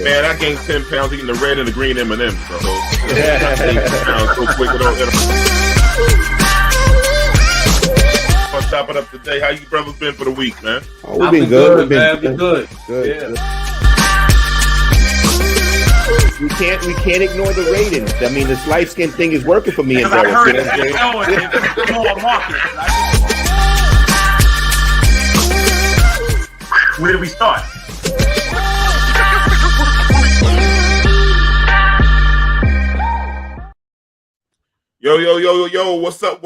Man, I gained 10 pounds eating the red and the green M&Ms, bro. So, I gained 10 pounds so quick. On top of it up today, how you brothers been for the week, man? Oh, we've been good. We've been good. Good. We can't ignore the ratings. I mean, this light skin thing is working for me and Derek. I heard it's more market. Where do we start? Yo, what's up?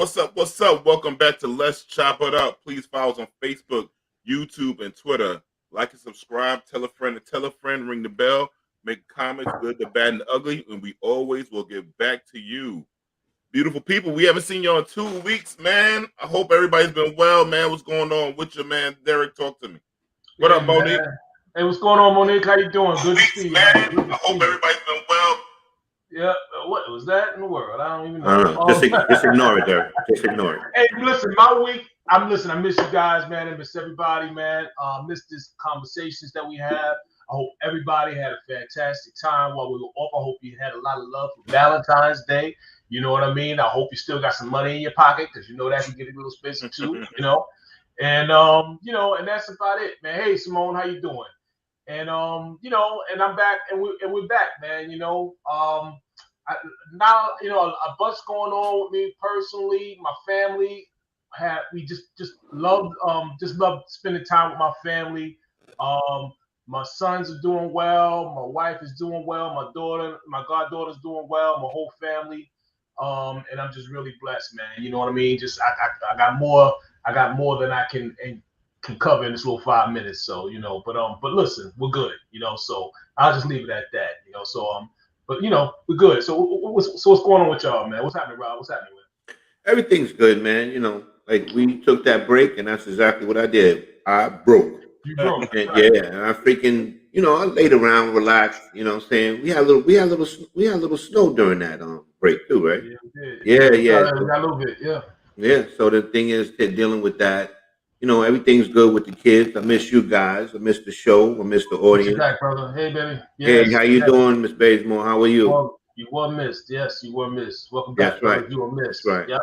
Welcome back to Let's Chop It Up. Please follow us on Facebook, YouTube, and Twitter. Like and subscribe, tell a friend, ring the bell, make comments, good, the bad, and the ugly, and we always will get back to you. Beautiful people, we haven't seen y'all in 2 weeks, man. I hope everybody's been well, man. What's going on with you, man? Derek, talk to me. What up, Monique? Man. Hey, what's going on, Monique? How you doing? Good to see you, man. I hope everybody's been well. Yeah, what was that in the world? I don't even know. Just ignore it, Derek. Just ignore it. Hey, listen, my week, I miss you guys, man. I miss everybody, man. Miss these conversations that we have. I hope everybody had a fantastic time while we were off. I hope you had a lot of love for Valentine's Day. You know what I mean? I hope you still got some money in your pocket, because you know that can get a little expensive too, you know. And and that's about it, man. Hey, Simone, how you doing? And and I'm back, and we're back, man. Now a bunch going on with me personally. My family we just love spending time with my family. My sons are doing well. My wife is doing well. My goddaughter's doing well. My whole family. And I'm just really blessed, man. You know what I mean? Just I got more than I can cover in this little 5 minutes. So, but listen, we're good, so I'll just leave it at that, but we're good. So what's going on with y'all, man? What's happening, Rob? What's happening with? Everything's good, man. Like we took that break, and that's exactly what I did. I broke. You broke. And, right. Yeah, and I freaking, I laid around, relaxed. You know what I'm saying? We had a little snow during that break too, right? Yeah, we did. Yeah. We got a little bit, yeah. Yeah. So the thing is, they're dealing with that. Everything's good with the kids. I miss you guys. I miss the show. I miss the audience. Back, brother. Hey, baby. Yes, hey, how you doing, Miss Bazemore? How are you? Well, you were missed. Yes, you were missed. Welcome back. That's right. You were missed. That's right. Yep.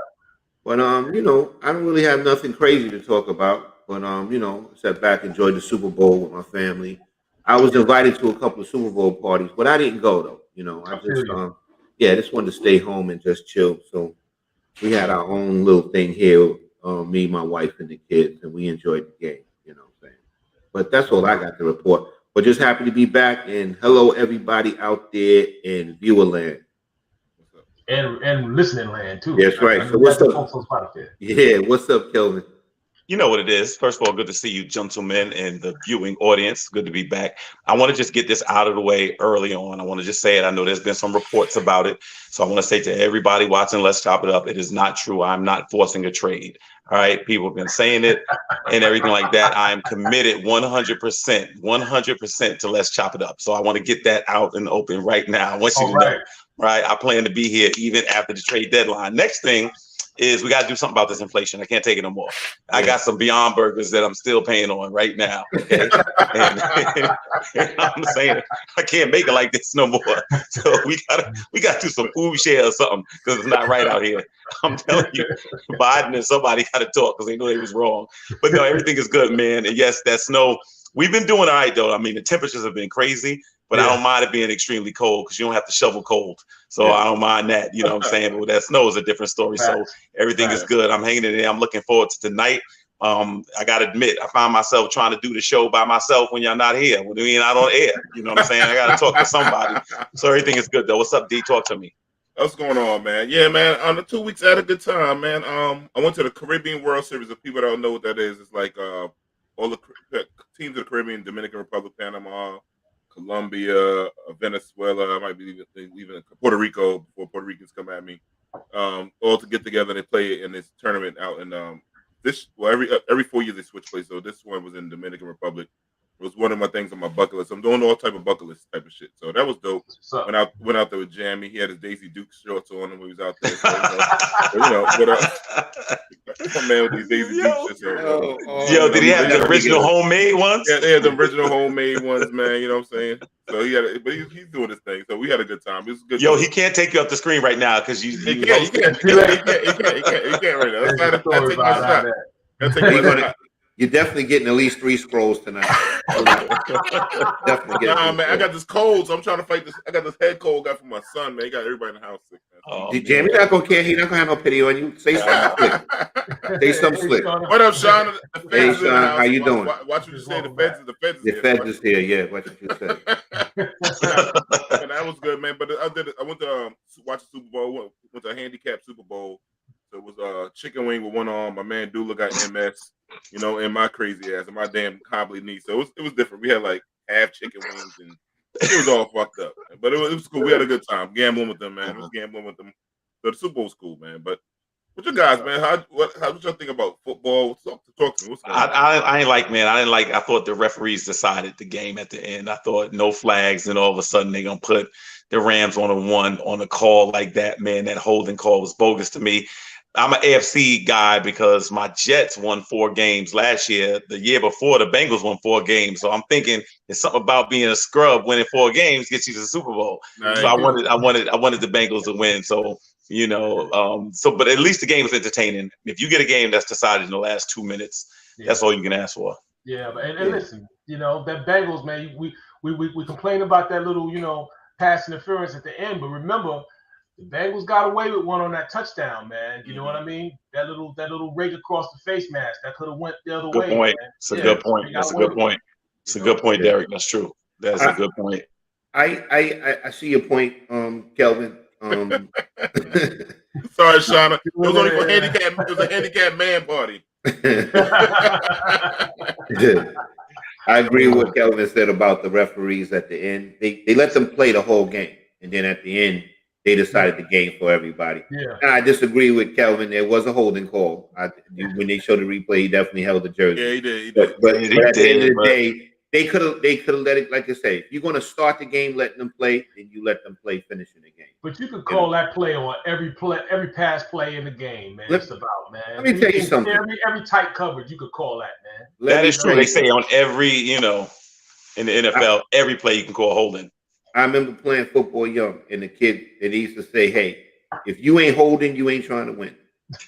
But I don't really have nothing crazy to talk about. But sat back, enjoyed the Super Bowl with my family. I was invited to a couple of Super Bowl parties, but I didn't go though. I just wanted to stay home and just chill. So we had our own little thing here. Me, my wife, and the kids, and we enjoyed the game, what I'm saying. But that's all I got to report. But just happy to be back, and hello everybody out there in viewer land. And listening land too. That's right. So what's up? Yeah, what's up, Kelvin? You know what it is. First of all, good to see you, gentlemen, and the viewing audience. Good to be back. I want to just get this out of the way early on. I want to just say it. I know there's been some reports about it. So I want to say to everybody watching, Let's Chop It Up, it is not true. I'm not forcing a trade. All right. People have been saying it and everything like that. I am committed 100% to Let's Chop It Up. So I want to get that out in the open right now. I want you to know, right? I plan to be here even after the trade deadline. Next thing is we got to do something about this inflation. I can't take it no more. I got some Beyond Burgers that I'm still paying on right now. Okay? and I'm saying I can't make it like this no more. So we gotta do some food share or something, because it's not right out here. I'm telling you, Biden and somebody got to talk, because they know they was wrong. But no, everything is good, man. And yes, that snow, we've been doing all right though. I mean, the temperatures have been crazy. But I don't mind it being extremely cold, because you don't have to shovel cold. So I don't mind that. You know what I'm saying? Well, that snow is a different story. So everything is good. I'm hanging in there. I'm looking forward to tonight. I got to admit, I find myself trying to do the show by myself when y'all not here. When we're not on air. You know what I'm saying? I got to talk to somebody. So everything is good, though. What's up, D? Talk to me. What's going on, man? Yeah, man. On the 2 weeks, I had a good time, man. I went to the Caribbean World Series. If people don't know what that is, it's like all the teams of the Caribbean, Dominican Republic, Panama, Colombia, Venezuela, I might be leaving Puerto Rico before Puerto Ricans come at me. All to get together and they play in this tournament out in every 4 years they switch places. So this one was in Dominican Republic. It was one of my things on my bucket list. I'm doing all type of bucket list type of shit. So that was dope. So, Went out there with Jamie. He had his Daisy Duke shorts on when he was out there. So, what up? My man with these Daisy Duke shorts. Yo, did he have the original homemade ones? Yeah, they had the original homemade ones, man. You know what I'm saying? So he had, but he's doing his thing. So we had a good time. It was a good. Yo, time. he can't take you off the screen right now because you. He can't right now. That's not a take my shot. You're definitely getting at least 3 scrolls tonight. Definitely getting. Nah, man, I got this cold, so I'm trying to fight this. I got this head cold got from my son, man. He got everybody in the house sick, man. Oh, Jamie not gonna care. He not gonna have no pity on you. Say something slick. Say something slick. What up, Sean? Hey, Sean, how you doing? Watch what you say. The feds The feds is here. Yeah, what you say. And that was good, man. But I went to watch the Super Bowl. Went to a handicap Super Bowl. So it was chicken wing with one arm. My man Dula got MS, you know, and my crazy ass and my damn cobbly knee. So it was different. We had like half chicken wings and it was all fucked up. But it was cool. We had a good time gambling with them, man. It was gambling with them. So the Super Bowl was cool, man. But what you guys, man? What y'all think about football? Talk to me. I ain't like, man. I thought the referees decided the game at the end. I thought no flags, and all of a sudden they gonna put the Rams on a call like that. Man, that holding call was bogus to me. I'm an AFC guy because my Jets won 4 games last year. The year before, the Bengals won 4 games. So I'm thinking it's something about being a scrub, winning 4 games gets you to the Super Bowl. Nice. So I wanted the Bengals to win. So but at least the game was entertaining. If you get a game that's decided in the last 2 minutes, that's all you can ask for. Yeah, and listen, that Bengals, man, we complain about that little, pass interference at the end, but remember, the Bengals got away with one on that touchdown, man. You know what I mean? That little rake across the face mask that could have went the other way. Point. It's a good point. That's a good point. It's a good point, Derek. That's true. That's a good point. I see your point, Kelvin. Sorry, Shauna. It was only for handicap. It was a handicap man party. I agree with what Kelvin said about the referees at the end. They let them play the whole game, and then at the end, they decided the game for everybody. Yeah. And I disagree with Kelvin. There was a holding call. When they showed the replay, he definitely held the jersey. Yeah, he did. But at the end of the day, they could have let it, like I say, if you're going to start the game, letting them play, then you let them play finishing the game. But you could call that play on every pass play in the game, man. It's about, man. Let me tell you something. Every tight coverage, you could call that, man. That is true. They say on every, in the NFL, every play you can call holding. I remember playing football young, and the kid, and he used to say, "Hey, if you ain't holding, you ain't trying to win."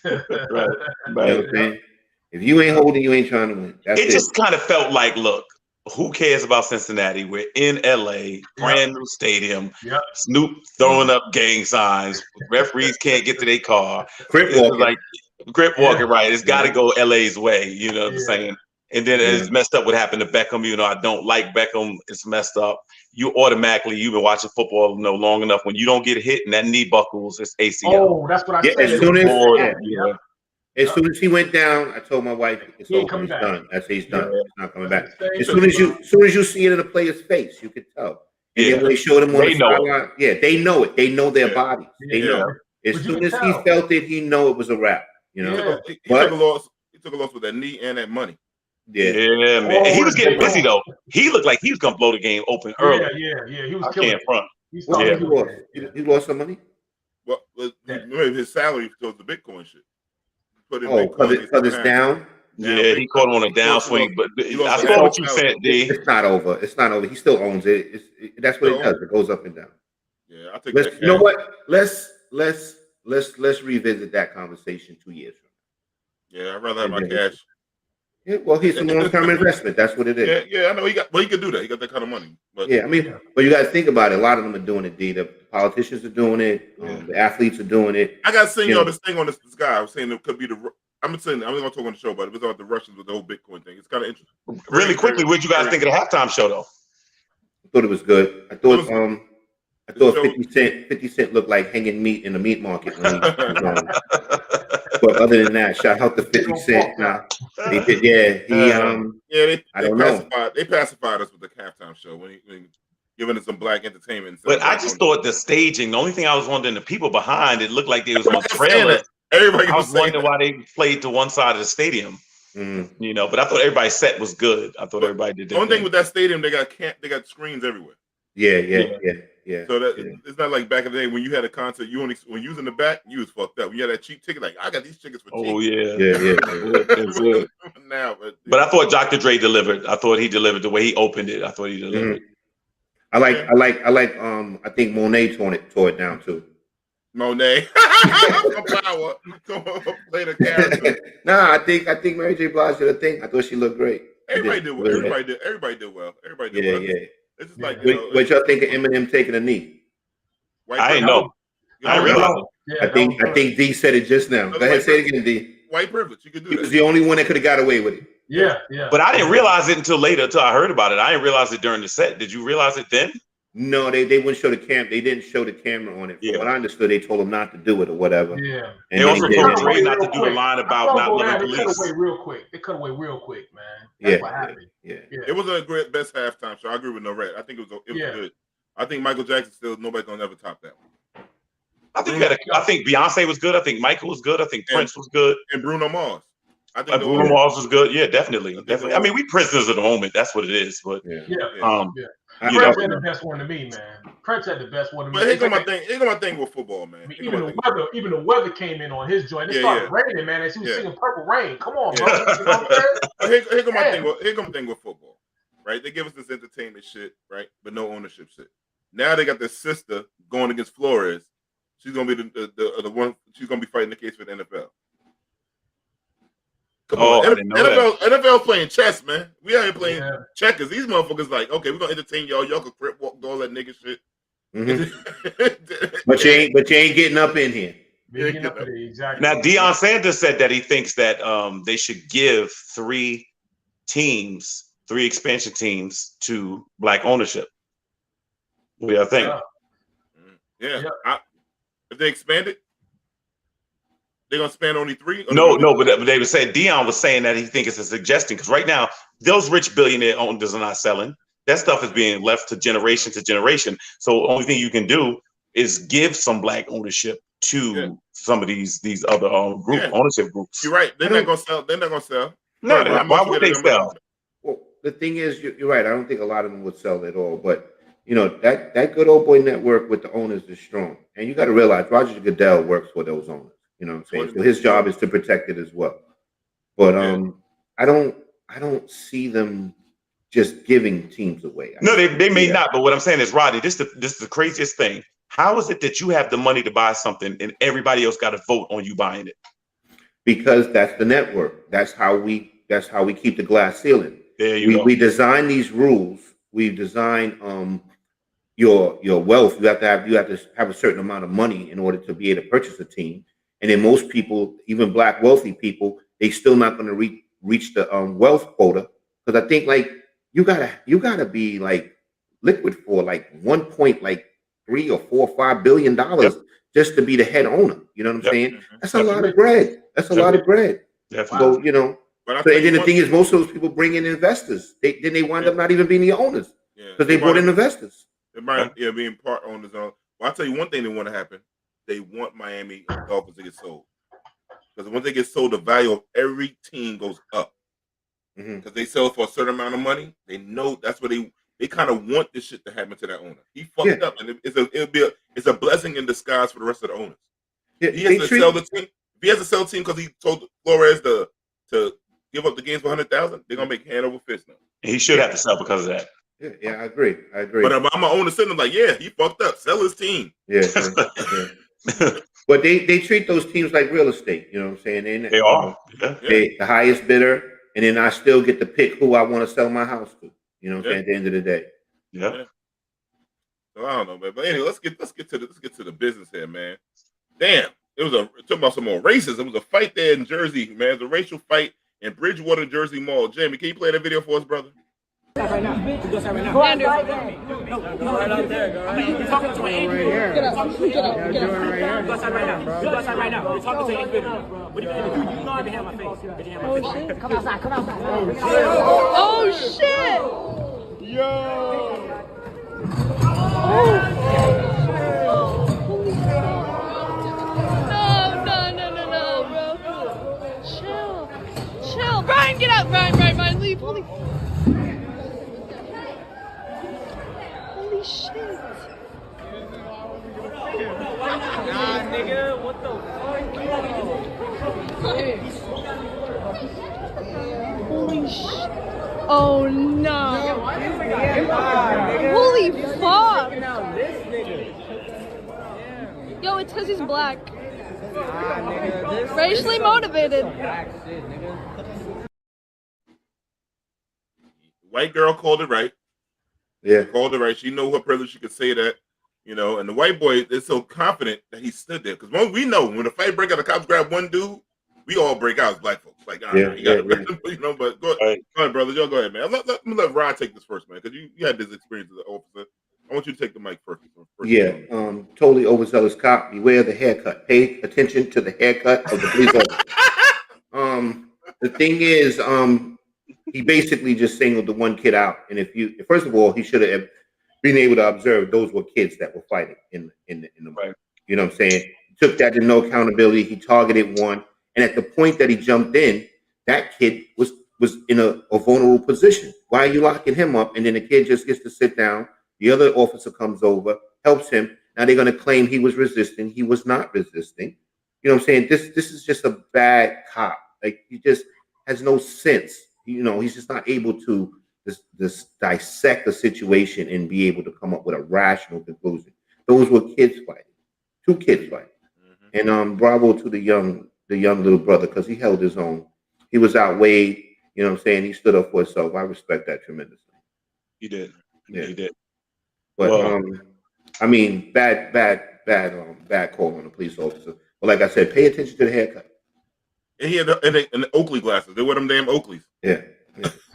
Right. You know what I'm saying? If you ain't holding, you ain't trying to win. That's it. Just kind of felt like, look, who cares about Cincinnati? We're in LA, brand new stadium. Yep. Snoop throwing up gang signs. Referees can't get to their car. Grip walking, right? It's got to go LA's way. You know what I'm saying? And then it's messed up what happened to Beckham. I don't like Beckham. It's messed up. You've been watching football long enough. When you don't get hit and that knee buckles, it's ACL. Oh, that's what I said. As soon as he went down, I told my wife, "It's over. He's done." I say he's done. He's not coming back. As soon as you see it in a player's face, you can tell. And then when they showed him on the sideline, they know it. They know their bodies. They know. As soon as he felt it, he know it was a wrap. He took a loss. He took a loss with that knee and that money. Yeah, man. He was getting busy though. He looked like he was gonna blow the game open early. Yeah. He was. I can't front. He lost some money. Well, his salary towards the Bitcoin shit. Because it's down. Yeah, he caught him on a downswing. But I saw what you said, D. It's not over. It's not over. He still owns it. That's what it does. It goes up and down. Yeah, I think that. You know what? Let's revisit that conversation 2 years from now. Yeah, I'd rather have my cash. Yeah, well, he's a long-term investment. That's what it is. Yeah, I know. He could do that. He got that kind of money. But but you got to think about it. A lot of them are doing it. The politicians are doing it. The athletes are doing it. I got to say, this thing on this guy. I was saying it could be I'm saying I'm not going to talk on the show, but it was about the Russians with the whole Bitcoin thing. It's kind of interesting. Really quickly, what you guys think of the halftime show, though? I thought it was good. I thought 50 Cent looked like hanging meat in the meat market when he was on. But other than that, shout out to 50 Cent. They did, I don't know. They pacified us with the halftime show when giving us some black entertainment. But I just thought the staging. The only thing I was wondering, the people behind it looked like they was on trailer. Everybody I was wondering why they played to one side of the stadium. You know, but I thought everybody's set was good. I thought everybody did. The only thing with that stadium, they got screens everywhere. Yeah. So that it's not like back in the day when you had a concert, when you was in the back, you was fucked up. When you had that cheap ticket, like I got these tickets for cheap. Oh yeah. It's good. Now, but I thought Dr. Dre delivered. I thought he delivered the way he opened it. I thought he delivered. I think Monet tore it down too. Monet, power. Come on, play the character. Nah, I think Mary J. Blige did a thing. I thought she looked great. Everybody did well. Everybody did well. Yeah. It's just like what y'all think of Eminem taking a knee? I didn't know. I realized. I think D said it just now. Go ahead, say it again, D. White privilege. You could do that. He was the only one that could have got away with it. Yeah. But I didn't realize it until I heard about it. I didn't realize it during the set. Did you realize it then? No, they wouldn't show the cam. They didn't show the camera on it. From what I understood, they told him not to do it or whatever. Yeah. And they also told Dre not to do the line about not loving police. They cut away real quick. Man. That's what happened. Yeah. It was a great best halftime show. I agree with No Red. I think it was good. I think Michael Jackson nobody's gonna ever top that one. I think Beyonce was good. I think Michael was good. I think Prince was good. And Bruno Mars. I think Bruno Mars was good. Yeah, definitely. I mean, we prisoners of the moment. That's what it is. But Prince had the best one to me, man. Prince had the best one to me. But here go my thing with football, man. I mean, even the weather came in on his joint. It started raining, man, as he was singing Purple Rain. Come on, bro. You know what I'm saying? Here go my thing with football. Right? They give us this entertainment shit, right? But no ownership shit. Now they got this sister going against Flores. She's gonna be the one. She's gonna be fighting the case for the NFL. Come on, NFL playing chess, man. We out here playing checkers. These motherfuckers like, okay, we're gonna entertain y'all. Y'all can crip walk, all that nigga shit. But you ain't getting up in here. Exactly. Now Deion Sanders said that he thinks that they should give 3 expansion teams to black ownership. What do y'all think? Yeah. If they expand it, they're gonna spend only 3. No, but they were saying Deion was saying that he thinks it's a suggestion because right now those rich billionaire owners are not selling. That stuff is being left to generation. So the only thing you can do is give some black ownership to some of these other ownership groups. You're right. They're not gonna sell. No, why would they sell? Well, the thing is, you're right. I don't think a lot of them would sell at all. But you know that good old boy network with the owners is strong, and you got to realize Roger Goodell works for those owners. You know what I'm saying? So his job is to protect it as well. But I don't see them just giving teams away. No, they may not. But what I'm saying is, Roddy, this is the craziest thing. How is it that you have the money to buy something and everybody else got to vote on you buying it? Because that's the network. That's how we keep the glass ceiling. There you go. We design these rules. We design your wealth. You have to have a certain amount of money in order to be able to purchase a team. And then most people, even black wealthy people, they still not going to reach the wealth quota because I think like you gotta be like liquid for like 1.3 or 4 or 5 billion dollars just to be the head owner. You know what I'm saying? That's a lot of bread. That's a lot of bread. So you know. And then the thing is, most of those people bring in investors. They wind up not even being the owners because they brought in investors. They might being part owners. Well, I'll tell you one thing that want to happen. They want Miami Dolphins to get sold because once they get sold, the value of every team goes up because they sell for a certain amount of money. They know that's what they kind of want this shit to happen to that owner. He fucked up, and it's a blessing in disguise for the rest of the owners. Yeah, he has to sell the team. If he has to sell the team because he told Flores to give up the games for $100,000, they're gonna make hand over fist now. And he should have to sell because of that. Yeah, I agree. But I'm an owner sitting like, he fucked up. Sell his team. Yeah. But they treat those teams like real estate. You know what I'm saying? They are. The highest bidder, and then I still get to pick who I want to sell my house to. You know what I'm saying? At the end of the day. Yeah. So I don't know, man. But anyway, let's get to the business here, man. Damn, talking about some more racism. It was a fight there in Jersey, man. It was a racial fight in Bridgewater, Jersey Mall. Jamie, can you play that video for us, brother? Right now. Go right out there. Go right here. You're talking to an individual. Get up. Go outside right now. Go outside right now. You're talking to an individual. What do you do? You know I can have my face. Oh shit! Come outside. Oh shit! Yo! No, bro. Chill. Brian, Get out, Ryan, leave. Holy shit. Nah, nigga, what the fuck? Holy shit. Oh no. Holy fuck. Yo, it's because he's black. Racially motivated. White girl called it right. Yeah. Called it right. She knew her privilege. She could say that, you know. And the white boy is so confident that he stood there. Because we know when the fight break out, the cops grab one dude, we all break out as black folks. Like, all right, you know. But go ahead, brother. Y'all go ahead, man. Let me let Rod take this first, man, because you had this experience as an officer. I want you to take the mic first. Totally overzealous cop. Beware the haircut. Pay attention to the haircut of the police officer. The thing is, he basically just singled the one kid out. And first of all, he should have been able to observe those were kids that were fighting in the right. You know what I'm saying? He took that to no accountability. He targeted one. And at the point that he jumped in, that kid was in a vulnerable position. Why are you locking him up? And then the kid just gets to sit down. The other officer comes over, helps him. Now they're going to claim he was resisting. He was not resisting. You know what I'm saying? This is just a bad cop. Like, he just has no sense. You know, he's just not able to just dissect the situation and be able to come up with a rational conclusion. Those were kids fighting, 2 kids fighting. Mm-hmm. And bravo to the young little brother, because he held his own. He was outweighed. You know what I'm saying? He stood up for himself. I respect that tremendously. He did. Yeah. He did. But I mean, bad call on the police officer. But like I said, pay attention to the haircut. And he had the Oakley glasses. They were them damn Oakleys. Yeah.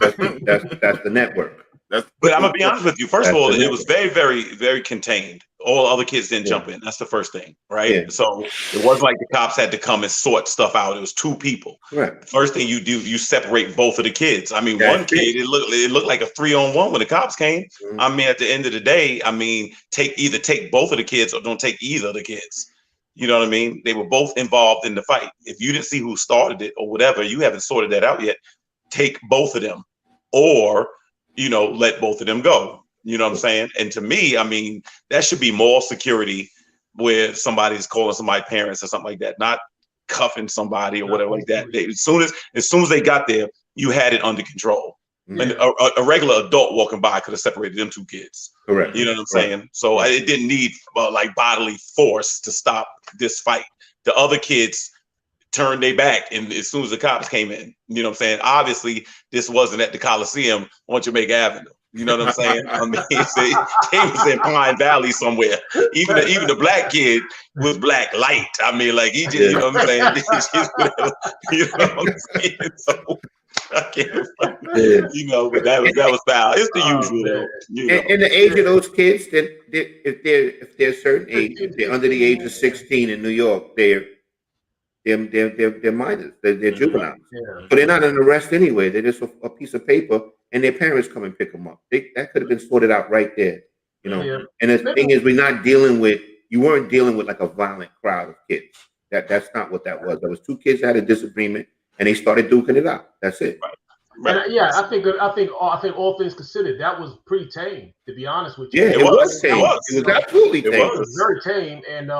That's the network. But I'm gonna be honest with you. First of all, it was very, very, very contained. All other kids didn't jump in. That's the first thing, right? Yeah. So it wasn't like the cops had to come and sort stuff out. It was 2 people. Right. The first thing you do, you separate both of the kids. I mean, one kid, it looked like a 3-on-1 when the cops came. Mm-hmm. I mean, at the end of the day, I mean, take both of the kids or don't take either of the kids. You know what I mean? They were both involved in the fight. If you didn't see who started it or whatever, you haven't sorted that out yet. Take both of them, or let both of them go. You know what I'm saying? And to me, I mean, that should be more security where somebody's calling somebody parents or something like that, not cuffing somebody or whatever like that. As soon as they got there, you had it under control. Yeah. And a regular adult walking by could have separated them 2 kids. Correct. You know what I'm saying? So it didn't need like bodily force to stop this fight. The other kids turned their back, and as soon as the cops came in, you know what I'm saying? Obviously, this wasn't at the Coliseum on Jamaica Avenue. You know what I'm saying? I mean, they was in Pine Valley somewhere. Even the black kid was black light. I mean, like, he just, you know what I'm saying? You know what I'm saying? So I can't, but that was foul. It's the usual, though. And the age of those kids, if they're a certain age, if they're under the age of 16 in New York, they're minors. They're juveniles. Yeah. So they're not an arrest anyway. They're just a piece of paper, and their parents come and pick them up. That could have been sorted out right there, Yeah. And the thing is, you weren't dealing with like a violent crowd of kids. That's not what that was. There was 2 kids that had a disagreement, and they started duking it out. That's it. Right. And I think all things considered, that was pretty tame, to be honest with you. Yeah, it was tame. It was absolutely tame. It was very tame, and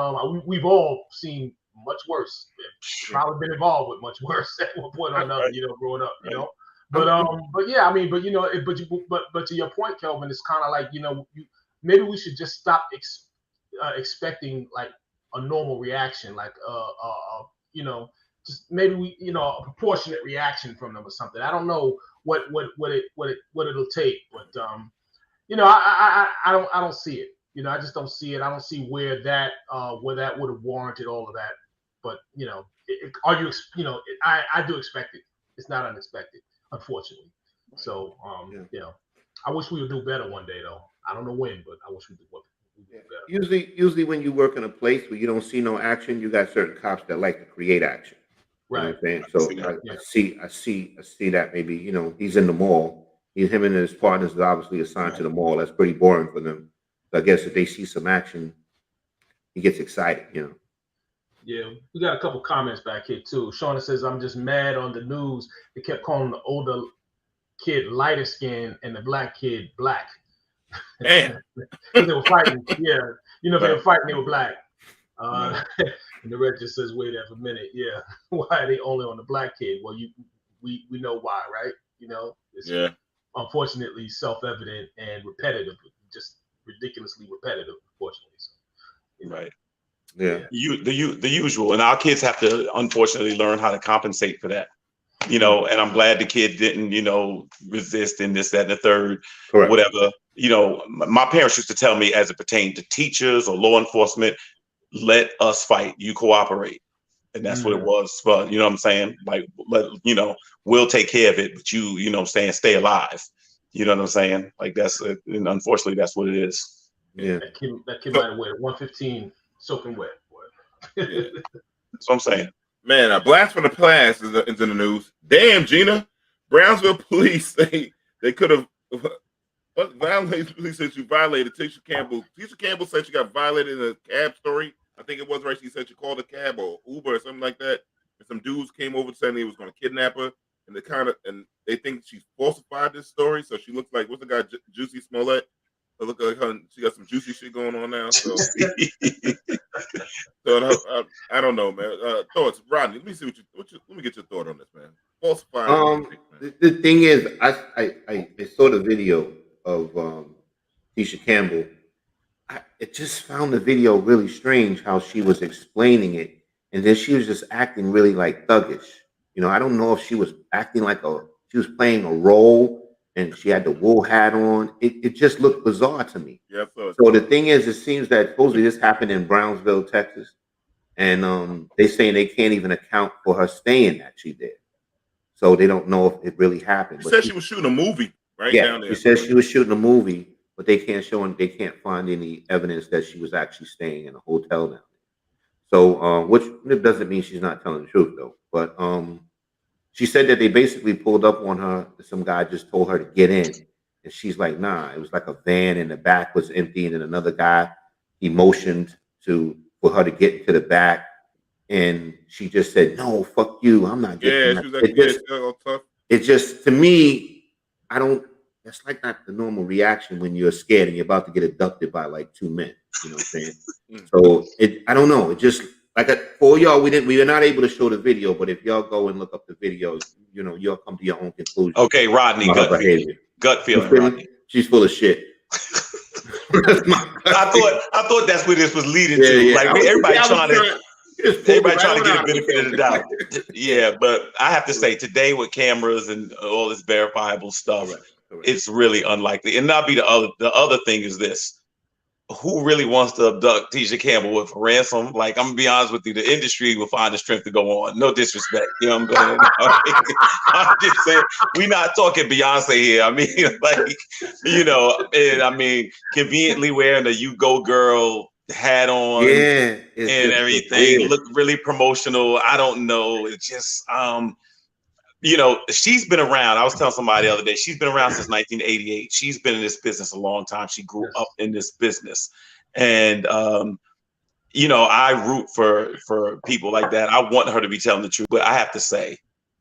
we've all seen much worse. Probably been involved with much worse at one point or another, growing up, But yeah, I mean, but to your point, Kelvin, it's kind of like, maybe we should just stop expecting like a normal reaction, like just maybe a proportionate reaction from them or something. I don't know what it'll take, but I don't see it. I just don't see it. I don't see where that would have warranted all of that. But I do expect it. It's not unexpected, unfortunately. So I wish we would do better one day, though. I don't know when, but I wish we would do better. Usually when you work in a place where you don't see no action, you got certain cops that like to create action. Right. You know what I'm saying? So I see that maybe, he's in the mall. Him and his partners is obviously assigned to the mall. That's pretty boring for them. So I guess if they see some action, he gets excited, Yeah, we got a couple comments back here too. Shauna says, I'm just mad on the news. They kept calling the older kid lighter skin and the black kid black. Damn. Because they were fighting. Yeah. You know, if they were Right. fighting, they were black. And the red just says, wait a minute. Yeah. Why are they only on the black kid? Well, we know why, right? You know, it's Yeah. unfortunately self-evident and repetitive, just ridiculously repetitive, unfortunately. So, you know. Right. Yeah. The usual, and our kids have to unfortunately learn how to compensate for that. You know, and I'm glad the kid didn't, you know, resist in this, that, and the third, Correct. whatever. You know, my parents used to tell me, as it pertained to teachers or law enforcement, let us fight, you cooperate. And that's what it was. But you know what I'm saying? Like, you know, we'll take care of it, but you know what I'm saying, stay alive. You know what I'm saying? Like and unfortunately that's what it is. Yeah. That kid might have weighed 115 soaking wet, boy. Yeah. That's what I'm saying. Man, a blast from the past is in the news. Damn, Gina. Brownsville police say they could have violated. Police said you violated Tisha Campbell. Tisha Campbell said she got violated in a cab story. I think it was right. She said she called a cab or Uber or something like that. And some dudes came over saying they was going to kidnap her. And they think she falsified this story. So she looks like, what's the guy, Juicy Smollett? It look like her, she got some juicy shit going on now. So, I don't know, man. Thoughts, Rodney? Let me see let me get your thought on this, man. Falsifying. The thing is, I saw the video of Tisha Campbell. I just found the video really strange how she was explaining it, and then she was just acting really like thuggish. You know, I don't know if she was acting like she was playing a role. And she had the wool hat on. It just looked bizarre to me. Yeah. So the thing is, it seems that supposedly this happened in Brownsville, Texas, and they saying they can't even account for her staying actually there. So they don't know if it really happened. She said she was shooting a movie down there. She said she was shooting a movie, but they can't find any evidence that she was actually staying in a hotel down there. So which doesn't mean she's not telling the truth though. But she said that they basically pulled up on her. Some guy just told her to get in. And she's like, nah, it was like a van in the back was empty. And then another guy, he motioned for her to get into the back. And she just said, no, fuck you. I'm not getting that. It just, to me, that's like not the normal reaction when you're scared and you're about to get abducted by like two men. You know what I'm saying? So I don't know. It just, for y'all, we are not able to show the video, but if y'all go and look up the video, you know, you'll come to your own conclusion. Okay, Rodney, gut feeling, Rodney. She's full of shit. I thought that's where this was leading to. Yeah. Like everybody trying to get a benefit of the doubt. Yeah, but I have to say, today with cameras and all this verifiable stuff, correct. It's really unlikely. And not be the other thing is this. Who really wants to abduct Tisha Campbell with a ransom? Like, I'm gonna be honest with you, the industry will find the strength to go on. No disrespect, you know what I'm saying? I'm just saying, we're not talking Beyonce here. I mean, like, you know, and I mean, conveniently wearing a "You Go Girl" hat on, and everything, look really promotional. I don't know. It's just, you know, she's been around. I was telling somebody the other day, she's been around since 1988. She's been in this business a long time. She grew up in this business. And, you know, I root for people like that. I want her to be telling the truth. But I have to say,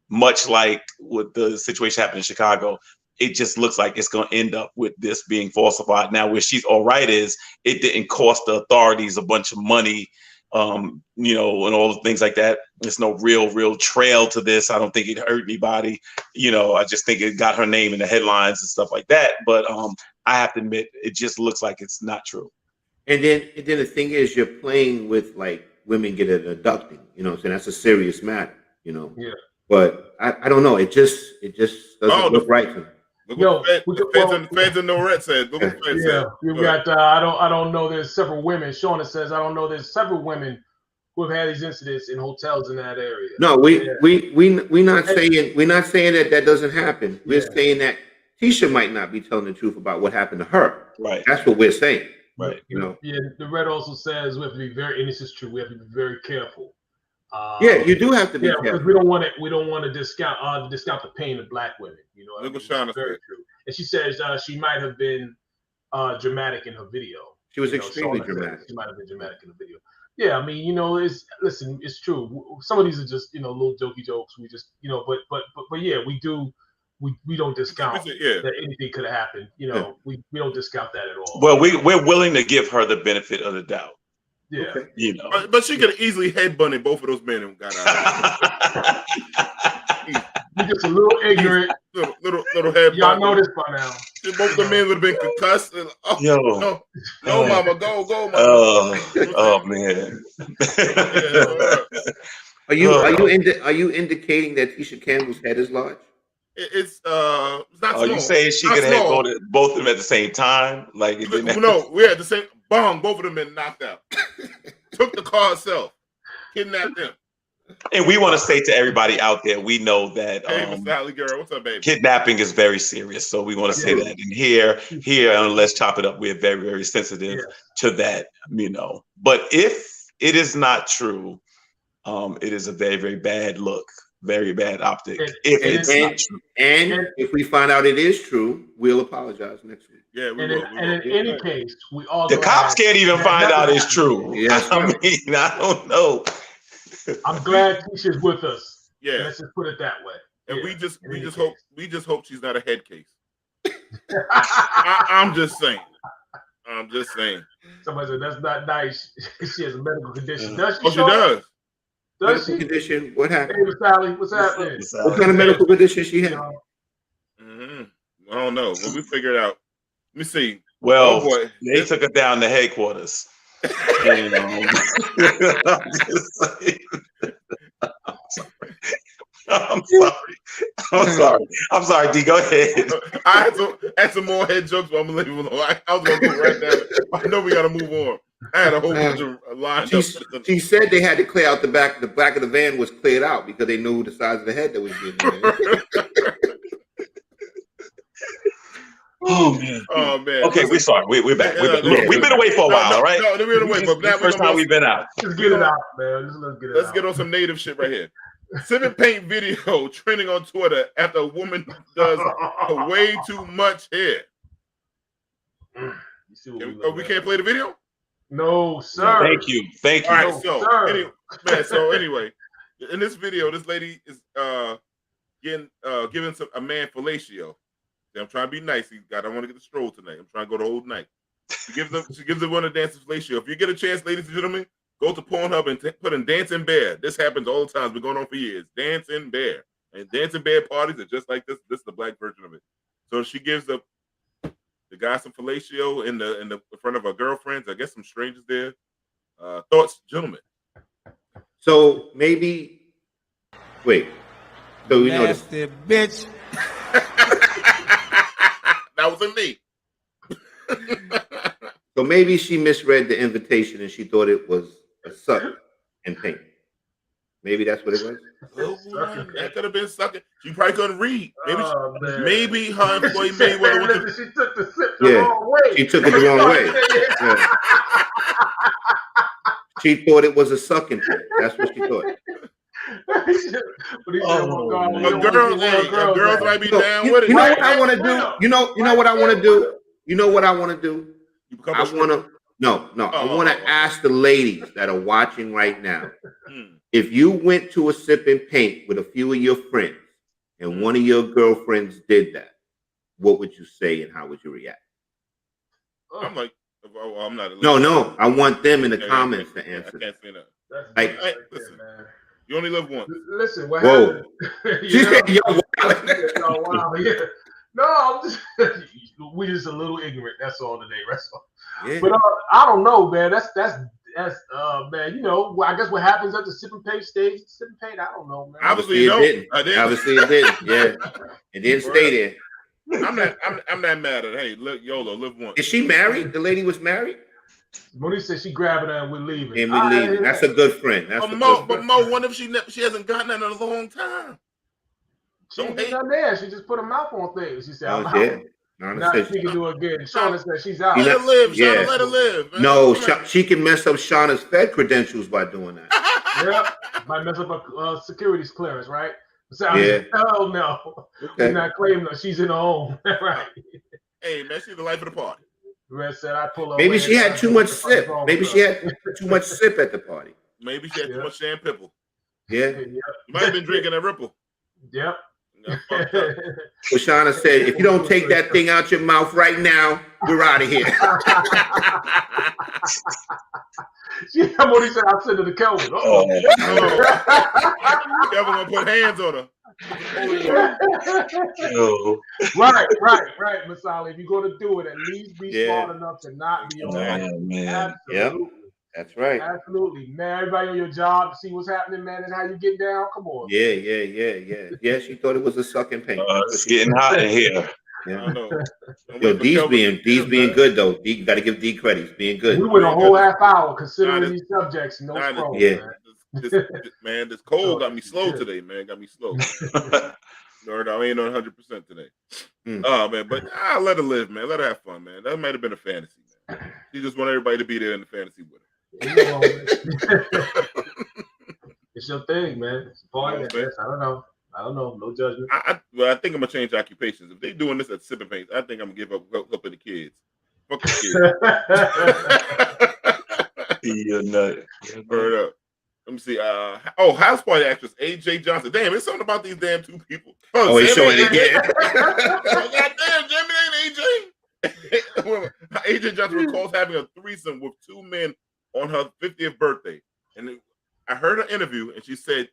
much like with the situation happened in Chicago, it just looks like it's going to end up with this being falsified. Now, where she's all right is it didn't cost the authorities a bunch of money. You know, and all the things like that. There's no real trail to this. I don't think it hurt anybody. You know, I just think it got her name in the headlines and stuff like that. But I have to admit, it just looks like it's not true. And then the thing is, you're playing with like women getting abducted. You know what I'm saying? That's a serious matter. You know. Yeah. But I don't know. It just doesn't look right to me. Look what feds in the red said. Look what feds said. You got. I don't know. There's several women. Shauna says I don't know. There's several women who have had these incidents in hotels in that area. No, we're not saying that doesn't happen. We're saying that Tisha might not be telling the truth about what happened to her. Right. That's what we're saying. Right. You know. Yeah. The red also says we have to be very, and this is true. We have to be very careful. You do have to be careful. Because we don't want to discount the pain of Black women. You know, look what Shauna very true. And she says she might have been dramatic in her video. She was extremely dramatic. She might have been dramatic in the video. Yeah, I mean, listen, it's true. Some of these are just, little jokey jokes. We just, but yeah, we don't discount that anything could have happened. We don't discount that at all. Well, we're willing to give her the benefit of the doubt. Yeah, but she could have easily headbutted both of those men and got out. You're just a little ignorant. Little head. Y'all know this by now. Both the men would have been concussed. No, mama, go, mama. Oh man. Are you indicating that Tisha Campbell's head is large? It's not small. Are you saying she could have both of them at the same time? Like it didn't no, we had the same bong. Both of them been knocked out. Took the car herself, kidnapped them. And we want to say to everybody out there, we know that Sally girl, what's up, baby? Kidnapping is very serious. So we want to say that. And here on Let's Chop It Up, we're very, very sensitive to that, But if it is not true, it is a very, very bad look, very bad optic. If it's not true. And if we find out it is true, we'll apologize next week. Yeah, we will. And in any case, we all the cops can't even find out it's true. Yes, I mean, I don't know. I'm glad Tisha's with us. Yeah, let's just put it that way. And we just hope she's not a head case. I'm just saying. Somebody said that's not nice. She has a medical condition. Does she? Oh, she does. Does she? Condition? What happened? Hey, Sally, what's happening? What kind of medical condition she had? I don't know. When we figure it out, let me see. Well, they took her down to headquarters. I'm just saying. I'm sorry, D. Go ahead. I had some more head jokes, but I'm gonna leave them alone. I was gonna go right down. I know we gotta move on. I had a whole bunch of lines. She said they had to clear out the back. The back of the van was cleared out because they knew the size of the head that was getting there. Oh man. Okay, we're sorry. We're back. We've been away for a while, all right? No, we've been away. But first time we've been out. Let's get it out, man. Let's get on some native shit right here. Sip paint video trending on Twitter after a woman does way too much hair. We can't play the video? No, sir. Thank you. All right, so anyway, in this video, this lady is giving a man fellatio. I'm trying to be nice. I don't want to get the stroll tonight. I'm trying to go the whole night. She gives the one a dance fellatio. If you get a chance, ladies and gentlemen, go to Pornhub and put in Dancing Bear. This happens all the time. It's been going on for years. Dancing Bear. And Dancing Bear parties are just like this. This is the black version of it. So she gives the guy some fellatio in front of her girlfriends. I guess some strangers there. Thoughts, gentlemen? So maybe, wait. So we know this. Bitch. That wasn't me. So maybe she misread the invitation and she thought it was a suck and paint. Maybe that's what it was. That could have been sucking. She probably couldn't read. Maybe her employee Mayweather. She took the sip the wrong way. She took it the wrong way. Yeah. She thought it was a sucking paint. That's what she thought. Girls might be down with it. You know what I want to do? You know what I want to do? You know what I want to do? I want to ask the ladies that are watching right now. If you went to a sip and paint with a few of your friends and one of your girlfriends did that, what would you say and how would you react? I'm like, I'm not. No. I want them in the comments to answer. I can't say that. Like, listen, you only live once. Listen, what happened? No, I'm just we just a little ignorant. That's all today. That's all. Yeah. But I don't know, man. That's man. I guess what happens at the sip and paint stage? Sip and paint. I don't know, man. Obviously it didn't. Obviously it didn't. Yeah, it didn't stay there. I'm not mad at. Hey, look, YOLO, live once. Is she married? The lady was married. Monique said she grabbing her and we're leaving. And we're leaving. That's a good friend. But Mo, what if she hasn't gotten that in a long time? She ain't done there. She just put her mouth on things. She said, "I'm out." Now she can do it again. Shauna said she's out. Let her live. Shauna, let her live. Man. No, she can mess up Shauna's Fed credentials by doing that. Yeah, might mess up her securities clearance, right? So hell no. Okay. We're not claiming her. She's in her home, right? Hey, man, she's the life of the party. Red said I pull up. Maybe she had too much sip. Maybe she had too much sip at the party. Maybe she had too much Shan Pipple. Yeah. You might have been drinking that Ripple. Yep. Lashana said, if you don't take that thing out your mouth right now, you're out of here. What he said, I'll send her to Kelvin. Oh. Kelvin gonna put hands on her. Right, Masali. If you're gonna do it, at least be smart enough to not be on that. Man. Yep. That's right. Absolutely, man. Everybody on your job, see what's happening, man, and how you get down. Come on. Yeah. Yeah, she thought it was a sucking pain. It's getting hot in here. Yeah. I know. Yo, D's being good though. D, you got to give D credit. He's being good. We went a whole half hour considering these subjects. No scroll, man. This cold got me slow today, man. Got me slow. Lord, I ain't on 100% today. Oh man, but I'll let her live, man. Let her have fun, man. That might have been a fantasy, man. She just want everybody to be there in the fantasy with her. It's your thing, man. It's a party. I don't know. No judgment. I think I'm gonna change occupations. If they doing this at Sipping Paints, I think I'm gonna give up helping the kids. Fuck the kids. You're nut. Word up. Let me see. House Party actress AJ Johnson. Damn, it's something about these damn two people. He's showing it again. Goddamn, Jamie ain't AJ. AJ Johnson recalls having a threesome with two men on her 50th birthday. And I heard her interview, and she said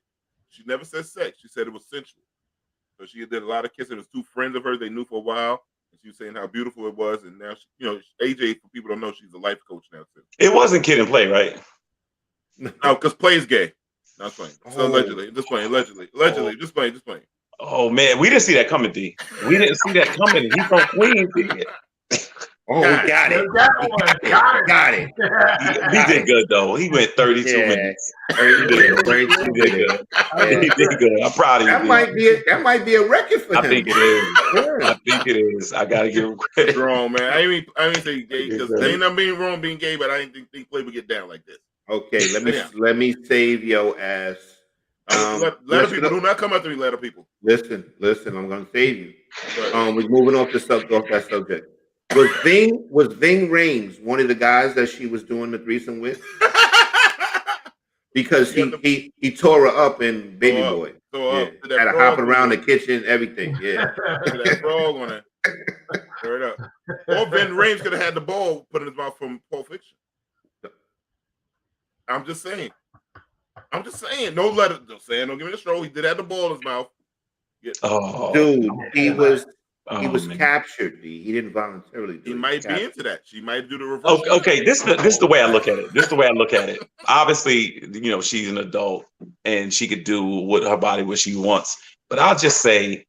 she never said sex. She said it was sensual. So she did a lot of kissing. It was two friends of hers they knew for a while. And she was saying how beautiful it was. And now, AJ, for people don't know, she's a life coach now, too. It wasn't Kid and Play, right? No, because Play's gay. Not playing. So allegedly. Just playing. Allegedly. Just playing. Oh, man. We didn't see that coming, D. We didn't see that coming. He's from Queens, D. Oh, got it. Got it. He did good though. He went 32 minutes. He did good. He did good. I'm proud of you. That might be a record for him. I think it is. I think it is. I gotta give him credit. Wrong, man. I ain't say gay because they ain't not being wrong being gay, but I didn't think Play would get down like this. Okay, let me save your ass. Letter people do not come after me. Letter people. Listen. I'm gonna save you. We're moving off that subject. Was Ving Rhames one of the guys that she was doing the threesome with? Because he tore her up in Baby Boy. Had her hopping around the kitchen, everything. Yeah. That frog on it. Turn it up. Or Ving Rhames could have had the ball put in his mouth from Pulp Fiction. I'm just saying. No letter. Don't give me the stroll. He did have the ball in his mouth. Yeah. Dude, he was captured. He didn't voluntarily do it. He might be into that. She might do the reverse. Okay. This is the way I look at it. Obviously, she's an adult and she could do with her body what she wants. But I'll just say,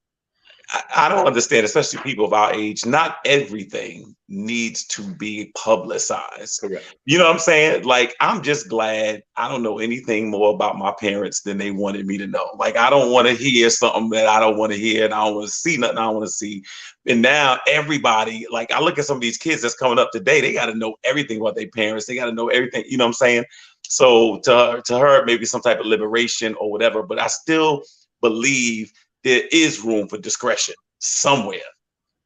I don't understand, especially people of our age, not everything needs to be publicized. Correct. You know what I'm saying? Like, I'm just glad I don't know anything more about my parents than they wanted me to know. Like, I don't want to hear something that I don't want to hear, and I don't want to see nothing I don't want to see. And now everybody, like, I look at some of these kids that's coming up today, they got to know everything about their parents. They got to know everything. You know what I'm saying? So to her, maybe some type of liberation or whatever, but I still believe there is room for discretion somewhere.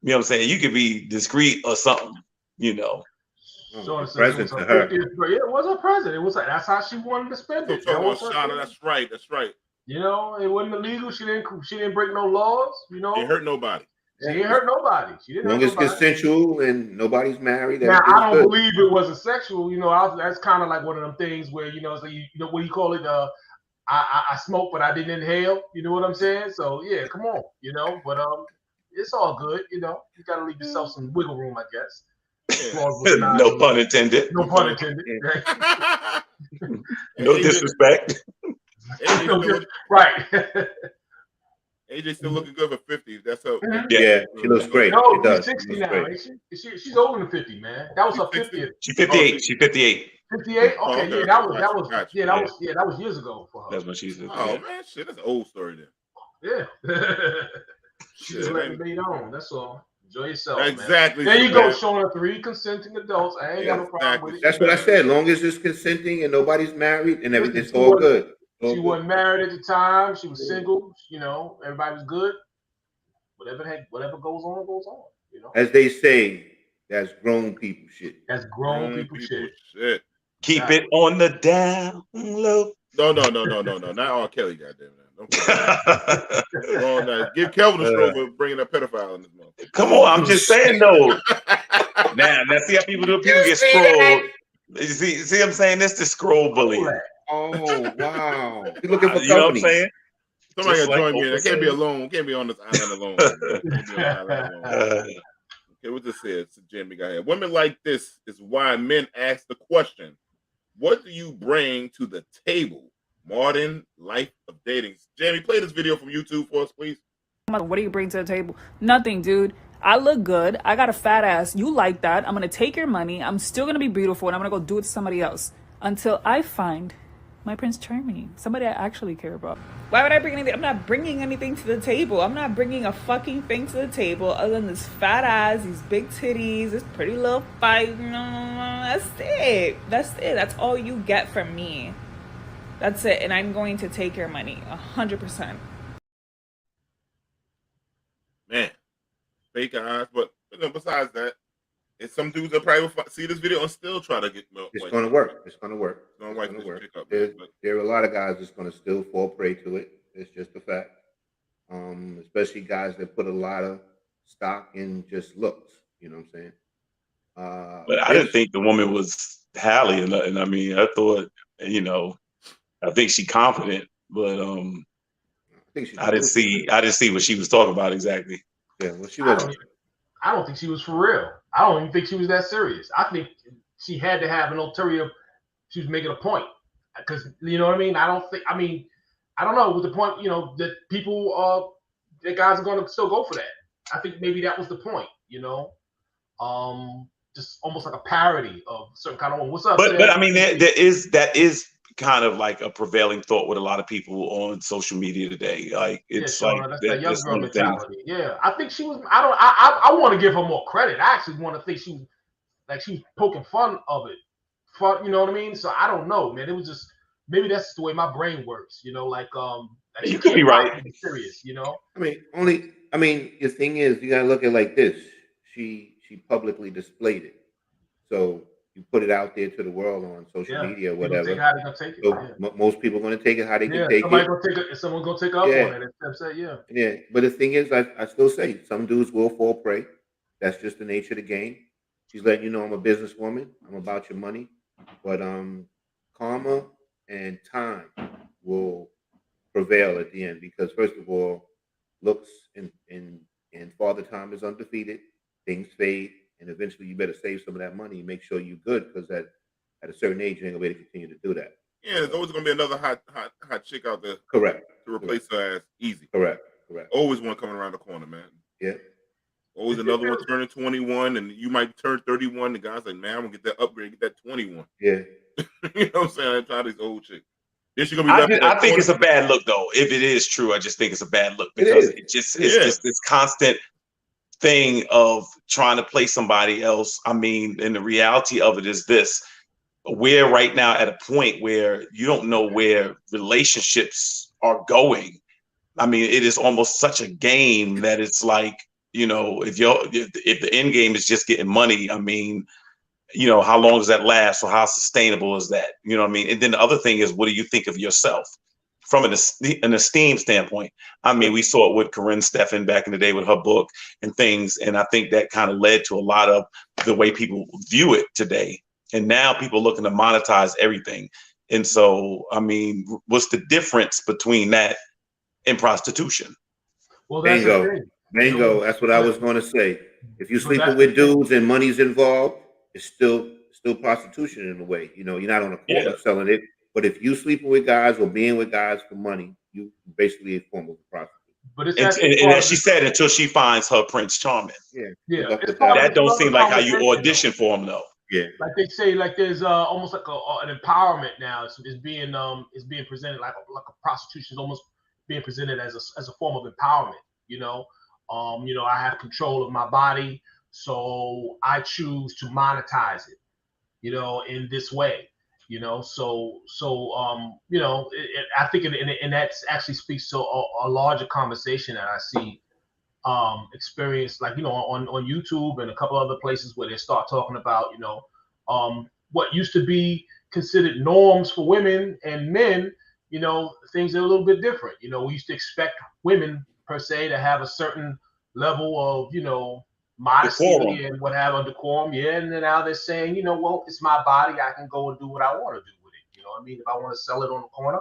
You know what I'm saying? You could be discreet or something, Present to her. Yeah, it was her present. It was like that's how she wanted to spend it. That's right. It wasn't illegal. She didn't break no laws. It hurt nobody. She didn't hurt nobody. She didn't. As long as it's consensual and nobody's married. Now I don't believe it was a sexual. That's kind of like one of them things where so what do you call it? I smoke, but I didn't inhale. You know what I'm saying? So yeah, come on, But it's all good. You gotta leave yourself some wiggle room, I guess. Yeah. No pun intended. No pun intended. No disrespect. Right. AJ still looking good for 50. That's her. Yeah, she looks great. No, she does. She's 60 now. She's older than 50, man. That was her 50th. She's 58. She's 58. 58. Okay, yeah, that was years ago for her. That's when she's. Oh man, shit, that's an old story then. Yeah. She just letting it be on. That's all. Enjoy yourself. Exactly. Man. There you go, showing 3 consenting adults. I ain't got no problem with it. That's what I said. As long as it's consenting and nobody's married and everything's all good. She wasn't married at the time. She was single. Everybody was good. Whatever goes on, goes on. As they say, That's grown people shit. That's grown people shit. Keep it on the down low. No, not R. Kelly, goddamn it. Wrong night. Give Kelvin a stroke for bringing a pedophile in this month. Come on, I'm just saying though. now see how people do. People get scrolled. You see what I'm saying? This the scroll bully. Oh wow! You're looking for company. You know what I'm saying? Somebody Just gotta like join me. I Oprah can't be said. alone. Can't be on this island alone. Can't be on this island alone. Okay, what this says, Jamie got here. Women like this is why men ask the question, what do you bring to the table? Modern life of dating. Jamie, play this video from YouTube for us, please. What do you bring to the table? Nothing, dude. I look good. I got a fat ass. You like that. I'm going to take your money. I'm still going to be beautiful, and I'm going to go do it to somebody else until I find my Prince Charming, somebody I actually care about. Why would I bring anything? I'm not bringing anything to the table. I'm not bringing a fucking thing to the table other than this fat ass, these big titties, this pretty little fight. That's it. That's it. That's all you get from me. That's it. And I'm going to take your money 100%. Man, fake eyes, but besides that, it's some dudes that probably will see this video and still try to get milk. It's going to work. It's going to work. It's going to work. There are a lot of guys that's going to still fall prey to it. It's just a fact. Especially guys that put a lot of stock in just looks. You know what I'm saying? But I didn't think the woman was Halle, and I mean, I thought, I think she's confident, but I didn't see what she was talking about exactly. Yeah, well, she wasn't. I don't think she was for real. I don't even think she was that serious. I think she had to have an ulterior. She was making a point, because you know what I mean. I don't know with the point. That people, that guys are going to still go for that. I think maybe that was the point. Just almost like a parody of a certain kind of one. What's up? But I mean, that is kind of like a prevailing thought with a lot of people on social media today. Like it's that's that young girl mentality. Yeah, I think she was. I want to give her more credit. I actually want to think she was poking fun of it. You know what I mean? So I don't know, man. It was just maybe that's the way my brain works. Like you could be right. Serious, I mean, the thing is, you gotta look at it like this. She publicly displayed it, so you put it out there to the world on social media, or whatever. Most people are going to take it how they can take it. Someone's going to take up on it. Yeah. But the thing is, I still say some dudes will fall prey. That's just the nature of the game. She's letting you know I'm a businesswoman. I'm about your money. But karma and time will prevail at the end, because first of all, looks and father time is undefeated. Things fade. And eventually, you better save some of that money and make sure you're good, because at a certain age, you ain't gonna be able to continue to do that. Yeah, there's always gonna be another hot chick out there. Correct. To replace her ass, easy. Correct. Always one coming around the corner, man. Yeah. Always another one turning 21, and you might turn 31. The guy's like, man, I'm gonna get that upgrade, get that 21. Yeah. You know what I'm saying? I'm tired of these old chicks. Then she's gonna be. I think it's a bad look, though. If it is true, I just think it's a bad look, because it's just this constant thing of trying to play somebody else. I mean, and the reality of it is this: we're right now at a point where you don't know where relationships are going. I mean, it is almost such a game that it's like, if the end game is just getting money, I mean, how long does that last, or how sustainable is that? You know what I mean? And then the other thing is, what do you think of yourself from an esteem standpoint? I mean, we saw it with Corinne Steffen back in the day with her book and things. And I think that kind of led to a lot of the way people view it today. And now people are looking to monetize everything. And so, I mean, what's the difference between that and prostitution? Well, that's Bingo. That's what I was going to say. If you're sleeping with dudes and money's involved, it's still prostitution in a way. You're not on a corner selling it. But if you sleeping with guys or being with guys for money, you basically a form of prostitute. But it's and as she said, until she finds her Prince Charming. Yeah. That don't seem like how you audition for him, though. Yeah. Like they say, like there's almost like an empowerment now. It's being presented like a prostitution is almost being presented as a form of empowerment. I have control of my body, so I choose to monetize it. In this way. I think and that actually speaks to a larger conversation that I see experience, like, you know, on YouTube and a couple other places where they start talking about, you know, what used to be considered norms for women and men, you know, things are a little bit different. You know, we used to expect women per se to have a certain level of, you know, modesty Decorum. and what have a decorum. Yeah. And then now they're saying, you know, well, it's my body. I can go and do what I want to do with it. You know what I mean? If I want to sell it on the corner,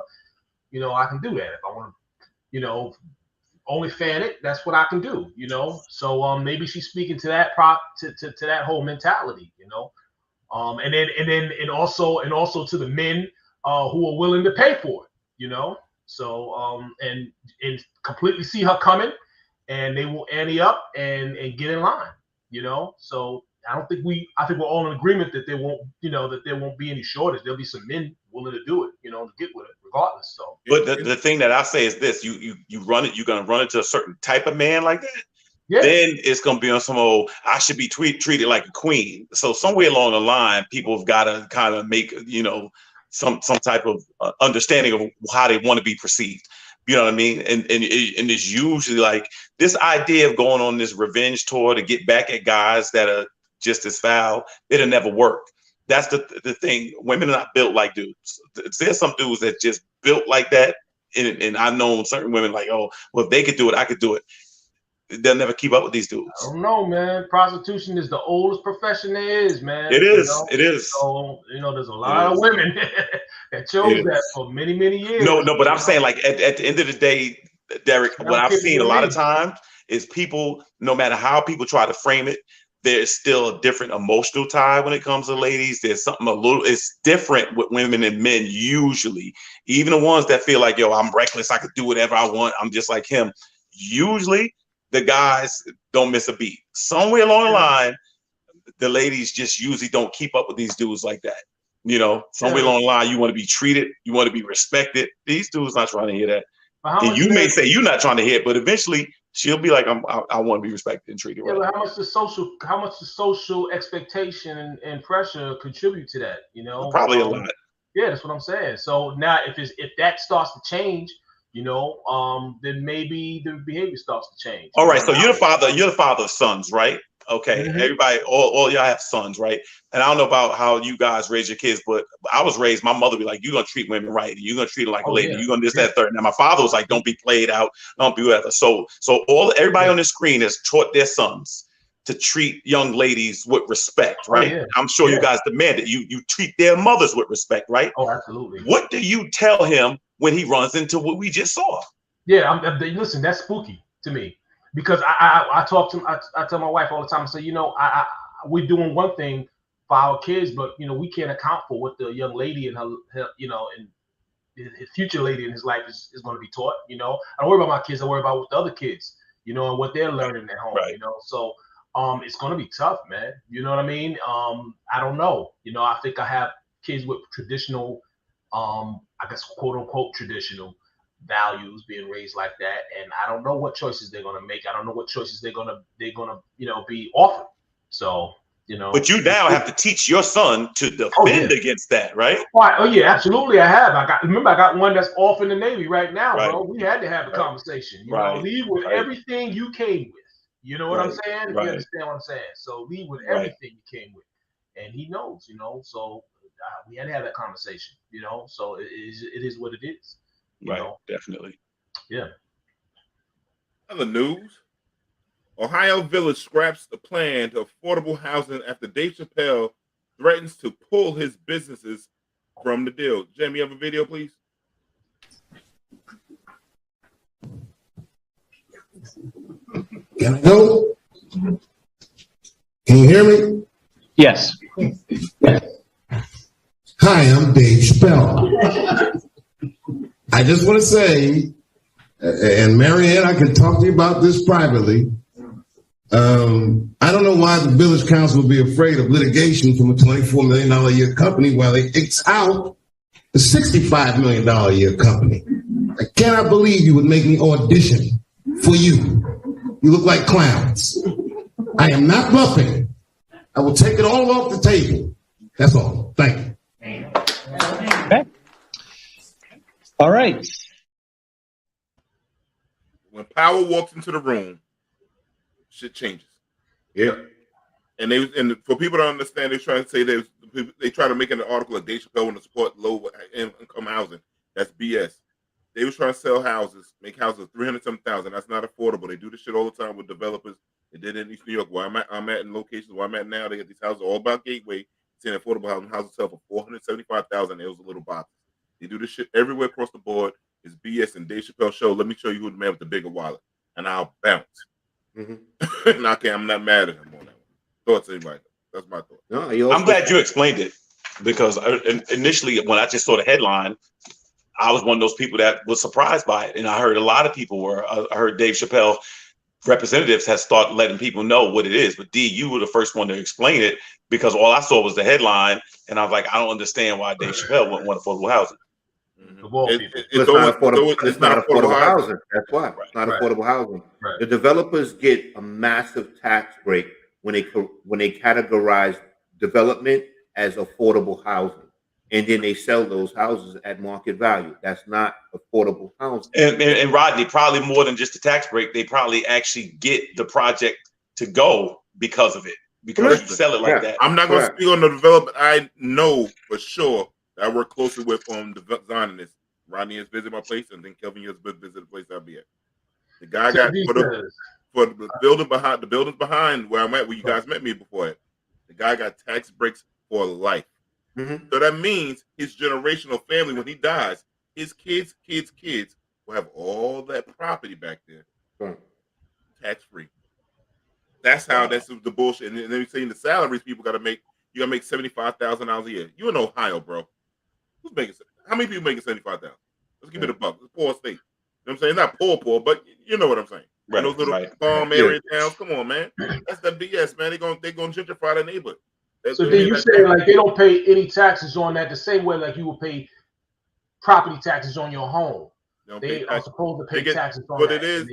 you know, I can do that. If I want to, you know, only fan it, that's what I can do, you know. So maybe she's speaking to that to that whole mentality, you know. And also to the men who are willing to pay for it, you know. So and completely see her coming, and they will ante up and get in line, you know. So I think we're all in agreement that there won't be any shortage. There'll be some men willing to do it, you know, to get with it regardless. So, but the thing that I say is this: you run it, you're gonna run into a certain type of man like that. yeah. Then it's gonna be on some old, I should be treated like a queen. So somewhere along the line, people have got to kind of make, you know, some type of understanding of how they want to be perceived. You know what I mean? And it's usually like this idea of going on this revenge tour to get back at guys that are just as foul. It'll never work. That's the thing. Women are not built like dudes. There's some dudes that just built like that. And I've known certain women like, oh, well, if they could do it, I could do it. They'll never keep up with these dudes. I don't know, man. Prostitution is the oldest profession there is, man. It is. You know? It is. So, you know, there's a lot of women that chose that for many, many years. No, but I'm saying, like, at the end of the day, Derek, what I've seen a lot of times is people, no matter how people try to frame it, there's still a different emotional tie when it comes to ladies. There's something it's different with women and men usually. Even the ones that feel like, yo, I'm reckless, I could do whatever I want, I'm just like him. Usually the guys don't miss a beat. Somewhere along the line, the ladies just usually don't keep up with these dudes like that. You know, somewhere along the line, you want to be treated, you want to be respected. These dudes not trying to hear that. And you may say you're not trying to hear it, but eventually she'll be like, I want to be respected and treated right. But how much the social expectation and pressure contribute to that? You know, probably a lot. Yeah, that's what I'm saying. So now, if that starts to change, you know, then maybe the behavior starts to change. All right. So you're the father of sons, right? Okay. Mm-hmm. Everybody, all y'all have sons, right? And I don't know about how you guys raise your kids, but I was raised, my mother be like, you're going to treat women right. You're going to treat them like a lady. You're going to this, that, third. Now my father was like, don't be played out. Don't be whatever. So everybody on the screen has taught their sons to treat young ladies with respect, right? I'm sure you guys demand it. You treat their mothers with respect, right? Oh, absolutely. What do you tell him when he runs into what we just saw? Yeah, listen, that's spooky to me because I talk to I tell my wife all the time. I say, you know, we're doing one thing for our kids, but you know, we can't account for what the young lady and her you know, and his future lady in his life is going to be taught. You know, I don't worry about my kids. I worry about what the other kids, you know, and what they're learning at home. Right. You know, so it's going to be tough, man. You know what I mean? I don't know. You know, I think I have kids with traditional, I guess, quote unquote, traditional values being raised like that. And I don't know what choices they're going to make. I don't know what choices they're going to, you know, be offered. So, you know. But you now have to teach your son to defend against that, right? Oh yeah, absolutely. I have. I got one that's off in the Navy right now, bro. We had to have a conversation. You know, leave with everything you came with. You know what I'm saying? If you understand what I'm saying. So leave with everything you came with. And he knows, you know, so we had to have that conversation, you know, so it is what it is. You know? Definitely. Yeah. Other news. Ohio Village scraps the plan to affordable housing after Dave Chappelle threatens to pull his businesses from the deal. Jamie, you have a video, please? Can I go? Can you hear me? Yes. Hi, I'm Dave Chappelle. I just want to say, and Marianne, I can talk to you about this privately. I don't know why the Village Council would be afraid of litigation from a $24 million a year company while they X out a $65 million a year company. I cannot believe you would make me audition for you. You look like clowns. I am not bluffing. I will take it all off the table. That's all. Thank you. Okay. All right. When power walks into the room, shit changes. Yeah. And for people to understand, they're trying to say they try to make an article like Dave Chappelle want to support low income housing. That's BS. They was trying to sell houses, make houses 300,000. That's not affordable. They do this shit all the time with developers. They did it in East New York, where I'm at in locations where I'm at now. They get these houses all about Gateway. Saying affordable housing. Houses sell for 475,000. It was a little box. They do this shit everywhere across the board. It's BS. And Dave Chappelle show. Let me show you who the man with the bigger wallet, and I'll bounce. Mm-hmm. I'm not mad at him on that one. Thoughts, anybody? That's my thought. No, I'm glad you explained it, because initially when I just saw the headline, I was one of those people that was surprised by it, and I heard a lot of people were. I heard Dave Chappelle representatives has started letting people know what it is. But D, you were the first one to explain it, because all I saw was the headline, and I was like, I don't understand why Dave Chappelle wouldn't want affordable housing. It's not affordable housing. That's why it's not affordable housing. Right. The developers get a massive tax break when they categorize development as affordable housing, and then they sell those houses at market value. That's not affordable housing. And Rodney, probably more than just the tax break, they probably actually get the project to go because of it, because you sell it like that. I'm not going to speak on the development. I know for sure that I work closely with designing this. Rodney has visited my place, and then Kelvin has visited the place I'll be at. The guy got for the building behind the buildings behind where I'm at, where you guys met me before. The guy got tax breaks for life. Mm-hmm. So that means his generational family, when he dies, his kids will have all that property back there, tax free. That's how that's the bullshit. And then you're saying the salaries people got to make. You got to make $75,000 a year. You in Ohio, bro? Who's making? How many people making $75,000? Let's give it a buck. It's a poor state. You know what I'm saying? Not poor, but you know what I'm saying. Right, those little farm area towns. Come on, man. That's the BS, man. They're gonna gentrify the neighborhood. So then you say like they don't pay any taxes on that the same way like you would pay property taxes on your home. They are supposed to pay taxes on that. But it is,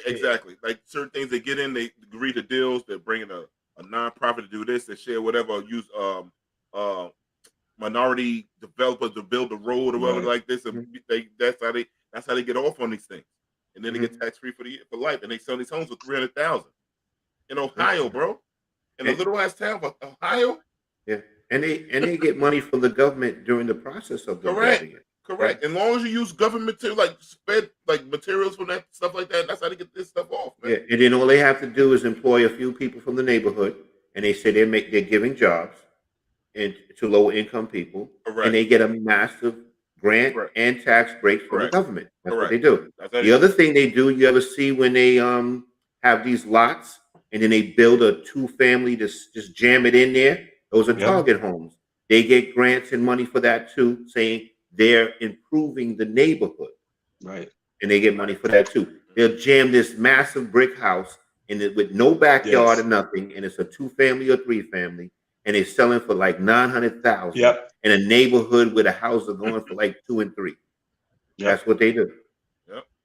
exactly. Like certain things they get in, they agree to deals. They're bringing a nonprofit to do this. They share whatever. Or use minority developers to build a road or whatever like this. And that's how they get off on these things. And then they get tax free for life, and they sell these homes for $300,000 in Ohio, bro. In a little ass town of Ohio. Yeah, and they get money from the government during the process of the correct. Right? As long as you use government to spend materials from that stuff like that, that's how they get this stuff off, man. Yeah, and then all they have to do is employ a few people from the neighborhood, and they say they're giving jobs and to low income people, and they get a massive grant and tax breaks from the government. That's what they do. The other thing they do, you ever see when they have these lots and then they build a 2-family to just jam it in there? Those are target homes. They get grants and money for that too, saying they're improving the neighborhood. Right. And they get money for that too. They'll jam this massive brick house in it with no backyard or nothing, and it's a 2-family or 3-family, and they're selling for like $900,000 in a neighborhood where the houses are going for like 2 and 3. That's what they do.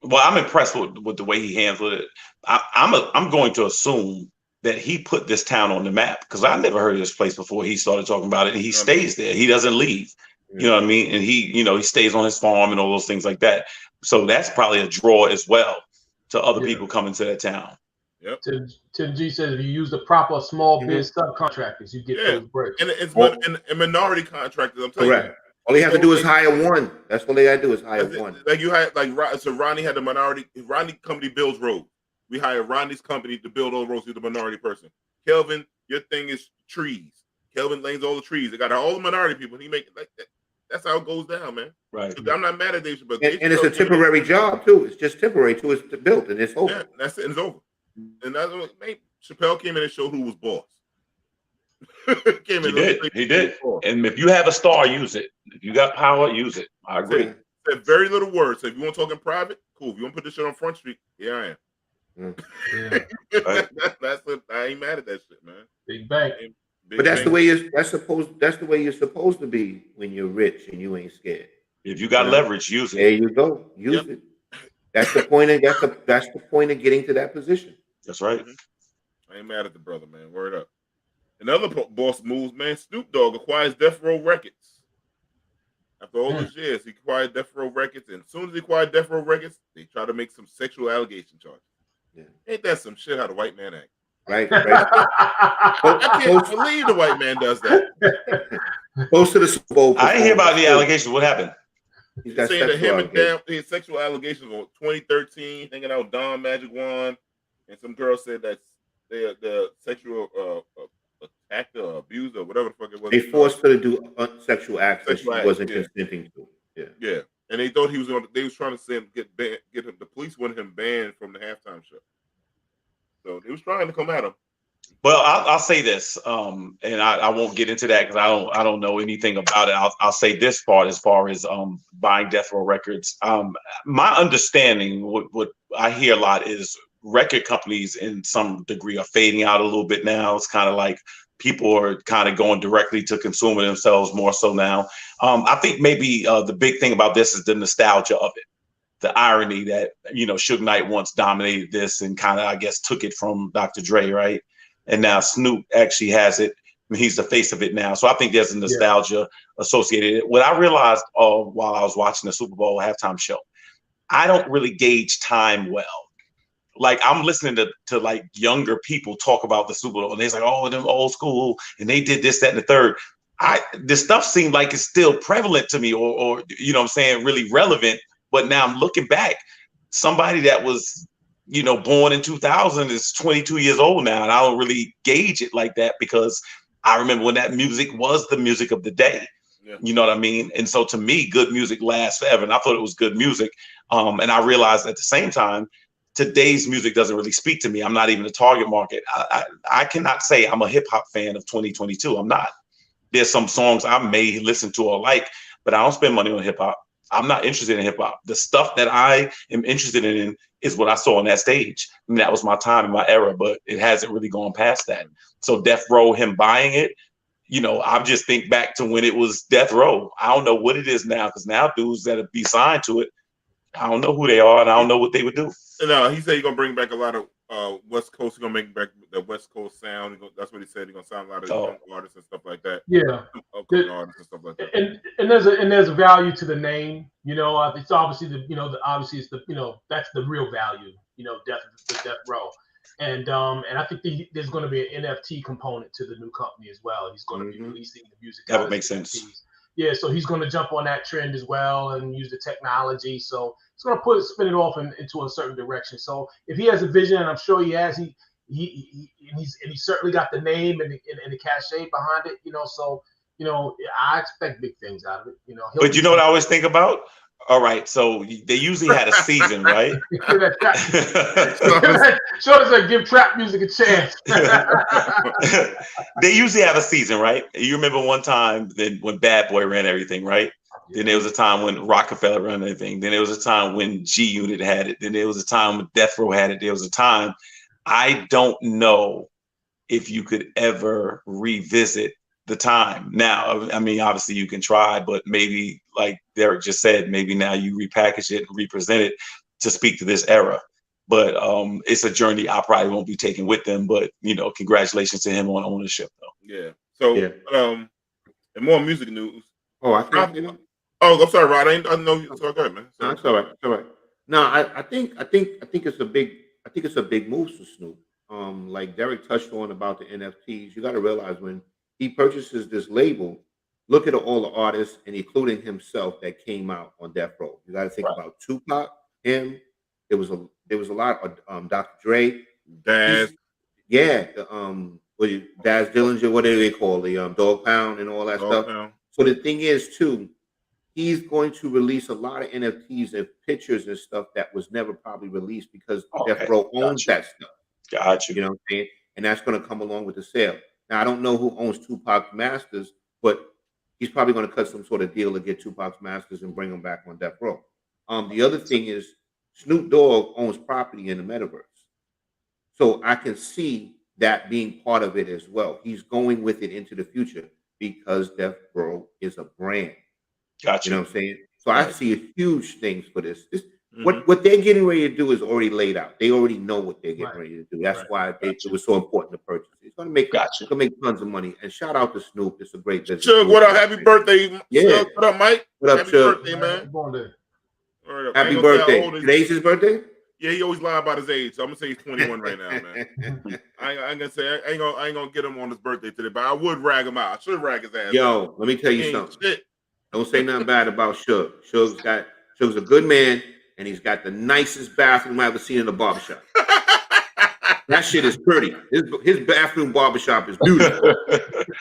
Well, I'm impressed with the way he handled it. I'm going to assume that he put this town on the map, because I never heard of this place before he started talking about it, and he stays there. He doesn't leave. You know what I mean? And he stays on his farm and all those things like that. So that's probably a draw as well to other people coming to that town. Yep. Tim G says if you use the proper small biz subcontractors, you get those breaks. And it's minority contractors. I'm telling you. All you have to do is hire one. That's what they got to do is hire one. Like you had, so Ronnie had the minority. Ronnie company builds roads. We hire Ronnie's company to build all roads. He's the minority person. Kelvin, your thing is trees. Kelvin lanes all the trees. They got all the minority people. He make it like that. That's how it goes down, man. Right. I'm not mad at Dave Chappelle. And it's a temporary job too. It's just temporary too. It's built and it's over. Yeah, that's it. It's over. And that's what Chappelle came in and showed who was boss. He did. And if you have a star, use it. If you got power, use it. I agree. Said very little words. So if you want to talk in private, cool. If you want to put this shit on Front Street, here I am. That's it. I ain't mad at that shit, man. Big bank. But that's the way you're supposed to be when you're rich and you ain't scared. If you got leverage, use it. There you go. Use it. That's the point of that's the point of getting to that position. That's right. I ain't mad at the brother, man. Word up. Another boss moves, man. Snoop Dogg acquires Death Row Records. After all these years, he acquired Death Row Records, and as soon as he acquired Death Row Records, they try to make some sexual allegation charges. Ain't that some shit how the white man act? Right. I can't believe the white man does that. Close to the Super Bowl. I didn't hear about the allegations. What happened? He's got Saying that sexual him and Dan, his sexual allegations on 2013, hanging out with Don Magic Wand, and some girl said that the sexual attack or abuse or whatever the fuck it was. They forced her to do sexual acts that she wasn't yeah. consenting to. Yeah, and they thought he was going. They was trying to say get him. The police wanted him banned from the halftime show. So they was trying to come at him. Well, I'll say this, and I won't get into that because I don't know anything about it. I'll say this part as far as buying Death Row Records. My understanding, what I hear a lot is record companies in some degree are fading out a little bit now. It's kind of like people are kind of going directly to consumer themselves more so now. I think maybe the big thing about this is the nostalgia of it. The irony that, Suge Knight once dominated this and kind of, I guess, took it from Dr. Dre, right? And now Snoop actually has it. He's the face of it now. So I think there's a nostalgia associated. What I realized while I was watching the Super Bowl halftime show, I don't really gauge time well. Like I'm listening to like younger people talk about the Super Bowl and they're like, oh, them old school and they did this, that, and the third. This stuff seemed like it's still prevalent to me or you know what I'm saying, really relevant. But now I'm looking back, somebody that was, born in 2000 is 22 years old now. And I don't really gauge it like that because I remember when that music was the music of the day. Yeah. You know what I mean? And so to me, good music lasts forever. And I thought it was good music. And I realized at the same time, today's music doesn't really speak to me. I'm not even a target market. I cannot say I'm a hip hop fan of 2022. I'm not. There's some songs I may listen to or like, but I don't spend money on hip hop. I'm not interested in hip hop. The stuff that I am interested in is what I saw on that stage. I mean, that was my time and my era, but it hasn't really gone past that. So Death Row, him buying it, I just think back to when it was Death Row. I don't know what it is now because now dudes that be signed to it, I don't know who they are and I don't know what they would do. No, he said he's gonna bring back a lot of West Coast. He's gonna make back the West Coast sound. That's what he said. He's gonna sign a lot of young artists and stuff like that. Yeah, artists and stuff like that. And there's a value to the name. It's obviously obviously it's that's the real value. Death Row, and I think there's going to be an NFT component to the new company as well. He's going to be releasing the music. That would make sense. Yeah, so he's going to jump on that trend as well and use the technology. So it's going to spin it off into a certain direction. So if he has a vision, and I'm sure he has, he's certainly got the name and the cachet behind it. So I expect big things out of it. But you know what I always think about? All right, so they usually had a season, right? Shorty said, give trap music a chance. They usually have a season, right? You remember one time when Bad Boy ran everything, right? Yeah. Then there was a time when Rockefeller ran everything. Then there was a time when G Unit had it. Then there was a time when Death Row had it. There was a time. I don't know if you could ever revisit the time. Now, I mean, obviously you can try, but maybe like Derek just said, maybe now you repackage it and represent it to speak to this era. But it's a journey I probably won't be taking with them. But congratulations to him on ownership, though. Yeah. So, and more music news. Oh, I think. Oh, I'm sorry, Rod. I know you. So go ahead, man. No, it's all right. It's all right. No, I think it's a big move for Snoop. Like Derek touched on about the NFTs. You got to realize when he purchases this label, look at all the artists and including himself that came out on Death Row. You got to think about Tupac, him. There was a lot of Dr. Dre, Daz. Daz Dillinger, what do they call the Dog Pound and all that stuff. Pound. So the thing is too, he's going to release a lot of NFTs and pictures and stuff that was never probably released because Death Row owns that stuff. Gotcha. You know what I'm saying? And that's going to come along with the sale. Now, I don't know who owns Tupac's masters, but he's probably going to cut some sort of deal to get Tupac's masters and bring them back on Death Row. The other thing is Snoop Dogg owns property in the metaverse. So I can see that being part of it as well. He's going with it into the future because Death Row is a brand. Gotcha. You know what I'm saying? So I see huge things for this. What they're getting ready to do is already laid out. They already know what they're getting ready to do. That's why it was so important to purchase. It's going to make tons of money. And shout out to Snoop. It's a great business. Shug, what up? Happy birthday. Yeah. Shug, what up, Mike? What up, Happy Shug? birthday, man. Happy birthday. Today's his birthday? Yeah, he always lie about his age. So I'm gonna say he's 21 right now, man. I ain't gonna say I ain't gonna get him on his birthday today, but I would rag him out. I should rag his ass. Yo, let me tell He you ain't something. shit. Don't say nothing bad about Suge. Suge's a good man, and he's got the nicest bathroom I've ever seen in a barbershop. That shit is pretty. His bathroom barbershop is beautiful.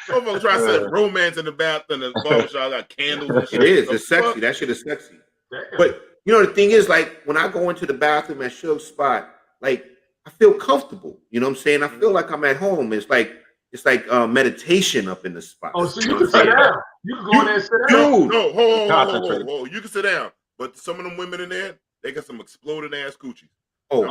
Motherfucker try to set romance in the bathroom, the barbershop got candles and shit. It is. It's sexy. That shit is sexy. But you know the thing is, like when I go into the bathroom at Suge's spot, like I feel comfortable. You know what I'm saying? I feel like I'm at home. It's like meditation up in the spot. Oh, so you can sit down. You can go in there and sit down. Dude, No, hold. You can sit down, but some of them women in there, they got some exploded ass coochies. Oh.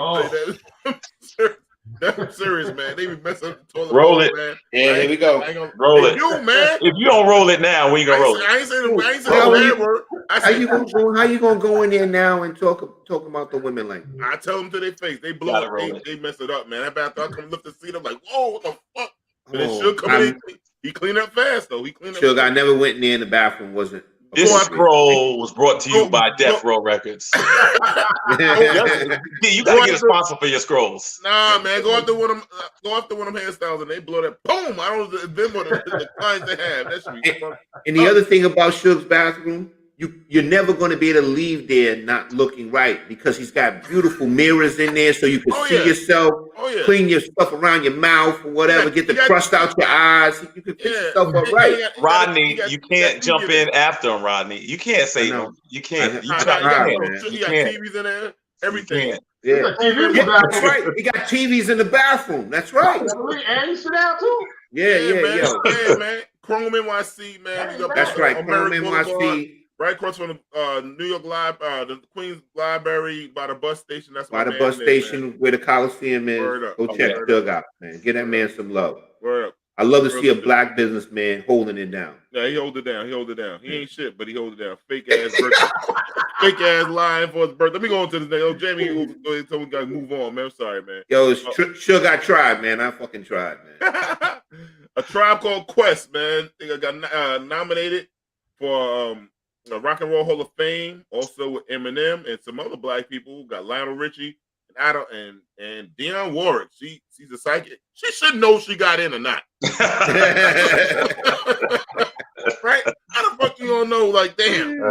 I'm serious, man. They be messing up the toilet. Roll it. Man. Yeah, here we go. Roll it. You, man. If you don't roll it now, when you gonna roll it? I ain't saying the bad word. How you gonna go in there now and talk about the women like that? I tell them to their face. They blow it. They mess it up, man. That bathroom, I come lift the seat. I'm like, whoa, what the fuck? But it should come in. He cleaned up fast though. Suge, I never went in there in the bathroom. Wasn't. This scroll was brought to you by Death Row Records. You gotta get a sponsor for your scrolls. Nah, man, go after one of them hairstyles and they blow that boom. I don't them what the clients they have. That should be fun. And the other thing about Suge's bathroom, you're never going to be able to leave there not looking right because he's got beautiful mirrors in there so you can see yourself, clean your stuff around your mouth or whatever, get the crust out your eyes. You can fix yourself up right. Rodney, you can't jump in after him, Rodney. You can't say no. You can't. He got TVs in there, everything. Yeah, that's right. He got TVs in the bathroom. That's right. And you sit down too. Yeah, man. Chrome NYC, man. That's right. Chrome NYC. Right across from the New York the Queens Library by the bus station. That's by the bus station where the Coliseum is. Go check Suge out, man. Give that man some love. Word up. I love to see a black businessman holding it down. Yeah, he hold it down. He ain't shit, but he hold it down. Fake ass birthday. Fake ass lying for his birthday. Let me go on to this thing. Oh, Jamie, go ahead and tell me we gotta move on, man. I'm sorry, man. Yo, Suge, I tried, man. I fucking tried, man. A Tribe Called Quest, man. I think I got nominated for a Rock and Roll Hall of Fame, also with Eminem and some other black people. Got Lionel Richie and Adam and Dionne Warwick. She's a psychic. She should know she got in or not. Right? How the fuck you don't know? Like, damn.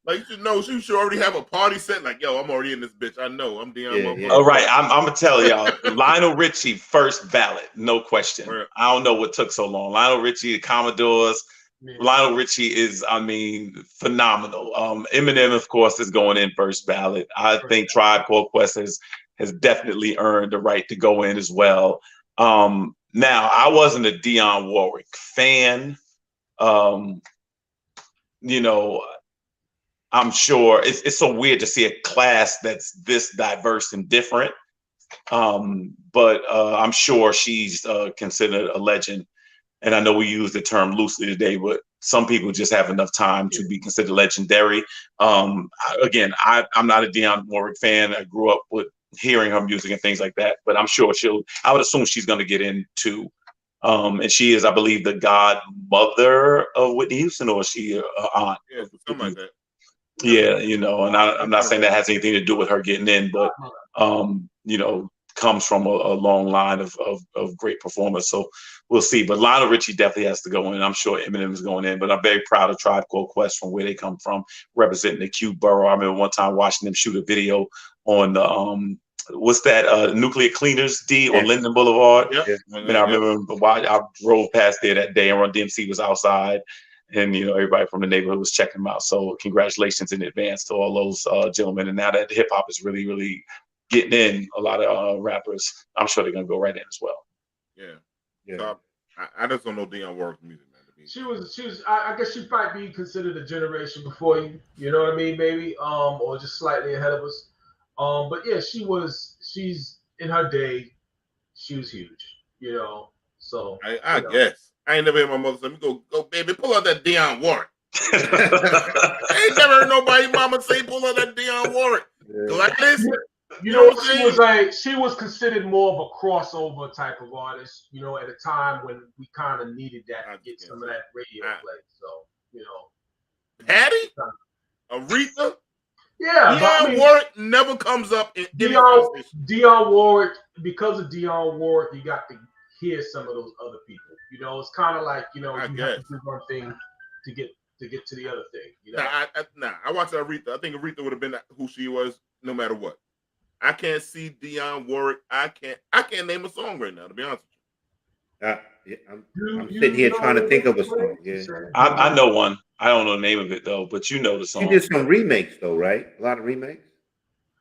Like, you should know. She should already have a party set. Like, yo, I'm already in this bitch. I know. I'm Dionne Warwick. All right, I'm gonna tell y'all. Lionel Richie first ballot, no question. I don't know what took so long. Lionel Richie, the Commodores. Lionel Richie is, phenomenal. Eminem, of course, is going in first ballot. I think Tribe Called Quest has definitely earned the right to go in as well. Now, I wasn't a Dionne Warwick fan. I'm sure it's so weird to see a class that's this diverse and different. But I'm sure she's considered a legend. And I know we use the term loosely today, but some people just have enough time to be considered legendary. Again, I'm not a Dionne Warwick fan. I grew up with hearing her music and things like that, but I'm sure I would assume she's going to get in too. And she is, I believe, the godmother of Whitney Houston, or is she aunt? Yeah, something like that. Yeah, and I'm not saying that has anything to do with her getting in, but, comes from a long line of great performers. So we'll see. But Lionel Richie definitely has to go in. I'm sure Eminem is going in, but I'm very proud of Tribe Called Quest from where they come from, representing the Q borough. I remember one time watching them shoot a video on the what's that Nuclear Cleaners on Linden Boulevard. Yep. And I remember I drove past there that day and Run DMC was outside. And everybody from the neighborhood was checking them out. So congratulations in advance to all those gentlemen. And now that hip hop is really, really getting in, a lot of rappers, I'm sure they're gonna go right in as well. Yeah. So I just don't know Dionne Warwick's music, man. She was. I guess she might be considered a generation before you. You know what I mean, maybe, or just slightly ahead of us. But yeah, she's in her day. She was huge. So I guess. I ain't never heard my mother say, go, baby, pull out that Dionne Warwick. I ain't never heard nobody mama say, pull out that Dionne Warwick. Gladys, she was considered more of a crossover type of artist, at a time when we kind of needed that to get some of that radio play. So, Patty? Aretha? Yeah, but I Dionne mean, Warwick never comes up in any Dionne conversation. Warwick, because of Dionne Warwick, you got to hear some of those other people. You know, it's kind of like, you know, I you guess. have to do one thing to get to the other thing. You know? I watched Aretha. I think Aretha would have been who she was no matter what. I can't see Dionne Warwick. I can't name a song right now, to be honest with Yeah, I'm sitting here trying to think of a song. Yeah, I know one. I don't know the name of it though, but you know the she song. did some remakes though, right? A lot of remakes.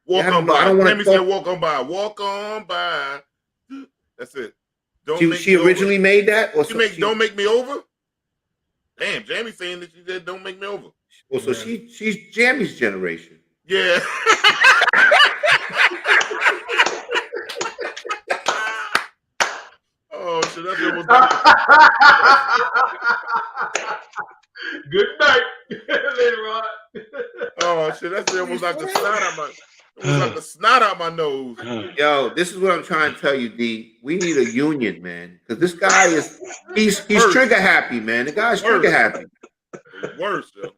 you. Walk Yeah, I on don't know. I by. don't wanna Let me talk- say walk on by. Walk on by. That's it. Don't make She me originally over. made that, or Don't make me over. Damn, Jamie's saying that she said don't make me over. Well, so she's Jammy's generation. Yeah. Oh shit, that's almost Good night, later on. oh shit, that's almost like the snot out my almost like the snot out my nose. Yo, this is what I'm trying to tell you, D. We need a union, man, because this guy he's trigger happy, man. The guy's trigger happy. Worse, yo.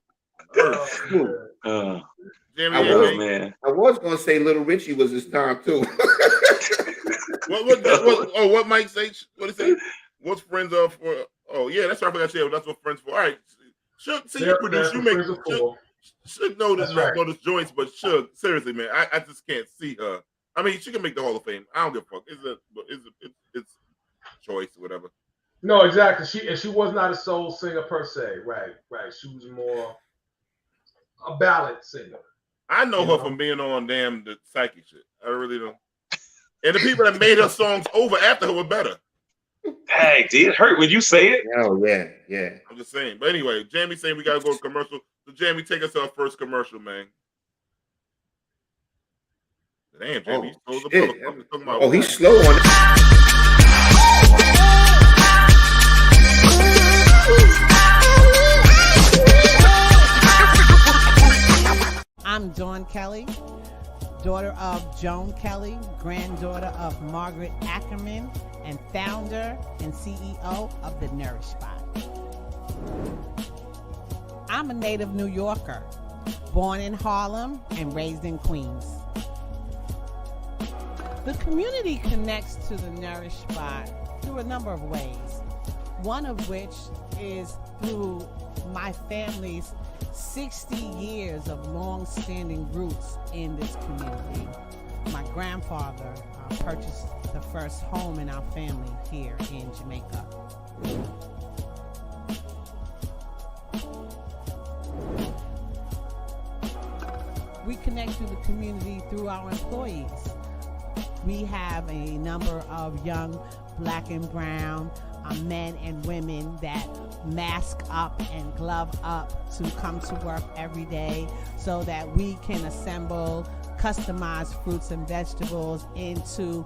Worse. Jamie, I was gonna say Little Richie was his time too. what Mike say? What he say? What's friends are for? Oh yeah, that's right. I forgot to say that's what friends for. All right, Suge, see you produce. You make Suge know this know those joints, but Suge, seriously, man, I just can't see her. I mean, she can make the Hall of Fame. I don't give a fuck. It's choice or whatever. No, exactly. She was not a soul singer per se. Right. She was more a ballad singer. I know her from being on the Psyche shit. I really don't. And the people that made her songs over after her were better. Hey, did it hurt when you say it? Oh yeah. I'm just saying. But anyway, Jamie saying we gotta go to commercial. So Jamie, take us to our first commercial, man. Damn, Jamie, he's slow as a motherfucker. Oh, he's slow on it. I'm Dawn Kelly, daughter of Joan Kelly, granddaughter of Margaret Ackerman, and founder and CEO of The Nourish Spot. I'm a native New Yorker, born in Harlem and raised in Queens. The community connects to The Nourish Spot through a number of ways, one of which is through my family's 60 years of long-standing roots in this community. My grandfather purchased the first home in our family here in Jamaica. We connect to the community through our employees. We have a number of young Black and brown men and women that mask up and glove up to come to work every day so that we can assemble customized fruits and vegetables into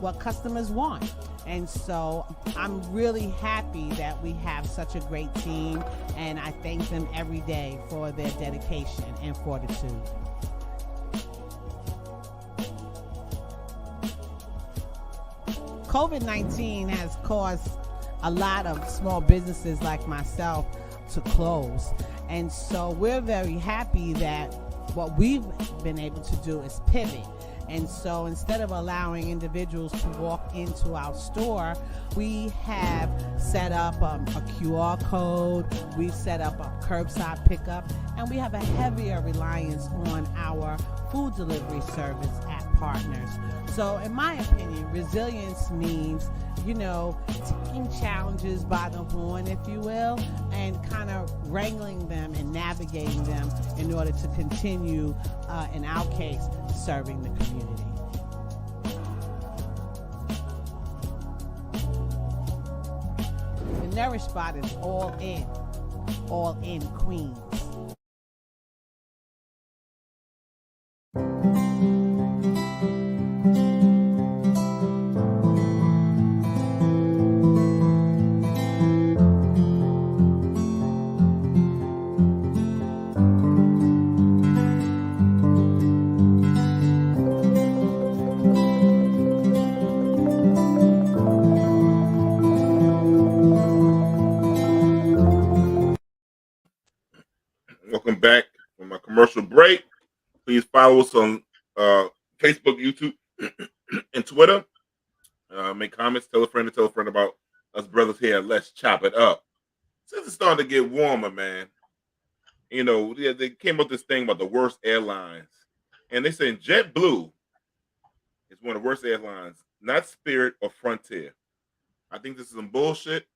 what customers want. And so I'm really happy that we have such a great team, and I thank them every day for their dedication and fortitude. COVID-19 has caused a lot of small businesses like myself to close. And so we're very happy that what we've been able to do is pivot. And so instead of allowing individuals to walk into our store, we have set up a QR code, we've set up a curbside pickup, and we have a heavier reliance on our food delivery service at Partners. So in my opinion, resilience means, taking challenges by the horn, if you will, and kind of wrangling them and navigating them in order to continue, in our case, serving the community. The Nourish Spot is all in Queens. Welcome back from my commercial break. Please follow us on Facebook, YouTube, and Twitter. Make comments. Tell a friend about us brothers here. Let's chop it up. Since it's starting to get warmer, man. You know, they came up with this thing about the worst airlines, and they saying JetBlue is one of the worst airlines, not Spirit or Frontier. I think this is some bullshit.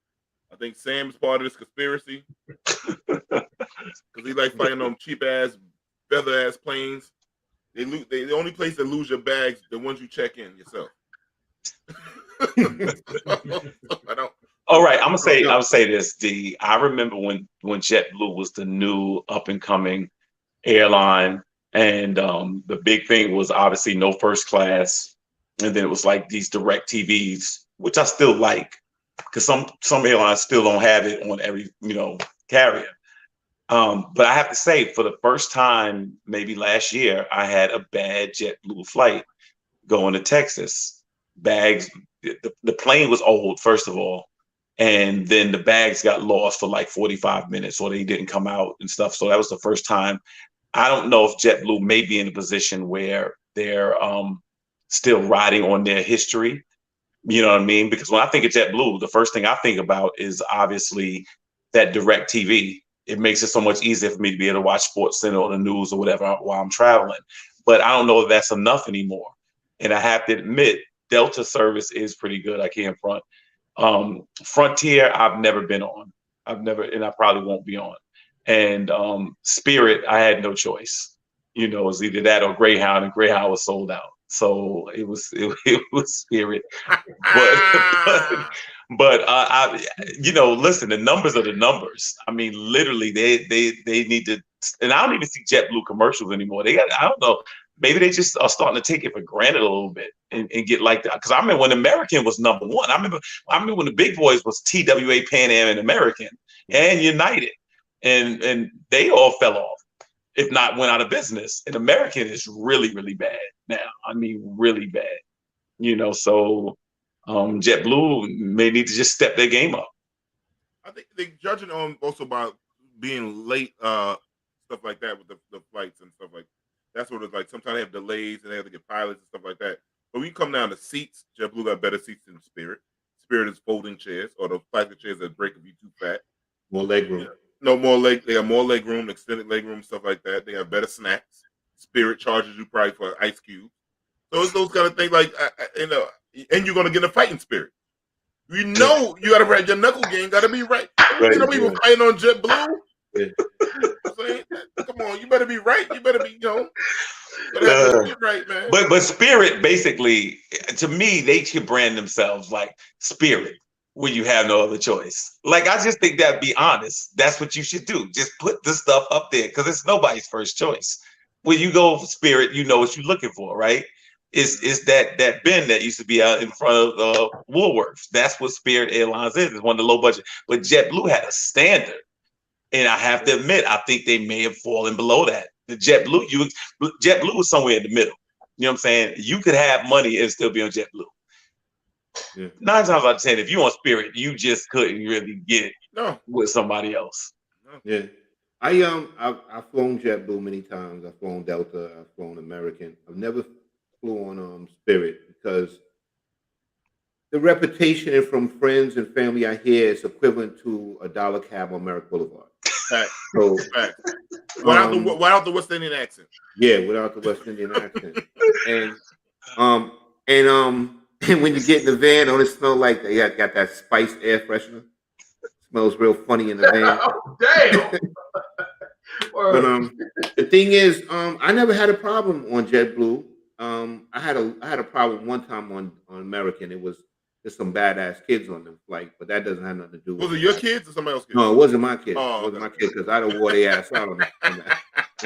I think Sam is part of this conspiracy because he like flying on cheap ass, feather ass planes. The only place that lose your bags, the ones you check in yourself. All right, I'll say this. I remember when JetBlue was the new up and coming airline, and the big thing was obviously no first class, and then it was like these direct TVs, which I still like because some airlines still don't have it on every carrier. But I have to say, for the first time, maybe last year, I had a bad JetBlue flight going to Texas. Bags, the plane was old, first of all. And then the bags got lost for like 45 minutes or they didn't come out and stuff. So that was the first time. I don't know if JetBlue may be in a position where they're still riding on their history. You know what I mean? Because when I think of JetBlue, the first thing I think about is obviously that direct TV. It makes it so much easier for me to be able to watch SportsCenter or the news or whatever while I'm traveling. But I don't know if that's enough anymore. And I have to admit, Delta service is pretty good. I can't front. Frontier, I've never been on. And I probably won't be on. And Spirit, I had no choice. It was either that or Greyhound, and Greyhound was sold out. So it was Spirit. But listen, the numbers are the numbers. I mean, literally, they need to, and I don't even see JetBlue commercials anymore. I don't know. Maybe they just are starting to take it for granted a little bit and get like that. Because I remember when American was number one. I remember when the big boys was TWA, Pan Am, and American, and United, and they all fell off, if not went out of business. And American is really, really bad now. I mean, really bad. So JetBlue may need to just step their game up. I think they're judging on also by being late, stuff like that with the flights and stuff like that. That's what it's like. Sometimes they have delays and they have to get pilots and stuff like that. But when you come down to seats, JetBlue got better seats than Spirit. Spirit is folding chairs or those plastic chairs that break if you too fat. More leg room. No more leg. They have more leg room, extended leg room, stuff like that. They have better snacks. Spirit charges you probably for ice cube. So it's those kind of things like and you're gonna get a fighting spirit. You gotta write your knuckle game. Gotta be right. People fighting on JetBlue. Yeah. Come on, you better be right. You better be, right, man. But Spirit, basically, to me, they should brand themselves like Spirit, when you have no other choice. Like, I just think that'd be honest. That's what you should do. Just put the stuff up there because it's nobody's first choice. When you go Spirit, you know what you're looking for, right? It's that bin that used to be out in front of Woolworths. That's what Spirit Airlines is. It's one of the low budget. But JetBlue had a standard. And I have to admit, I think they may have fallen below that. The JetBlue was somewhere in the middle. You know what I'm saying? You could have money and still be on JetBlue. Yeah. 9 times out of 10, if you on Spirit, you just couldn't really get with somebody else. Yeah, I've flown JetBlue many times. I've flown Delta. I've flown American. I've never flew on Spirit because the reputation from friends and family I hear is equivalent to a $1 cab on Merrick Boulevard. So, without the West Indian accent. Yeah, without the West Indian accent. And when you get in the van, don't it smell like they got that spiced air freshener? Smells real funny in the van. Oh, damn. But the thing is, I never had a problem on JetBlue. I had a problem one time on American. It was just some badass kids on the flight, but that doesn't have nothing to do with it. Was it your kids or somebody else's kids? No, it wasn't my kids. It wasn't my kids because I'd have wore their ass out on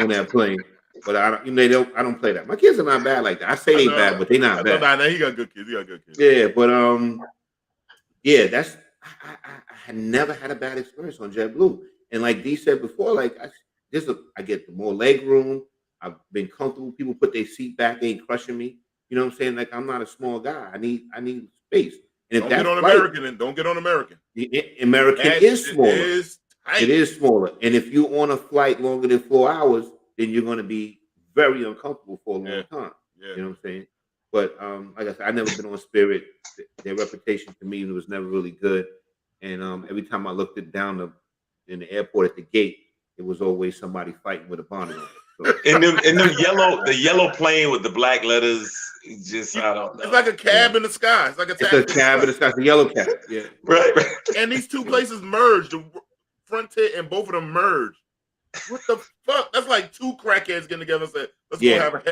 that plane. But I don't play that. My kids are not bad like that. I say they bad, but they're not bad. No, he got good kids. Yeah, but I had never had a bad experience on JetBlue. And like D said before, like I get more leg room. I've been comfortable. People put their seat back, they ain't crushing me. You know what I'm saying? Like, I'm not a small guy. I need space. And don't get on American and don't get on American. American is smaller. It is smaller. And if you're on a flight longer than 4 hours, then you're going to be very uncomfortable for a long Yeah. time. Yeah. You know what I'm saying? But like I said, I never been on Spirit. Their reputation to me was never really good. And every time I looked it down in the airport at the gate, it was always somebody fighting with a bonnet on. So, In them the yellow plane with the black letters, just I don't know. It's like a cab in the sky. It's like a it's a taxi. cab, but it's got the yellow cab. Yeah. Right. And these two places merged. The Frontier and both of them merged. What the fuck? That's like two crackheads getting together and said, "Let's go have a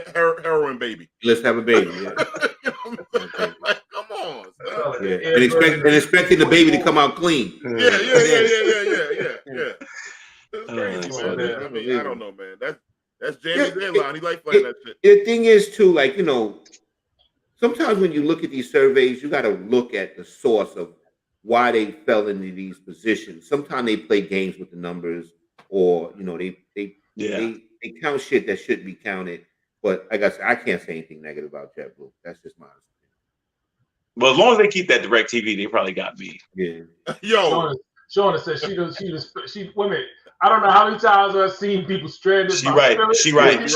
heroin baby." Let's have a baby. Yeah. You know what I'm saying? Like, come on. Son. Yeah. And expecting the baby to come out clean. Yeah. It's crazy, man. I mean, I don't know, man. That's Jamie's airline. He like playing that shit. The thing is, too, like, you know, sometimes when you look at these surveys, you got to look at the source of why they fell into these positions. Sometimes they play games with the numbers, or you know, they count shit that shouldn't be counted. But I guess I can't say anything negative about JetBlue. That's just my opinion. Well, as long as they keep that direct TV, they probably got me. Yeah. Yo, Shauna said she women. I don't know how many times I've seen people stranded. She right about that. She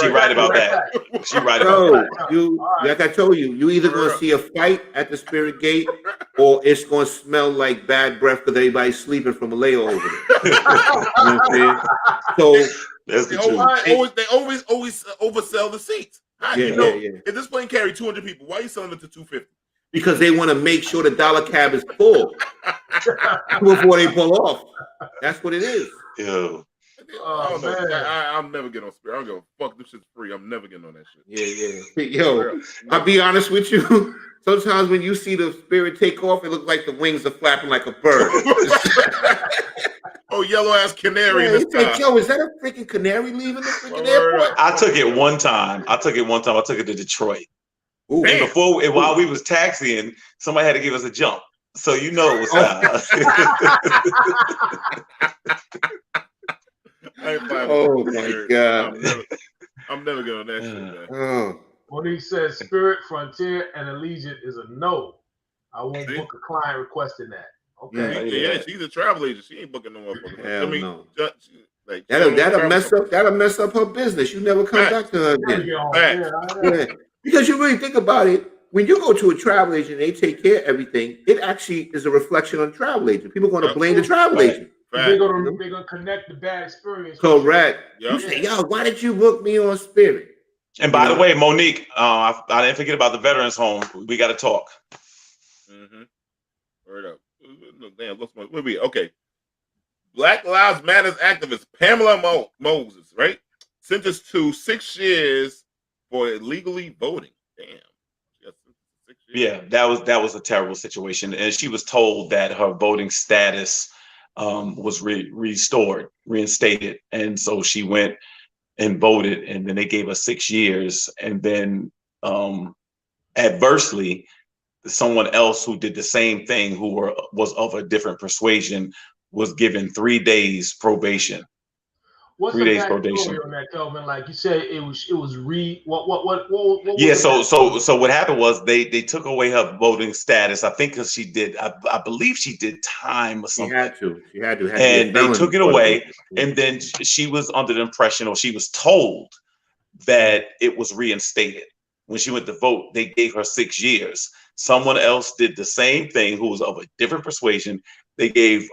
right about that. You like I told you, you either gonna see a fight at the Spirit Gate, or it's gonna smell like bad breath because everybody's sleeping from a layover. You know what I'm saying? So that's the truth. They always oversell the seats. If this plane carry 200 people, why are you selling it to 250? Because they want to make sure the dollar cab is full before they pull off. That's what it is. Yeah. I don't know. I'm never getting on Spirit. I don't give a fuck. This shit's free. I'm never getting on that shit. Yeah. Yo, I'll be honest with you. Sometimes when you see the Spirit take off, it looks like the wings are flapping like a bird. Oh, yellow ass canary in the sky. Yo, is that a freaking canary leaving the freaking airport? I took it one time. I took it to Detroit. Ooh, and while we was taxiing, somebody had to give us a jump. So you know it was oh my God. I'm never getting on that shit, man. Oh. Monique says Spirit, Frontier, and Allegiant is a no. I won't book a client requesting that. Okay. Yeah, she's a travel agent. She ain't booking no motherfucker. Hell no. Like, that'll mess up her business. You never come back to her again. Because you really think about it, when you go to a travel agent and they take care of everything, it actually is a reflection on the travel agent. People are going to blame the travel agent. They're gonna connect the bad experience. Correct. You say, yo, why did you book me on Spirit? And by the way, Monique, I didn't forget about the Veterans Home. We got to talk. Mm-hmm. Word up. Damn, where we? Okay. Black Lives Matter activist Pamela Moses, right? Sentenced to 6 years for illegally voting. Damn. Yeah, that was a terrible situation, and she was told that her voting status was reinstated, and so she went and voted, and then they gave her 6 years, and then adversely, someone else who did the same thing, who was of a different persuasion, was given 3 days probation. What's 3 the days probation on that, Kelvin? Like you said, it was what? Yeah. So what happened was they took away her voting status. I think because she did. I believe she did time or something. She had to. And they took it away, and then she was under the impression, or she was told, that it was reinstated. When she went to vote, they gave her 6 years. Someone else did the same thing, who was of a different persuasion. They gave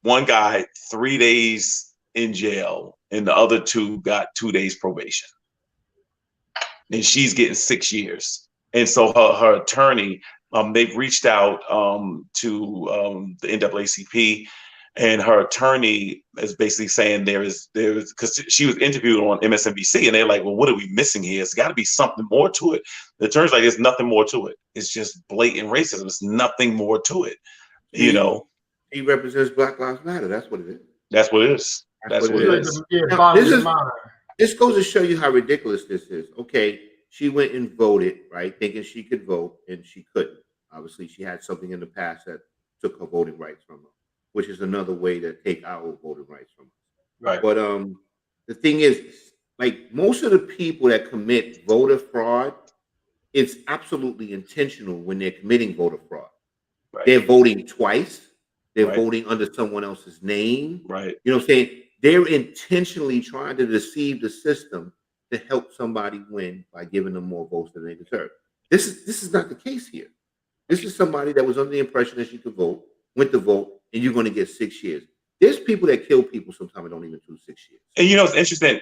one guy 3 days in jail, and the other 2 got 2 days probation, and she's getting 6 years. And so her attorney, they've reached out to the NAACP, and her attorney is basically saying there is because she was interviewed on MSNBC, and they're like, well, what are we missing here? It's got to be something more to it. The attorney's like, there's nothing more to it. It's just blatant racism. There's nothing more to it. You know, he represents Black Lives Matter. That's what it is. That's what it is. That's what it is. Now, this goes to show you how ridiculous this is. Okay, she went and voted, right, thinking she could vote, and she couldn't. Obviously, she had something in the past that took her voting rights from her, which is another way to take our voting rights from us. Right. But the thing is, like, most of the people that commit voter fraud, it's absolutely intentional when they're committing voter fraud. Right. They're voting twice. They're Right. voting under someone else's name. Right. You know what I'm saying? They're intentionally trying to deceive the system to help somebody win by giving them more votes than they deserve. This is not the case here. This is somebody that was under the impression that she could vote, went to vote, and you're going to get 6 years. There's people that kill people sometimes and don't even do 6 years. And you know, it's interesting.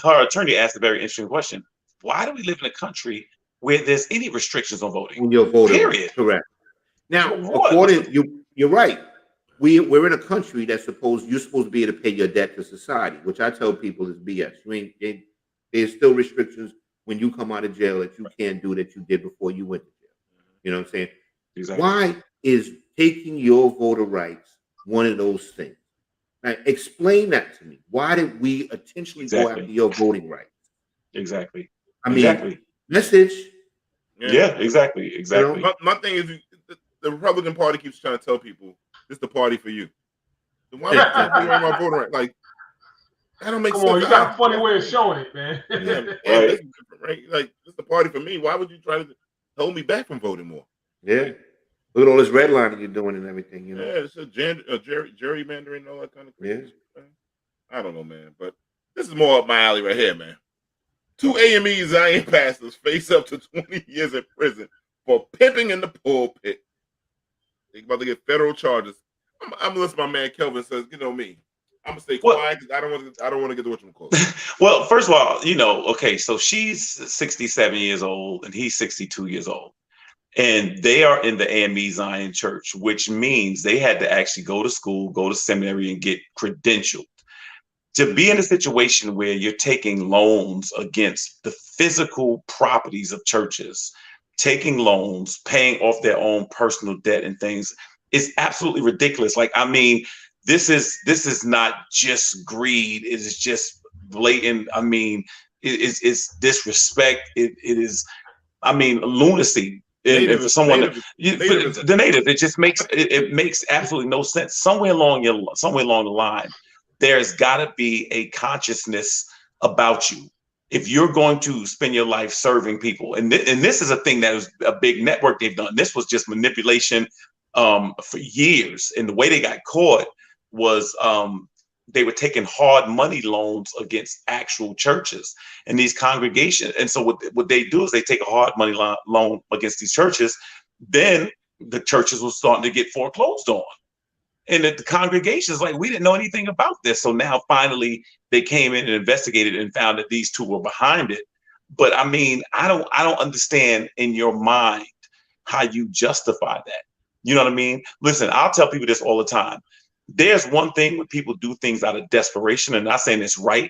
Her attorney asked a very interesting question. Why do we live in a country where there's any restrictions on voting? When you're voting, period. Correct. Now, according you're right. We're in a country that's you're supposed to be able to pay your debt to society, which I tell people is BS. I mean, there's still restrictions when you come out of jail that you can't do that you did before you went to jail. You know what I'm saying? Exactly. Why is taking your voter rights one of those things? Now, explain that to me. Why did we intentionally go after your voting rights? Exactly. I mean, message. Yeah, exactly. You know, my thing is, the Republican Party keeps trying to tell people this is the party for you. So why would you my voting right? Like, that don't make sense. You got a funny way of showing it, man. Right? Like, this is the party for me. Why would you try to hold me back from voting more? Yeah. Look at all this redlining you're doing and everything, you know. Yeah, it's a gerrymandering and all that kind of crazy. Yeah. I don't know, man, but this is more up my alley right here, man. 2 AME Zion pastors face up to 20 years in prison for pimping in the pulpit. They're about to get federal charges. I'm gonna listen to my man Kelvin says, you know me. I'm gonna stay quiet because I don't want to get to what you call it. Well, first of all, you know, okay, so she's 67 years old and he's 62 years old. And they are in the AME Zion Church, which means they had to actually go to school, go to seminary, and get credentialed. To be in a situation where you're taking loans against the physical properties of churches, taking loans, paying off their own personal debt and things, is absolutely ridiculous. Like, I mean, this is not just greed. It is just blatant. I mean, it's disrespect. It is, I mean, lunacy. And for someone, the native, it just makes it makes absolutely no sense. Somewhere along the line, there's got to be a consciousness about you if you're going to spend your life serving people. And this is a thing that was a big network they've done. This was just manipulation for years. And the way they got caught was they were taking hard money loans against actual churches and these congregations. And so what they do is they take a hard money loan against these churches. Then the churches were starting to get foreclosed on. And the congregations, like, we didn't know anything about this. So now finally they came in and investigated and found that these two were behind it. But I mean, I don't understand in your mind how you justify that. You know what I mean? Listen, I'll tell people this all the time. There's one thing when people do things out of desperation, and not saying it's right.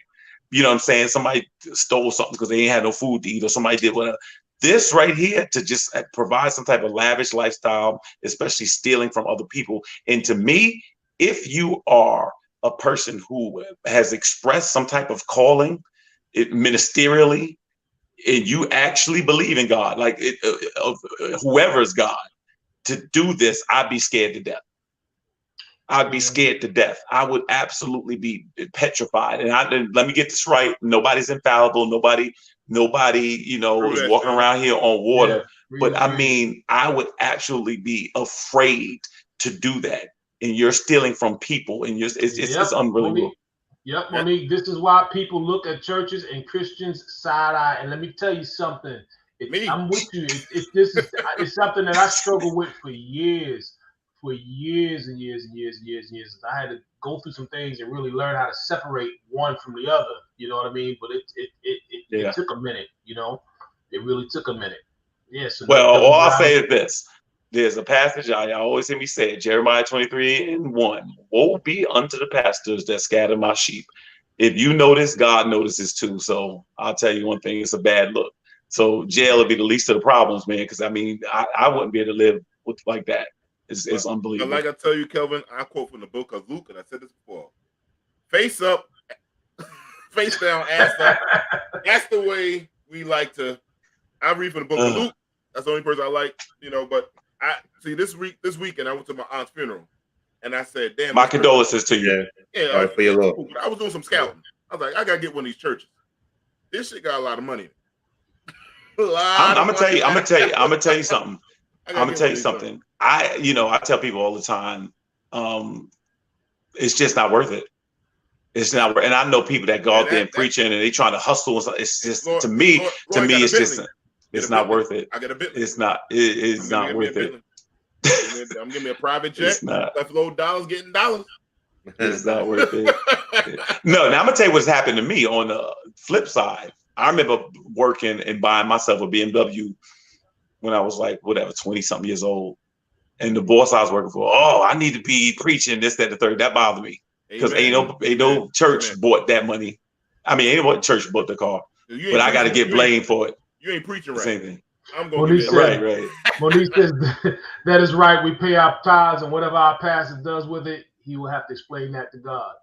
You know what I'm saying? Somebody stole something because they ain't had no food to eat, or somebody did whatever. This right here, to just provide some type of lavish lifestyle, especially stealing from other people. And to me, if you are a person who has expressed some type of calling ministerially, and you actually believe in God, like whoever is God, to do this, I'd be scared to death. I'd be scared to death. I would absolutely be petrified. And let me get this right. Nobody's infallible. Nobody, you know, is walking around here on water. Yeah, but I mean, I would actually be afraid to do that. And you're stealing from people, and it's unbelievable. Monique, this is why people look at churches and Christians side eye. And let me tell you something. I'm with you. It's something that I struggle with for years. For years and years and years and years and years. I had to go through some things and really learn how to separate one from the other. You know what I mean? But it took a minute, you know? It really took a minute. Yeah. So all I'll say is this. There's a passage I always hear me say it, Jeremiah 23:1. Woe be unto the pastors that scatter my sheep. If you notice, God notices too. So I'll tell you one thing, it's a bad look. So jail would be the least of the problems, man, because I mean, I wouldn't be able to live like that. It's unbelievable. Like I tell you, Kelvin, I quote from the book of Luke, and I said this before: face up, face down, ass up. That's the way we like to. I read from the book of Luke. That's the only person I like, you know. But I see this weekend I went to my aunt's funeral, and I said, "Damn." My condolences to you. Yeah, all right, for your love. I was doing some scouting. I was like, I gotta get one of these churches. This shit got a lot of money. I'm gonna tell you something. I'm gonna tell you something. I tell people all the time, it's just not worth it. It's not, and I know people that go out there and preaching and they trying to hustle. It's just to me, it's just it's not worth it. I got a bit. It's not. It's not worth it. I'm giving me a private jet. Left low dollars, getting dollars. It's not worth it. No, now I'm gonna tell you what's happened to me on the flip side. I remember working and buying myself a BMW when I was like, whatever, 20 something years old. And the boss I was working for, I need to be preaching this, that, the third. That bothered me. Because ain't no church bought that money. I mean, ain't no church bought the car. But I got to get blamed for it. You ain't preaching right. Same thing. I'm going to right. Monique says that is right. We pay our tithes, and whatever our pastor does with it, he will have to explain that to God.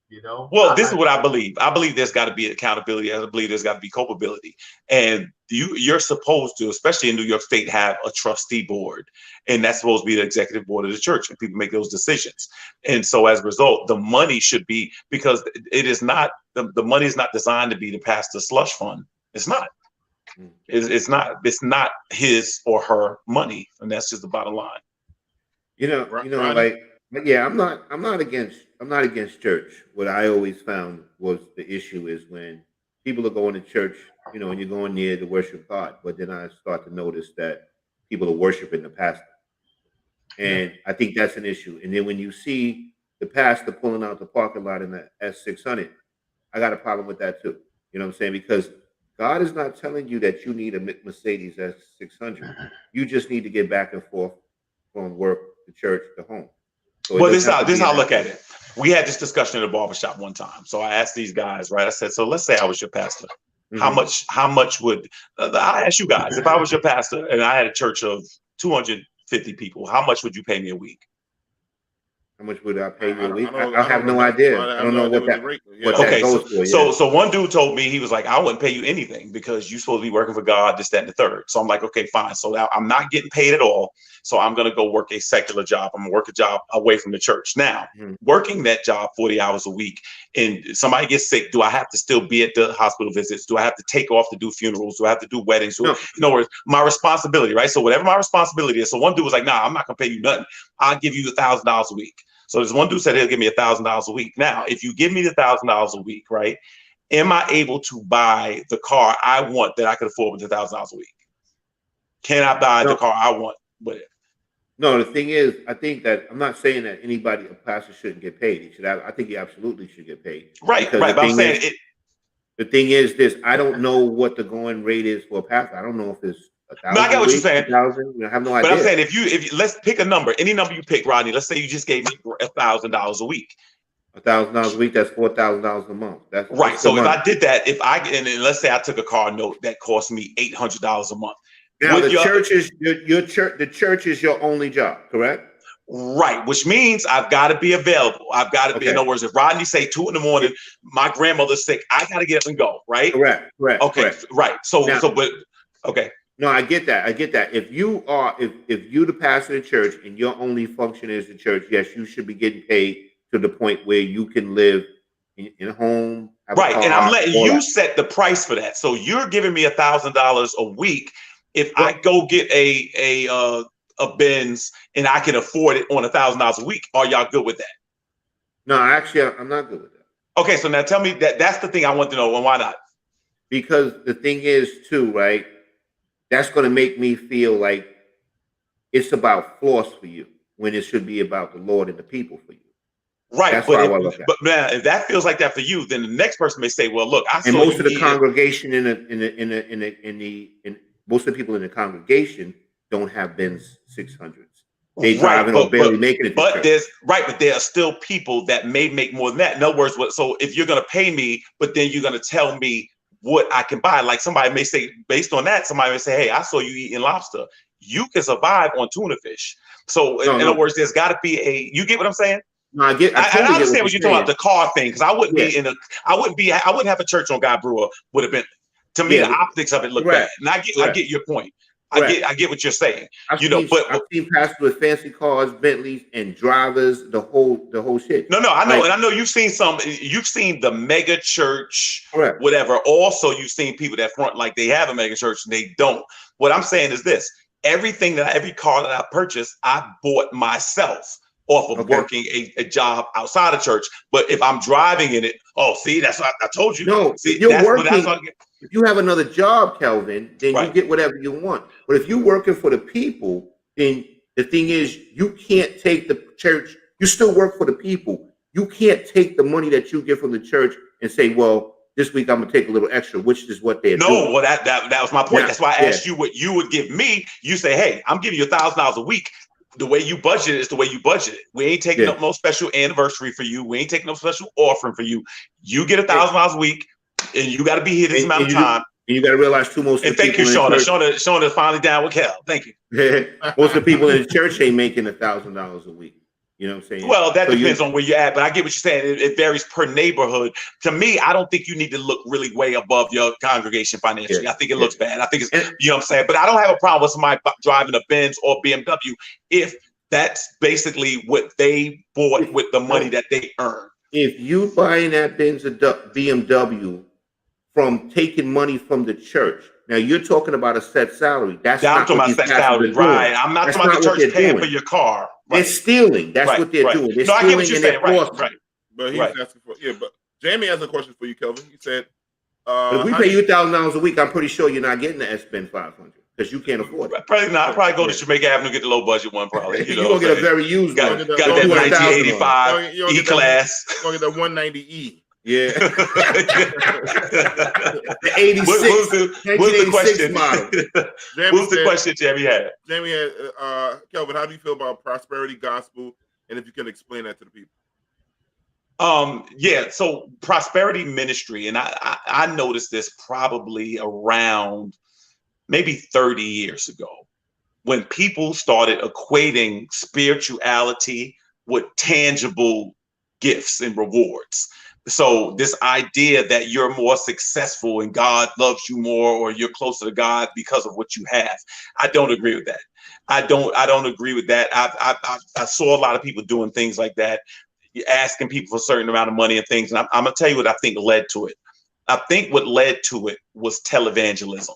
You know. Well, this is what I believe. I believe there's got to be accountability. I believe there's got to be culpability. And you're supposed to, especially in New York State, have a trustee board, and that's supposed to be the executive board of the church, and people make those decisions. And so, as a result, the money should be, because it is not the money is not designed to be the pastor's slush fund. It's not. It's not. It's not his or her money, and that's just the bottom line. I'm not against church. What I always found was the issue is when people are going to church, and you're going near to worship God, but then I start to notice that people are worshiping the pastor. And I think that's an issue. And then when you see the pastor pulling out the parking lot in the S600, I got a problem with that too. You know what I'm saying? Because God is not telling you that you need a Mercedes S600. You just need to get back and forth from work to church to home. So well, this is how I look at it. We had this discussion in the barbershop one time. So I asked these guys, right? I said, so let's say I was your pastor. Mm-hmm. How much would I ask you guys, if I was your pastor and I had a church of 250 people, how much would you pay me a week? How much would I pay you a week? I have no idea. I don't know what that goes for. So one dude told me, he was like, I wouldn't pay you anything because you're supposed to be working for God, this, that, and the third. So I'm like, okay, fine. So now I'm not getting paid at all. So I'm going to go work a secular job. I'm going to work a job away from the church. Now, working that job 40 hours a week, and somebody gets sick, do I have to still be at the hospital visits? Do I have to take off to do funerals? Do I have to do weddings? No. In other words, my responsibility, right? So whatever my responsibility is. So one dude was like, nah, I'm not going to pay you nothing. I'll give you $1,000 a week. So this one dude said he'll give me $1,000 a week. Now, if you give me the $1,000 a week, right, am I able to buy the car I want that I could afford with $1,000 a week? Can I buy the car I want with it? No, the thing is, I think that I'm not saying that a pastor shouldn't get paid. He should have. I think he absolutely should get paid. Right. But I'm saying the thing is this: I don't know what the going rate is for a pastor. I don't know if it's 1,000. No, I get what you're saying. 1,000. I have no idea. But I'm saying if you let's pick a number, any number you pick, Rodney. Let's say you just gave me $1,000 a week. $1,000 a week. That's $4,000 a month. That's right. So if I did that, and let's say I took a car note that cost me $800 a month. Now the church is your church. The church is your only job, correct? Right, which means I've got to be available. I've got to be. In other words, if Rodney say 2 a.m, my grandmother's sick, I got to get up and go. Right. Correct. Okay. Correct. Right. Okay. No, I get that. If you the pastor of the church and your only function is the church, yes, you should be getting paid to the point where you can live in a home. Right, and I'm letting you set the price for that. So you're giving me $1,000 a week. If I go get a Benz and I can afford it on $1,000 a week, are y'all good with that? No, actually, I'm not good with that. Okay, so now tell me that's the thing I want to know. And why not? Because the thing is, too, right? That's going to make me feel like it's about floss for you when it should be about the Lord and the people for you. Right, that's but man, if that feels like that for you, then the next person may say, "Well, look, I saw most of the congregation most of the people in the congregation don't have Benz 600s. They driving or barely making it. But there are still people that may make more than that. In other words, so if you're going to pay me, but then you're going to tell me what I can buy, like somebody may say, based on that, somebody may say, "Hey, I saw you eating lobster. You can survive on tuna fish." So in other words, there's got to be you get what I'm saying? No, I understand what you're talking about, the car thing, because I wouldn't have a church on Guy Brewer would have been, to me, the optics of it look bad. And I get your point. I get what you're saying. I've seen pastors with fancy cars, Bentleys, and drivers, the whole shit. No, I know, and I know you've seen the mega church, whatever. Also, you've seen people that front like they have a mega church and they don't. What I'm saying is this: every car that I purchased, I bought myself. off of working a job outside of church. But if I'm driving in it, that's what I told you. No, see, if you're that's, working, that's what if you have another job, Kelvin, then you get whatever you want. But if you're working for the people, then the thing is, you can't take the church. You still work for the people. You can't take the money that you get from the church and say, well, this week I'm gonna take a little extra, which is what they're doing. Well, that was my point. That's why I asked you what you would give me. You say, hey, I'm giving you $1,000 a week. The way you budget is the way you budget it. We ain't taking up no special anniversary for you. We ain't taking no special offering for you. You get $1,000 a week, and you got to be here this amount of time. And you got to realize too, most of the thank you, people Shauna. Shauna is finally down with Cal. Thank you. Most of the people in the church ain't making $1,000 a week. You know what I'm saying? Well, that depends on where you're at, but I get what you're saying. It varies per neighborhood. To me, I don't think you need to look really way above your congregation financially. I think it looks bad. I think it's, you know what I'm saying? But I don't have a problem with somebody driving a Benz or BMW if that's basically what they bought with the money that they earned. If you buying that Benz or BMW from taking money from the church, now you're talking about a set salary. That's not I'm talking about set salary, right? I'm not talking about the church paying for your car. They're stealing. That's what they're doing. They're stealing, I get what you're saying. Right. But he's asking for but Jamie has a question for you, Kelvin. He said, if we pay you $1,000 a week, I'm pretty sure you're not getting the S-Pen 500 because you can't afford it. Probably not. I'll probably go to Jamaica Avenue, get the low budget one. Probably. You're gonna get a very used one. Got that 1985 E-Class. You're gonna get the 190E. Yeah. The 86. What's the question? Model. What's the question Jamie had? Jamie had, Kelvin, how do you feel about prosperity gospel? And if you can explain that to the people. So prosperity ministry, and I noticed this probably around maybe 30 years ago when people started equating spirituality with tangible gifts and rewards. So this idea that you're more successful and God loves you more, or you're closer to God because of what you have, I don't agree with that. I don't agree with that. I saw a lot of people doing things like that, asking people for a certain amount of money and things. And I'm gonna tell you what I think led to it. I think what led to it was televangelism.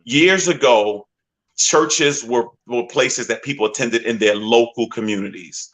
Years ago, churches were places that people attended in their local communities.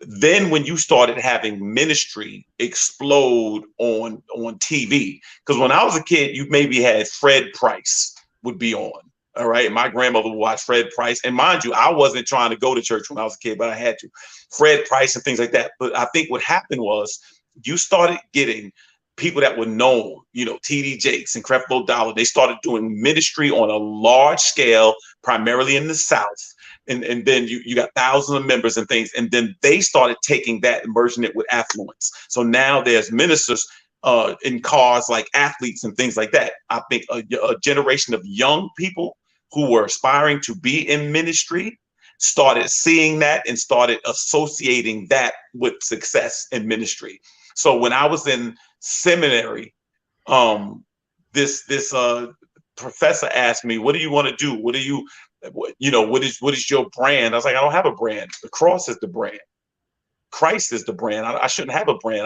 Then when you started having ministry explode on TV, because when I was a kid, you maybe had Fred Price would be on. All right. My grandmother would watch Fred Price. And mind you, I wasn't trying to go to church when I was a kid, but I had to. Fred Price and things like that. But I think what happened was you started getting people that were known, TD Jakes and Creflo Dollar. They started doing ministry on a large scale, primarily in the South. And then you got thousands of members and things. And then they started taking that and merging it with affluence. So now there's ministers in cars like athletes and things like that. I think a generation of young people who were aspiring to be in ministry started seeing that and started associating that with success in ministry. So when I was in seminary, this professor asked me, what do you want to do? What is your brand? I was like, I don't have a brand. The cross is the brand. Christ is the brand. I shouldn't have a brand.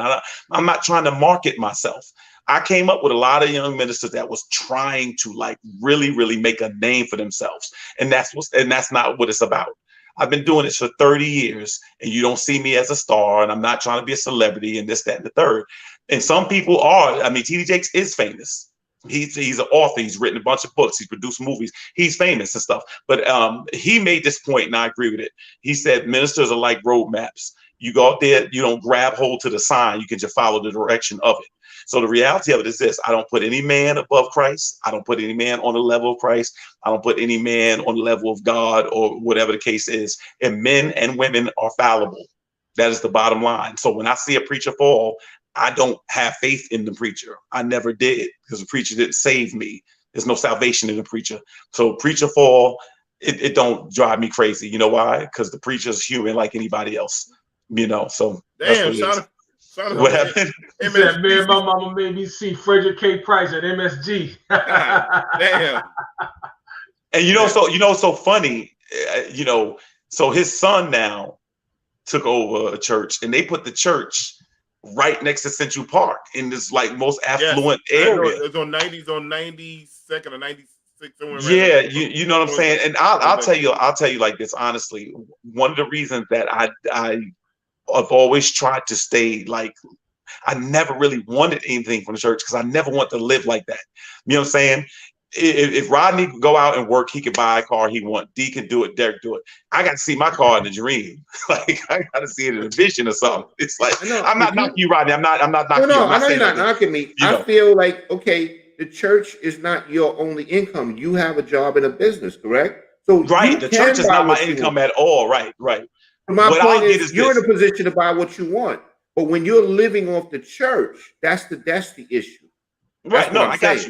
I'm not trying to market myself. I came up with a lot of young ministers that was trying to really, really make a name for themselves. And that's not what it's about. I've been doing this for 30 years and you don't see me as a star, and I'm not trying to be a celebrity and this, that, and the third. And some people are. I mean, TD Jakes is famous. He's an author. He's written a bunch of books. He's produced movies. He's famous and stuff. But he made this point, and I agree with it. He said ministers are like road maps. You go out there, you don't grab hold to the sign. You can just follow the direction of it. So the reality of it is this: I don't put any man above Christ. I don't put any man on the level of Christ. I don't put any man on the level of God, or whatever the case is. And men and women are fallible. That is the bottom line. So when I see a preacher fall, I don't have faith in the preacher. I never did, because the preacher didn't save me. There's no salvation in the preacher. So preacher fall, it don't drive me crazy. You know why? Because the preacher's human like anybody else. So damn, what happened? Man, my mama made me see Frederick K. Price at MSG. Damn. And so funny, so his son now took over a church, and they put the church right next to Central Park in this most affluent area. It's on 92nd or somewhere. Yeah, you know what I'm saying. And I'll tell you like this honestly. One of the reasons that I've always tried to stay like, I never really wanted anything from the church because I never want to live like that. You know what I'm saying? If Rodney could go out and work, he could buy a car he want. D can do it. Derek do it. I got to see my car in a dream. Like I got to see it in a vision or something. It's like I'm not knocking you, Rodney. I'm not knocking you. I know you're not knocking me. I feel like the church is not your only income. You have a job in a business, correct? So right, the church is not my income at all. Right. My point is, you're in a position to buy what you want, but when you're living off the church, that's the issue. Right? No, I got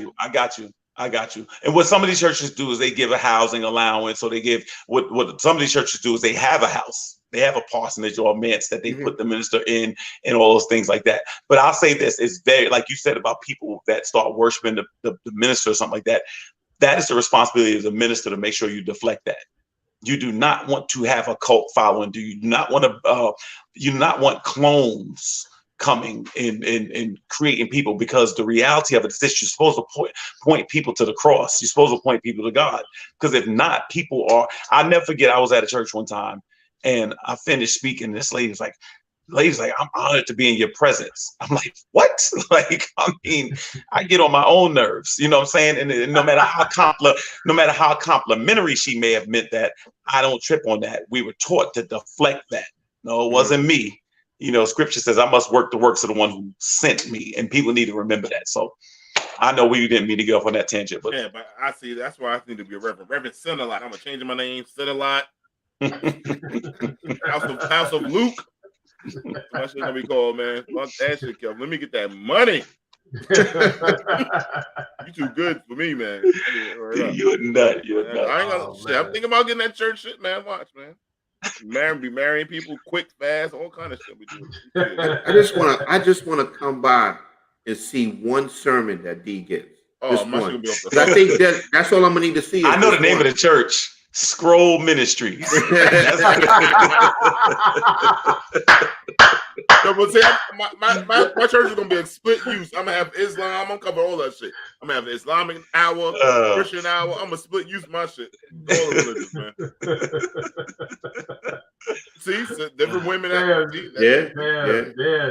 you. And what some of these churches do is they give a housing allowance, or they give what some of these churches do is they have a house, they have a parsonage or a manse that they put the minister in, and all those things like that. But I'll say this: it's very, like you said about people that start worshiping the minister or something like that. That is the responsibility of the minister to make sure you deflect that. You do not want to have a cult following. You do not want to. You do not want clones coming and creating people, because the reality of it is this: you're supposed to point people to the cross. You're supposed to point people to God, because if not, people are. I'll never forget. I was at a church one time, and I finished speaking. And this lady's like, I'm honored to be in your presence. I'm like, what? Like, I mean, I get on my own nerves, you know what I'm saying? And no matter how complimentary she may have meant that, I don't trip on that. We were taught to deflect that. No, it wasn't me. You know, scripture says I must work the works of the one who sent me, and people need to remember that. So I know we didn't mean to get off on that tangent, but yeah, but I see that's why I need to be a Reverend Sin-a-Lot. I'm gonna change my name, Sin-a-Lot. House of Luke. That's what gonna be called, man. Fuck that shit, Kevin. Let me get that money. You too good for me, man. You're a nut. You're a nut. I ain't gonna shit. I'm thinking about getting that church shit, man. Watch, man. Be marrying people quick, fast, all kind of shit we do. I just wanna come by and see one sermon that D gets. Oh, just one. I think that's all I'm gonna need to see. I know the name of the church. Scroll Ministries. No, but see, my church is gonna be a split use. I'm gonna have Islam. I'm gonna cover all that shit. I'm gonna have the Islamic hour, Christian hour. I'm gonna split use my shit. All the religions, man. See, so different women. Yeah.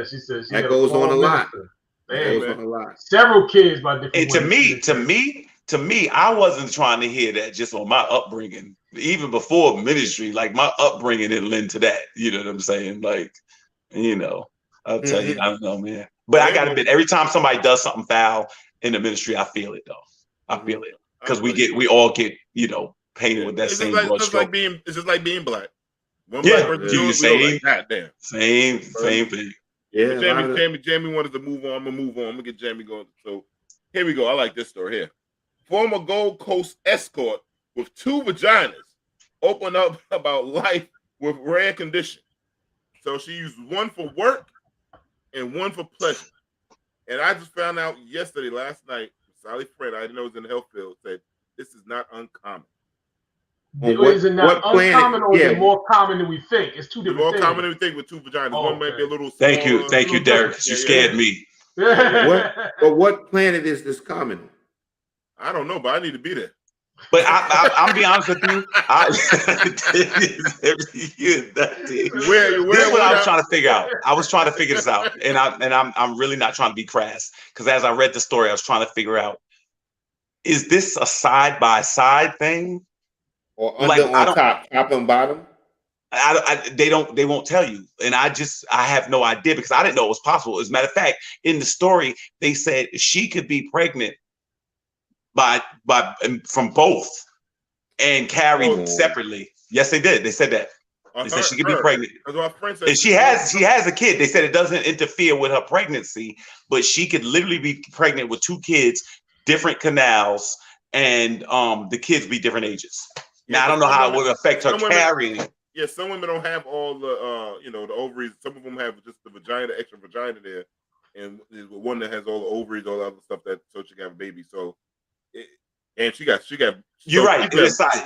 She said that goes on a lot. Several kids by different. And to me, I wasn't trying to hear that just on my upbringing. Even before ministry, like my upbringing didn't lend to that. You know what I'm saying? Like, you know, I'll tell you, I don't know, man. But I gotta admit, every time somebody does something foul in the ministry, I feel it though. I feel it because we all get, you know, painted with that same brush stroke. It's just like being black. One black person do the same, like, same thing. Yeah. Jamie wanted to move on. I'm gonna move on. I'm gonna get Jamie going. So here we go. I like this story here. Former Gold Coast escort with 2 vaginas open up about life with rare condition. So she used one for work and one for pleasure. And I just found out last night, Sally Fred, I didn't know it was in the health field, said this is not uncommon. Is it not uncommon, or is it more common than we think? It's two different things. More common than we think with 2 vaginas. One might be a little smaller. Thank you, Derek. You scared me. What planet is this common? I don't know, but I need to be there. But I'll be honest with you. This is what I was trying to figure out. I was trying to figure this out, and I'm really not trying to be crass, because as I read the story, I was trying to figure out: is this a side by side thing, or under on top and bottom? They won't tell you, and I have no idea, because I didn't know it was possible. As a matter of fact, in the story, they said she could be pregnant from both and carried separately. Yes, they did. They said that. They said she could be pregnant. And she has a kid. They said it doesn't interfere with her pregnancy, but she could literally be pregnant with 2 kids, different canals, and the kids be different ages. Now I don't know how it would affect her carrying. Yeah, some women don't have all the the ovaries. Some of them have just the vagina, extra vagina there, and one that has all the ovaries, all the other stuff so she can have a baby. So. And she got. You're right.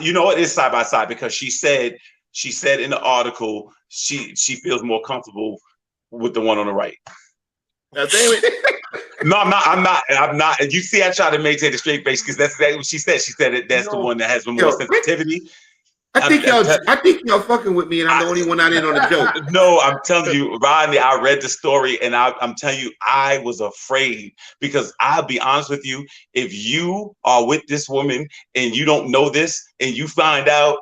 You know what? It's side by side, because she said in the article she feels more comfortable with the one on the right. Now, damn it. No, I'm not. And you see, I try to maintain a straight face because that's exactly what she said. She said that's the one that has more sensitivity. I think y'all fucking with me, and I'm the only one not in on the joke. No, I'm telling you, Rodney, I read the story, and I'm telling you, I was afraid because I'll be honest with you, if you are with this woman and you don't know this, and you find out,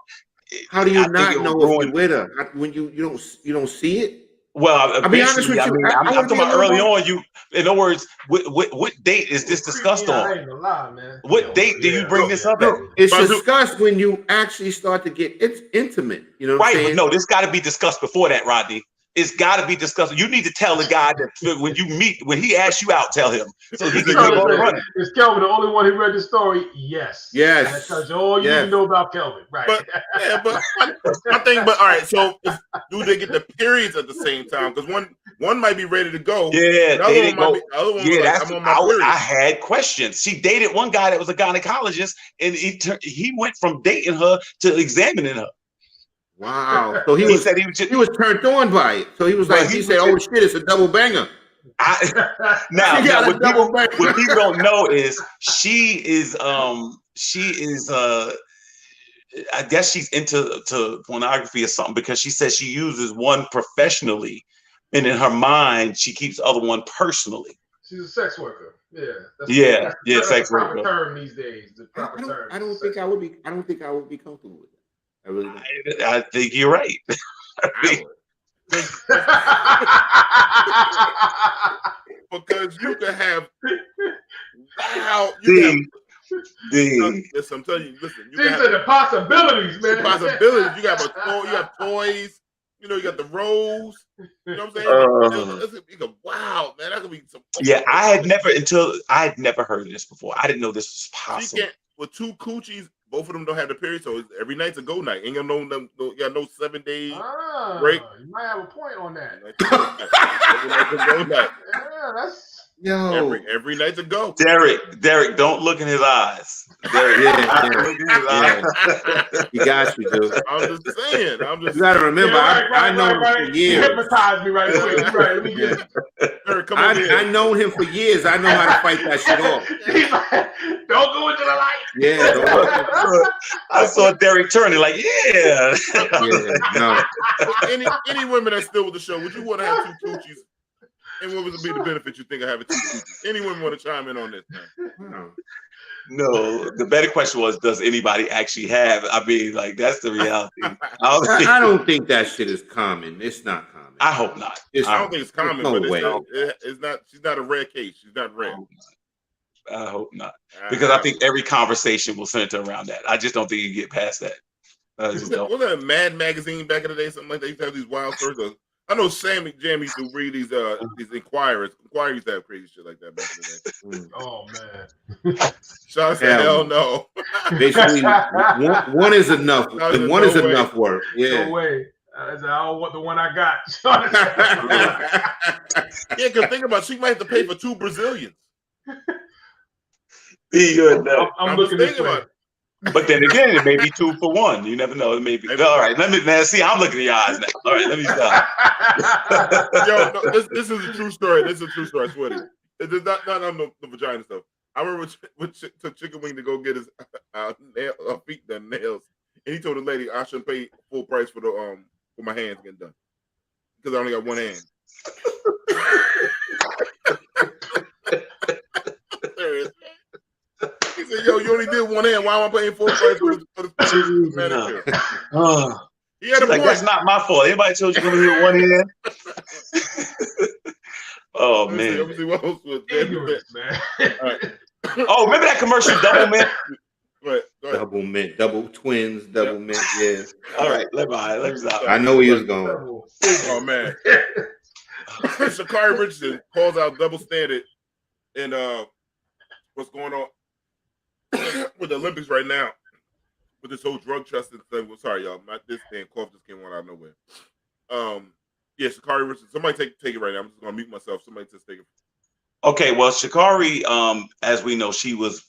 how do you not know if you're with her when you don't see it? Well, I'll be honest with you. I'm talking about early on. You, in other words, what date is this discussed on? I ain't gonna lie, man. What date do you bring this up at? It's discussed when you actually start to get intimate. You know what I'm saying? But no, this got to be discussed before that, Rodney. It's got to be discussed. You need to tell the guy that when you meet, when he asks you out, tell him. So he can go running. Is Kelvin the only one who read the story? Yes. Yes. That tells you all you need to know about Kelvin, right? But I think. But all right. So do they get the periods at the same time? Because one might be ready to go. Yeah. The other one That's. I had questions. She dated one guy that was a gynecologist, and he went from dating her to examining her. Wow. So he was turned on by it. So he was like, he said, "Oh shit, it's a double banger." Now what people don't know is she is I guess she's into pornography or something, because she says she uses one professionally, and in her mind she keeps the other one personally. She's a sex worker. Yeah. That's sex the proper worker. term these days. The proper term. I don't think I would be comfortable with it. I really don't. I think you're right. Because you can have listen, I'm telling you, listen. These are the possibilities, man. The possibilities. You have toys. You know, you got the rolls. You know what I'm saying? Wow, man, that could be some. Yeah, I had never heard of this before. I didn't know this was possible. With two coochies, both of them don't have the period, so every night's a go night. Ain't gonna know you got no 7 day break. You might have a point on that. Every night's a go night. Yeah, that's every night's a go. Derek, don't look in his eyes. Derek, You got you, dude. I'm just saying. You gotta remember, I know him for years. You hypnotized me right quick. Right, let me get Derek, come I known him for years. I know how to fight that shit off. He's like, don't go into the light. Yeah. I saw Derek turning like, no. Any women that's still with the show, would you want to have two coochies? And what would be the benefit you think of having two coochies? Anyone want to chime in on this? No, the better question was, does anybody actually have? I mean, like, that's the reality. I don't think that shit is common. It's not common. I hope not. I don't think it's common, no but way. It's not. She's not a rare case. She's not rare. I hope not, because I think every conversation will center around that. I just don't think you get past that. Wasn't that a Mad magazine back in the day? Something like that. You used to have these wild stories. I know Sammy Jam used to read these Inquirers. Inquirers used to have crazy shit like that back in the day. Oh man. Sean said, hell no. Basically, one is enough. And one is enough work. Yeah. No way. I don't want the one I got. Yeah, because think about it, she might have to pay for 2 Brazilians. I'm looking this way. But then again, it may be 2 for 1. You never know. It may be. All right, let me see. I'm looking at your eyes now. All right, let me stop. Yo, no, this is a true story. This is a true story. I swear to you. It is not on the vagina stuff. I remember took Chicken Wing to go get his feet done, nails, and he told the lady I shouldn't pay full price for the for my hands getting done because I only got one hand. He said, "Yo, you only did one hand. Why am I paying full price for the manicure?" He had a point. That's not my fault. Anybody told you to come here with one hand? Oh man! Let me see what else was man. Right. Oh, remember that commercial, Double Mint? Double Mint, double twins, double mint. Yeah. All right, let me stop. I know where he was going. Oh man! Sha'Carri Richardson calls out double standard, and what's going on with the Olympics right now with this whole drug testing thing. Well, sorry, y'all, not this damn cough just came on out of nowhere. Yeah, Sha'Carri Richardson. Somebody take it right now. I'm just gonna mute myself. Somebody just take it. Okay, well, Sha'Carri, as we know, she was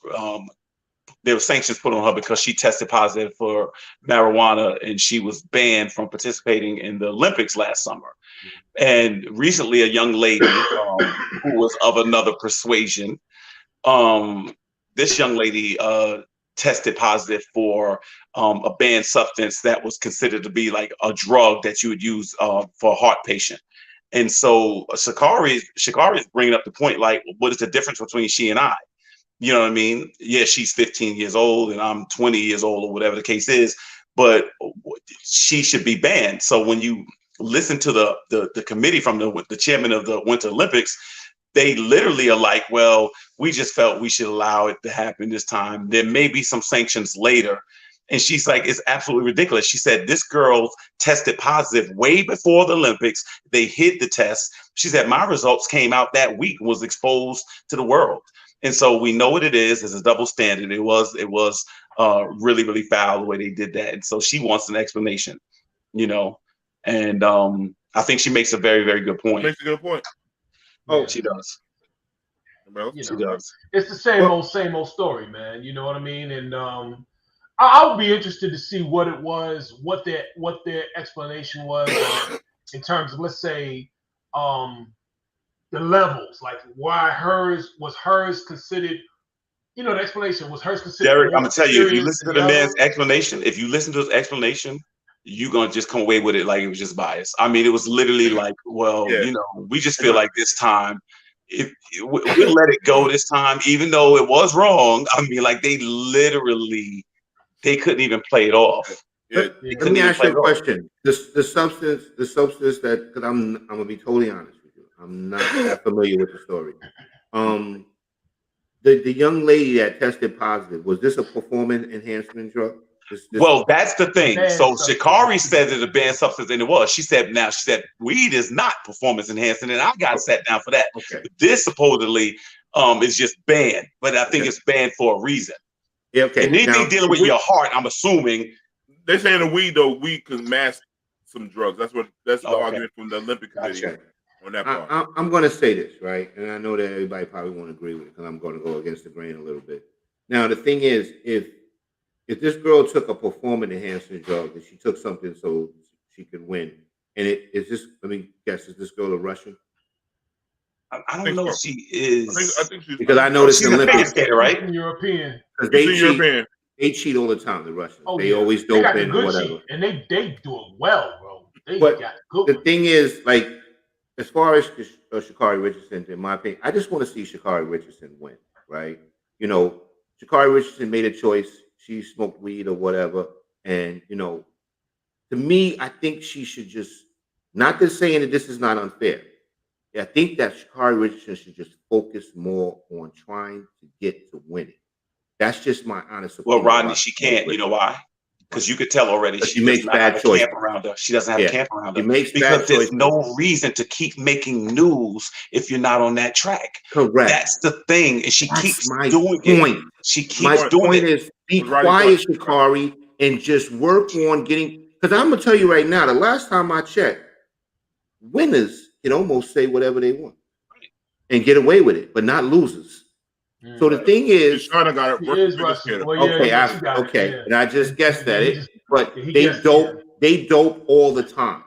there were sanctions put on her because she tested positive for marijuana, and she was banned from participating in the Olympics last summer. And recently, a young lady who was of another persuasion. This young lady tested positive for a banned substance that was considered to be like a drug that you would use for a heart patient. And so Sha'Carri is bringing up the point, like, what is the difference between she and I? You know what I mean? Yeah, she's 15 years old and I'm 20 years old or whatever the case is, but she should be banned. So when you listen to the committee from the chairman of the Winter Olympics, they literally are like, well, we just felt we should allow it to happen this time. There may be some sanctions later. And she's like, it's absolutely ridiculous. She said, this girl tested positive way before the Olympics. They hid the test. She said, my results came out that week, was exposed to the world. And so we know what it is. It's a double standard. It was really, really foul the way they did that. And so she wants an explanation, you know, and I think she makes a very, very good point. Makes a good point. Oh, she does. She does. It's the same old story, man. You know what I mean? And I would be interested to see what it was, what their explanation was in terms of, let's say, the levels, like why hers considered, you know, the explanation was hers considered. Derek, I'm gonna tell you, if you listen to the man's explanation, you're gonna just come away with it like it was just bias. I mean, it was literally like, well, you know, we just feel like this time, if we'll let it go this time, even though it was wrong. I mean, like they couldn't even play it off. Let me ask you a question. The substance that, because I'm gonna be totally honest with you, I'm not that familiar with the story. The young lady that tested positive, was this a performance enhancement drug? Well, that's the thing. So Sha'Carri said it's a banned substance, and it was. She said weed is not performance enhancing, and I got sat down for that. Okay. This supposedly is just banned, but I think it's banned for a reason. Yeah, okay. And anything dealing with your heart, I'm assuming. They're saying the weed can mask some drugs. That's the argument from the Olympic Committee on that part. I'm going to say this, right? And I know that everybody probably won't agree with it because I'm going to go against the grain a little bit. Now, the thing is, if this girl took a performance enhancing drug and she took something so she could win, and is this girl a Russian? I don't know if she is. I think she's, because I noticed she's in a figure skater, right? European. Because they cheat all the time, the Russians. They always dope in or whatever. Cheat, and they do it well, bro. The thing is, like, as far as Sha'Carri Richardson, in my opinion, I just want to see Sha'Carri Richardson win, right? You know, Sha'Carri Richardson made a choice. She smoked weed or whatever. And, you know, to me, I think she should just, not just saying that this is not unfair. I think that Sha'Carri Richardson should just focus more on trying to get to winning. That's just my honest opinion. Well, Rodney, she can't. You know why? Because you could tell already she makes bad choices. Camp around her. She doesn't have a camp around her. Because there's no reason to keep making news if you're not on that track. Correct. That's the thing, and she keeps doing it. She keeps doing it. My point is, be quiet, Sha'Carri, and just work on getting. Because I'm gonna tell you right now, the last time I checked, winners can almost say whatever they want and get away with it, but not losers. So the thing is, and I just guessed that but they dope all the time.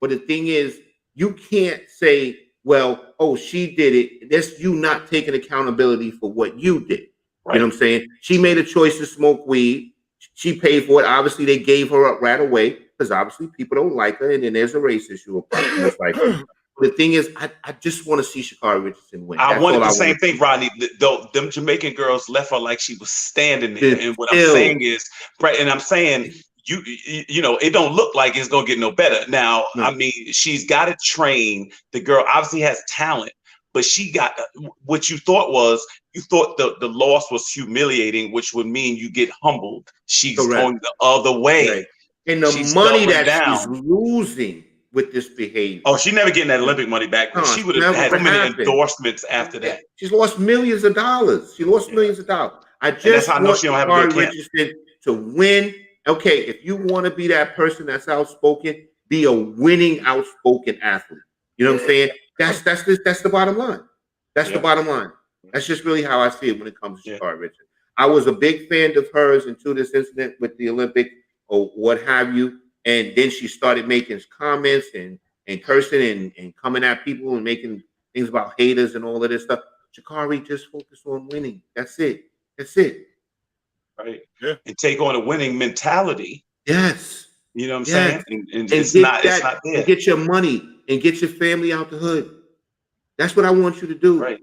But the thing is, you can't say, well, oh, she did it. That's you not taking accountability for what you did. Right. You know what I'm saying? She made a choice to smoke weed. She paid for it. Obviously, they gave her up right away because obviously people don't like her, and then there's a race issue. The thing is, I just want to see Sha'Carri Richardson win. I wanted the same thing, Rodney. Them Jamaican girls left her like she was standing there. And what I'm saying is, right, and I'm saying, you know, it don't look like it's going to get no better. Now, I mean, she's got to train. The girl obviously has talent, but she got what you thought the loss was humiliating, which would mean you get humbled. She's going the other way. Right. And the money that she's losing with this behavior. Oh, she never getting that Olympic money back. She would have had many endorsements after that. She's lost millions of dollars. I just want Sha'Carri Richardson to win. Okay, if you want to be that person that's outspoken, be a winning, outspoken athlete. You know what I'm saying? That's the bottom line. That's the bottom line. That's just really how I see it when it comes to Sha'Carri Richardson. I was a big fan of hers until this incident with the Olympic or what have you. And then she started making comments and cursing and coming at people and making things about haters and all of this stuff. Sha'Carri, just focus on winning. That's it. That's it. Right. Yeah. And take on a winning mentality. Yes. You know what I'm Yes. saying? And And it's get not that, there. and get your money and get your family out the hood. That's what I want you to do. Right.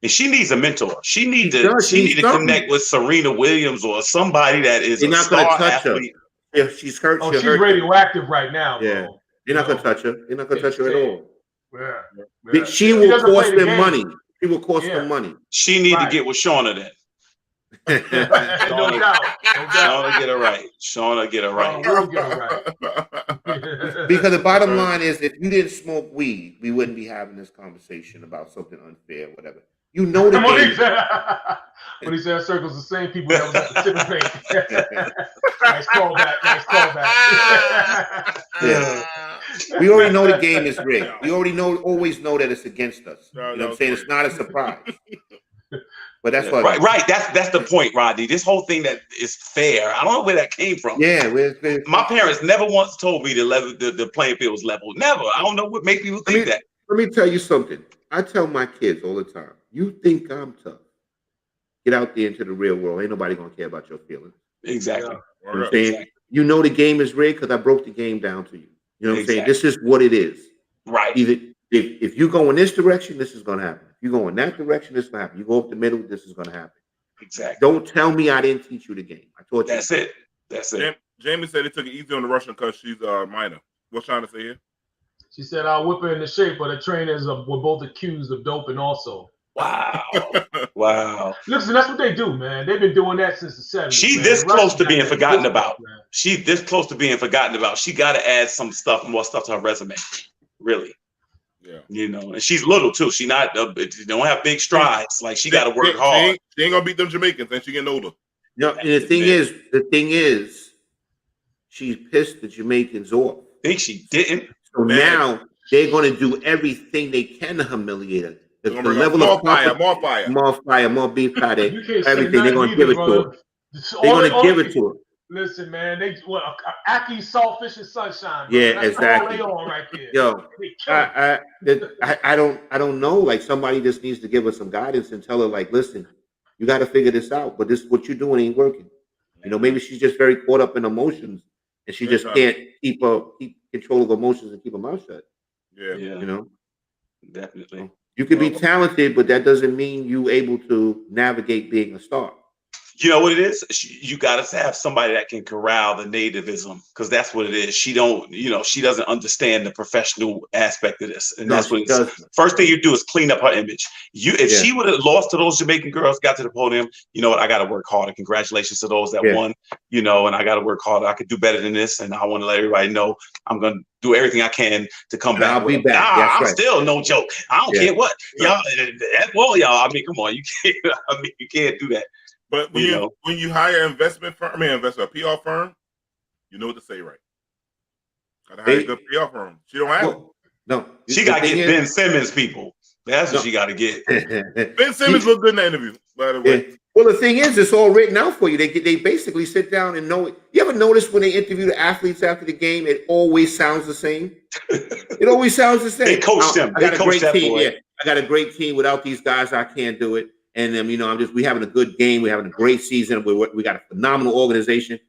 And she needs a mentor. She needs She to does. She needs to something. connect with Serena Williams or somebody that is They're a not going star to touch athlete. her. Yeah, she's hurt. Oh, she'll she's hurt you. radioactive right now, bro. Yeah. They're not going to touch her. They're not going to touch her at all. Yeah. But she will doesn't play cost the them game. money. She will cost Yeah. them money. She need Right. to get with Shauna then. No doubt. No doubt. Shauna get her right. Shauna get her right. We'll get it right. Because the bottom line is, if you didn't smoke weed, we wouldn't be having this conversation about something unfair, whatever. You know the When he game. said, when he said circles, the same people that was at the tipping bank. Nice callback. Nice callback. Yeah. We already know the game is rigged. We already always know that it's against us. No, You know what I'm no, saying? It's not a surprise. But that's what. Right. That's the point, Rodney. This whole thing that is fair. I don't know where that came from. Yeah. My parents never once told me the playing field was level. Never. I don't know what makes people think that. Let me tell you something. I tell my kids all the time, you think I'm tough. Get out there into the real world. Ain't nobody going to care about your feelings. Exactly. You know what I'm saying? Exactly. You know the game is rigged because I broke the game down to you. You know what I'm saying? Exactly. This is what it is. Right. Either if you go in this direction, this is going to happen. If you go in that direction, this is going to happen. You go up the middle, this is going to happen. Exactly. Don't tell me I didn't teach you the game. I taught you. That's it. That's it. Jamie said they took it easy on the Russian because she's minor. What's trying to say here? She said, I'll whip her into shape, but the trainers were both accused of doping also. Wow. Wow. Listen, that's what they do, man. They've been doing that since the 70s. She's man. this The close Russians to being got that forgotten business, about. man. She's this close to being forgotten about. She got to add some more stuff to her resume. Really. Yeah. You know, and she's little too. She not she don't have big strides. Like she got to work hard. She ain't gonna beat them Jamaicans, and she getting older. No, and the thing is, she pissed the Jamaicans off. Think she didn't. So now they're going to do everything they can to humiliate her. The Gonna bring level more of fire, more fire. more fire, more beef patty, You can't say everything. They're going to nothing give it either, to her. brother. They're All going to they- give it to her. Listen, man, they what Aki saltfish and sunshine. Bro. Yeah, That's exactly. all they on right there. Yo, They kill it. I don't know. Like somebody just needs to give her some guidance and tell her, like, listen, you got to figure this out. But this what you're doing ain't working. You know, maybe she's just very caught up in emotions, and she just can't keep control of emotions and keep her mouth shut. Yeah. You know, Definitely. you could be talented, but that doesn't mean you able to navigate being a star. You know what it is? You got to have somebody that can corral the nativism, because that's what it is. She doesn't understand the professional aspect of this, and No, that's what she it's. doesn't. First thing you do is clean up her image. If she would have lost to those Jamaican girls, got to the podium, you know what? I got to work harder. Congratulations to those that won. You know, and I got to work harder. I could do better than this, and I want to let everybody know I'm gonna do everything I can to come back. I'll be back. That's I'm right. still no joke. I don't care what y'all. Y'all. I mean, come on, you can't. I mean, you can't do that. But when you hire an investment firm, a PR firm, you know what to say, right? Gotta hire a good PR firm. She don't have it. No, She got to get Ben Simmons people. That's what she got to get. Ben Simmons looked good in the interview, by the way. Yeah. Well, the thing is, it's all written out for you. They basically sit down and know it. You ever notice when they interview the athletes after the game, it always sounds the same? It always sounds the same. They coach them. I got a great team. boy. Yeah, I got a great team. Without these guys, I can't do it. And we having a good game. We're having a great season. We got a phenomenal organization.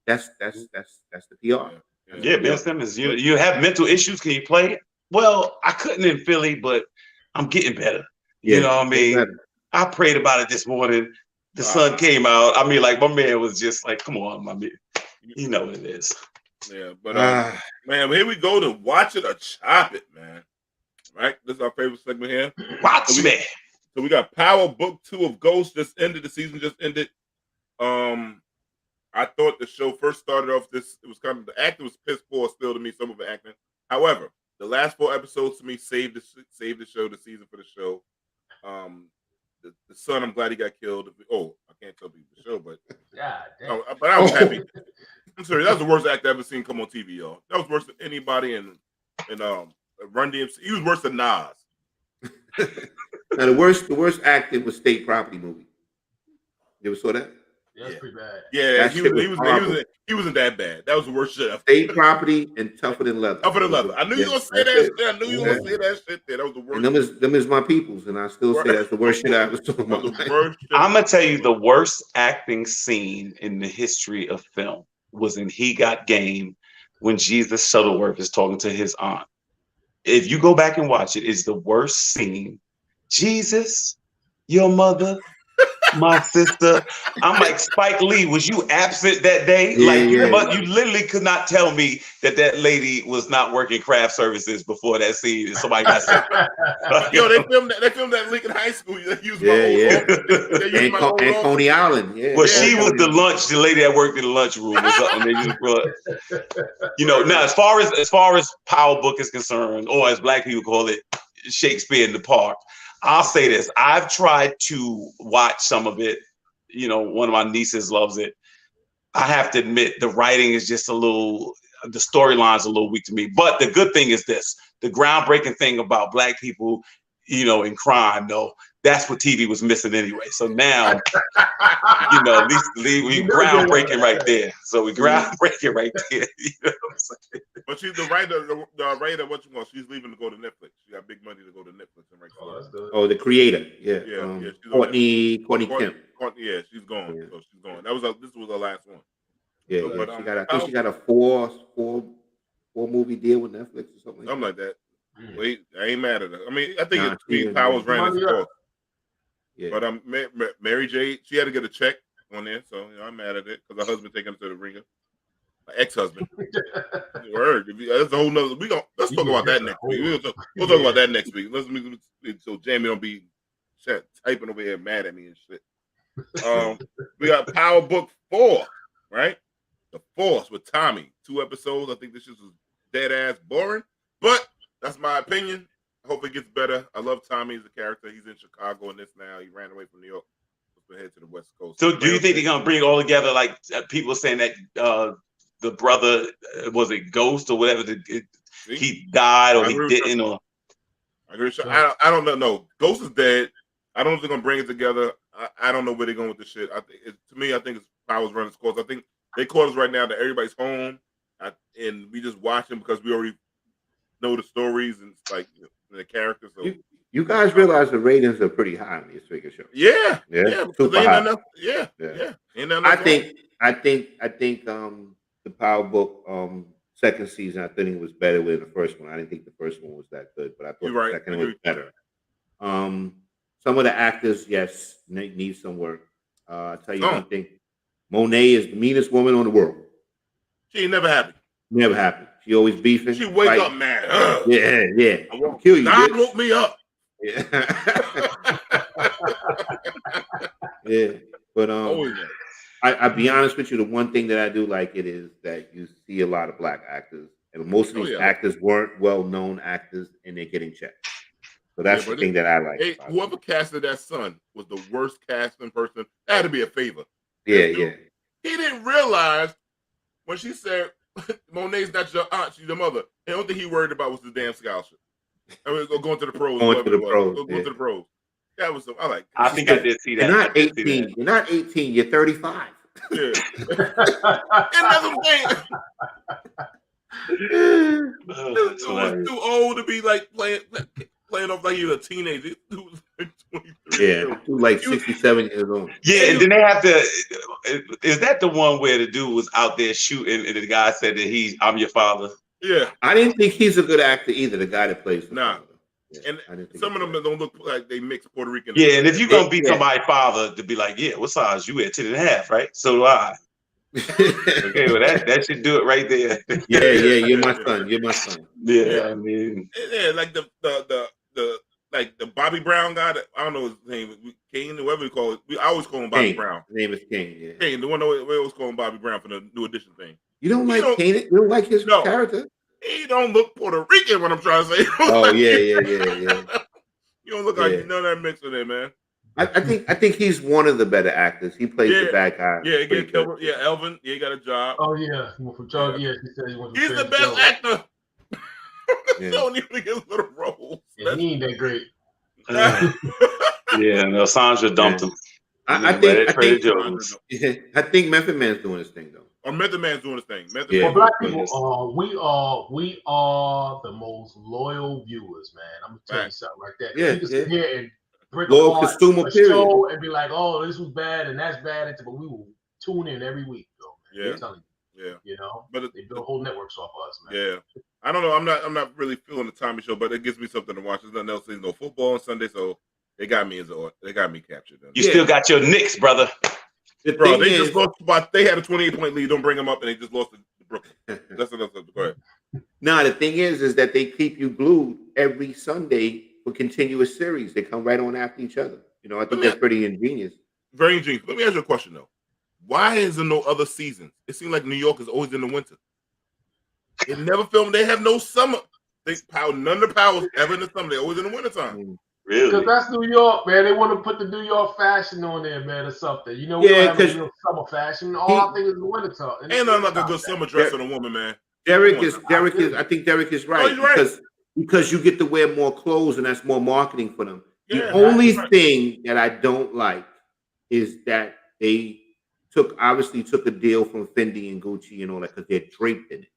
That's the PR. Yeah, Ben Simmons. You have mental issues. Can you play? Well, I couldn't in Philly, but I'm getting better. Yeah, you know what I mean? I prayed about it this morning. The sun came out. I mean, like my man was just like, "Come on, my man." You know what it is. Yeah, but man, here we go to watch it or chop it, man. Right? This is our favorite segment here. Watch me. So we got Power Book 2 of Ghost just ended. The season just ended. I thought the show first started off it was kind of, the acting was piss poor still to me, some of the acting. However, the last 4 episodes to me saved the show, the season for the show. The son, I'm glad he got killed. Oh, I can't tell people the show, but but I was happy. I'm sorry, that was the worst actor I've ever seen come on TV, y'all. That was worse than anybody in Run DMC. He was worse than Nas. Now the worst acting was State Property movie. You ever saw that? That's pretty bad. Yeah, That he shit was, was horrible. he wasn't that bad. That was the worst shit. State Property and Tougher Than Leather. Tougher Than Leather. I knew you were gonna say that's that it. shit. I knew you were gonna say that shit there. That was the worst. And them is my peoples, and I still say that's the worst shit I ever saw in my life. I'm gonna tell you the worst acting scene in the history of film was in He Got Game when Jesus Shuttleworth is talking to his aunt. If you go back and watch it, it's the worst scene. Jesus, your mother, my sister. I'm like, Spike Lee, was you absent that day? Yeah, like, yeah. you literally could not tell me that lady was not working craft services before that scene and somebody got sick. Yo, they filmed that at Lincoln High School. They used my old And Coney Island. Yeah. Well, she was the lady that worked in the lunchroom was up, and they just now as far as Power Book is concerned, or as black people call it, Shakespeare in the Park. I'll say this. I've tried to watch some of it. One of my nieces loves it. I have to admit the writing is just the storyline's a little weak to me. But the good thing is this, the groundbreaking thing about black people, in crime, though, that's what TV was missing anyway. So now, at least we groundbreaking right there. So we groundbreaking right there. You know what I'm saying? But she's the writer, what you want? She's leaving to go to Netflix. She got big money to go to Netflix and write. Oh, the creator. Yeah. Courtney Kemp. Yeah, she's gone. Yeah. So she's gone. This was her last one. Yeah, So, but, I think she got a four movie deal with Netflix or something. Something like that. Wait, I ain't mad at her. I mean, I think it's being Powers ran his course. Yeah. But Mary J, she had to get a check on there, so I'm mad at it because her husband taking her to the ringer. My ex-husband. Word. That's a whole nother. Let's talk about that next week. We'll talk about that next week. So Jamie don't be typing over here mad at me and shit. We got Power Book 4, right? The Force with Tommy. 2 episodes. I think this shit was dead ass boring, but that's my opinion. I hope it gets better. I love Tommy as a character. He's in Chicago in this now. He ran away from New York. Let's head to the West Coast. So do you think they're gonna bring it all together? Like people saying that the brother was it Ghost or whatever? He died or he didn't? Or I don't know. No, Ghost is dead. I don't think they're gonna bring it together. I don't know where they're going with this shit. I think it's Powers running its course. I think they caught us right now that everybody's home, and we just watching because we already know the stories and it's like the characters. So you guys realize the ratings are pretty high on these figure shows. Yeah. Super high. Yeah. I think the Power Book second season I think it was better than the first one. I didn't think the first one was that good, but I thought the second was better. Some of the actors, yes, need some work. I'll tell you one thing. Monet is the meanest woman on the world. She ain't never happy. Never happy. She always beefing. She wake up mad. Yeah. I won't kill you. God woke me up. Yeah. Yeah. But I'll be honest with you, the one thing that I do like it is that you see a lot of black actors. And most of these actors weren't well-known actors and they're getting checked. So that's the thing that I like. Hey, whoever casted that son was the worst casting person. That had to be a favor. Yeah. He didn't realize when she said Monet's not your aunt, she's your mother. The only thing he worried about was the damn scholarship. I mean, going to the pros. Going to the pros. That was I like. I think I did see that. You're not 18. You're not 18. You're 35. Yeah. And that's what I'm saying. This dude was too old to be like playing off like he was a teenager. Dude was like 23. Yeah, like 67 years old. Yeah, and then they have to. Is that the one where the dude was out there shooting and the guy said that I'm your father? Yeah, I didn't think he's a good actor either. The guy that plays. Nah. And some of them don't look like they mix Puerto Rican. Yeah, and if you're gonna be somebody's father, to be like, yeah, what size you at 10.5, right? So do I. Okay, well that should do it right there. Yeah, you're my son. You're my son. Yeah, I mean, like the Bobby Brown guy. I don't know his name. King, whoever we call it. I always call him Bobby Brown. His name is King. Yeah, King. The one that we always call him Bobby Brown for the New Edition thing. You don't like Kane? You don't like his character? He don't look Puerto Rican. What I'm trying to say. Oh yeah. You don't look like you know that mix in there, man. I think he's one of the better actors. He plays the bad guy. Yeah, he get killed. Yeah, Elvin. Yeah, he got a job. Oh yeah, he went from Charlie. Yeah, he said he went. He's the best actor. He don't even get little roles. Yeah, he ain't that great. Yeah, no, Sandra dumped him. I think Method Man's doing his thing though. Or Method Man's doing his thing. Method For Man. black people, we are the most loyal viewers, man. I'm gonna tell you something like that. Yeah, you can sit here and break loyal apart consumer a period. show and be like, "Oh, this was bad and that's bad," but we will tune in every week, though. Man. Yeah, I'm telling you. Yeah, you know, but they build whole networks off of us, man. Yeah, I don't know. I'm not really feeling the Tommy show, but it gives me something to watch. There's nothing else. There's no football on Sunday, so they got me captured. You still got your Knicks, brother. Bro, they just lost. They had a 28-point lead. Don't bring them up, and they just lost to Brooklyn. That's another subject. Go ahead. Now the thing is that they keep you glued every Sunday for continuous series. They come right on after each other. You know, I think that's pretty ingenious. Very ingenious. Let me ask you a question though. Why is there no other seasons? It seems like New York is always in the winter. It never filmed. They have no summer. None of the powers ever in the summer. They're always in the wintertime. Really? Because that's New York, man. They want to put the New York fashion on there, man, or something. You know, we don't have a real summer fashion. All I think is the wintertime. Ain't nothing like a good summer dress on a woman, man. Derek is. I think Derek is right. He's right. Because you get to wear more clothes and that's more marketing for them. Yeah, the only thing that I don't like is that they obviously took a deal from Fendi and Gucci and all that because they're draped in it.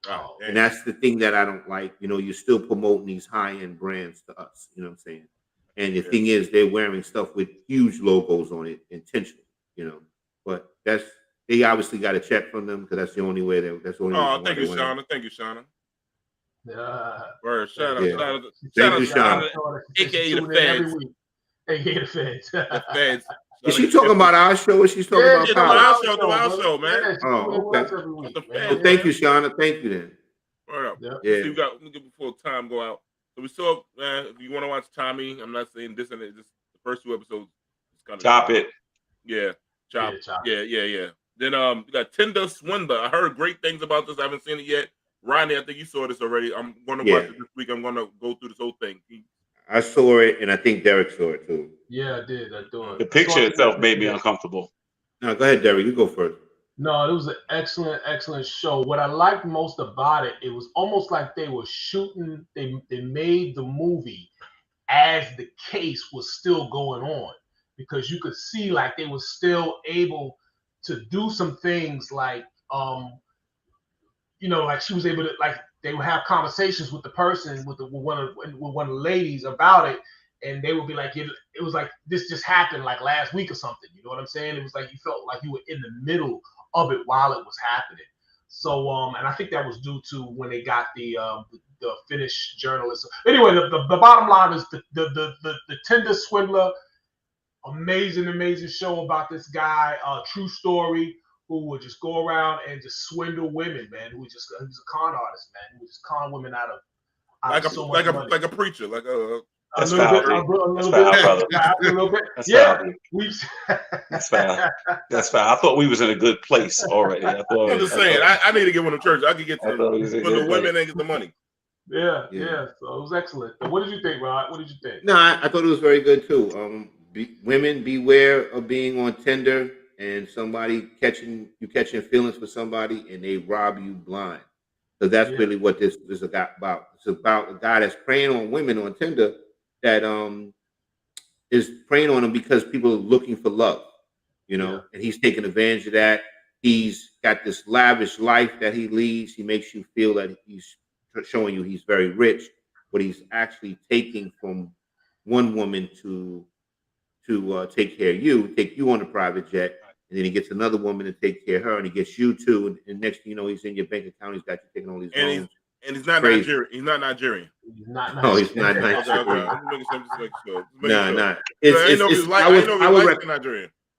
Oh, and that's the thing that I don't like. You know, you're still promoting these high-end brands to us. You know what I'm saying? And the thing is, they're wearing stuff with huge logos on it intentionally. You know, but they obviously got a check from them because that's the only way. That's the only. Thank you, Shauna. Thank you, Shauna. Word, shout out, Shauna. AKA the feds. AKA the feds. The feds. Is she talking about our show or she's talking about our show, man? Oh, okay. Well, thank you, Shauna. Thank you then. Right up. Yeah. See, we got before time go out. So we saw, if you want to watch Tommy, I'm not saying this and it, just the first 2 episodes. It's kind of Chop it. Yeah, chop. Yeah. Then we got Tinder Swindler. I heard great things about this. I haven't seen it yet. Ronnie, I think you saw this already. I'm going to watch it this week. I'm going to go through this whole thing. I saw it, and I think Derek saw it too. Yeah, I did. I do it. The picture itself made me uncomfortable. No, go ahead, Derek. You go first. No, it was an excellent show. What I liked most about it, it was almost like they were shooting. They made the movie as the case was still going on, because you could see like they were still able to do some things like like she was able to, like, they would have conversations with the person, with one of the ladies about it, and they would be like, it was like this just happened like last week or something. You know what I'm saying? It was like you felt like you were in the middle of it while it was happening. So and I think that was due to when they got the Finnish journalist. Anyway, the bottom line is the Tinder Swindler, amazing show about this guy, true story, who would just go around and just swindle women, man. He's a con artist, man. Who would just con women out of so much money. Like a preacher, like a That's foul, brother. That's foul. That's foul. That's foul. I thought we was in a good place already. I'm just saying, I need to get one of church. I could get to when the women ain't get the money. Yeah. So it was excellent. So what did you think, Rod? What did you think? No, I thought it was very good too. Women, beware of being on Tinder and somebody catching feelings for somebody and they rob you blind. So that's really what this is about. It's about a guy that's preying on women on Tinder that is preying on them because people are looking for love, and he's taking advantage of that. He's got this lavish life that he leads. He makes you feel that he's showing you he's very rich, but he's actually taking from one woman to take care of you, take you on a private jet, and then he gets another woman to take care of her, and he gets you too, and next thing you know, he's in your bank account. He's got you taking all these loans. And he's not Nigerian. He's not Nigerian. He's not Nigerian. No, he's not Nigerian.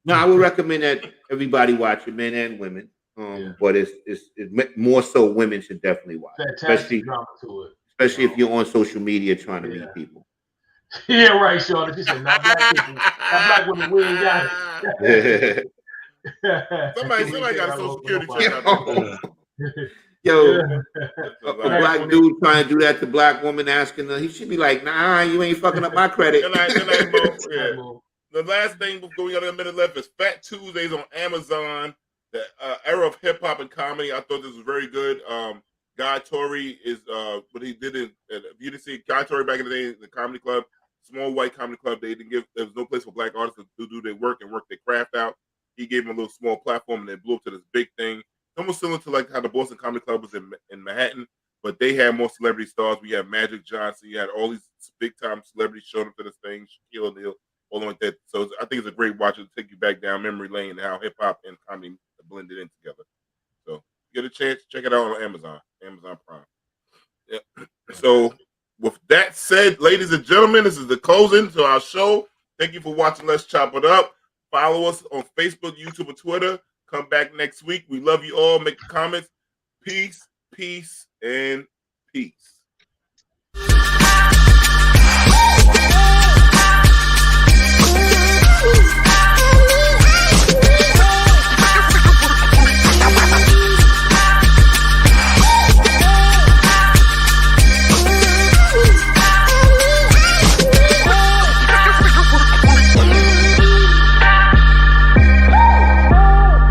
No. I would recommend that everybody watch it, men and women. But it's more so women should definitely watch, especially drama to it. Especially if you're on social media trying to meet people. Yeah, right, Sean. You said not black people, not black women. We ain't got it. somebody got a social security check. Yo, a black dude trying to do that to black woman, asking her, he should be like, nah, you ain't fucking up my credit. The last thing before we got a minute left is Fat Tuesdays on Amazon. The era of hip hop and comedy. I thought this was very good. Guy Torry is what he did in. If you didn't see Guy Torry back in the day in the Comedy Club, small white comedy club. They didn't give. There was no place for black artists to do their work and work their craft out. He gave them a little small platform, and they blew up to this big thing. Almost similar to like how the Boston Comedy Club was in Manhattan, but they had more celebrity stars. We had Magic Johnson. You had all these big time celebrities showing up to this thing. Shaquille O'Neal, all like that. So I think it's a great watch to take you back down memory lane and how hip hop and comedy blended in together. So get a chance, check it out on Amazon Prime. Yeah. So with that said, ladies and gentlemen, this is the closing to our show. Thank you for watching. Let's Chop It Up. Follow us on Facebook, YouTube, and Twitter. Come back next week. We love you all. Make comments. Peace, peace, and peace.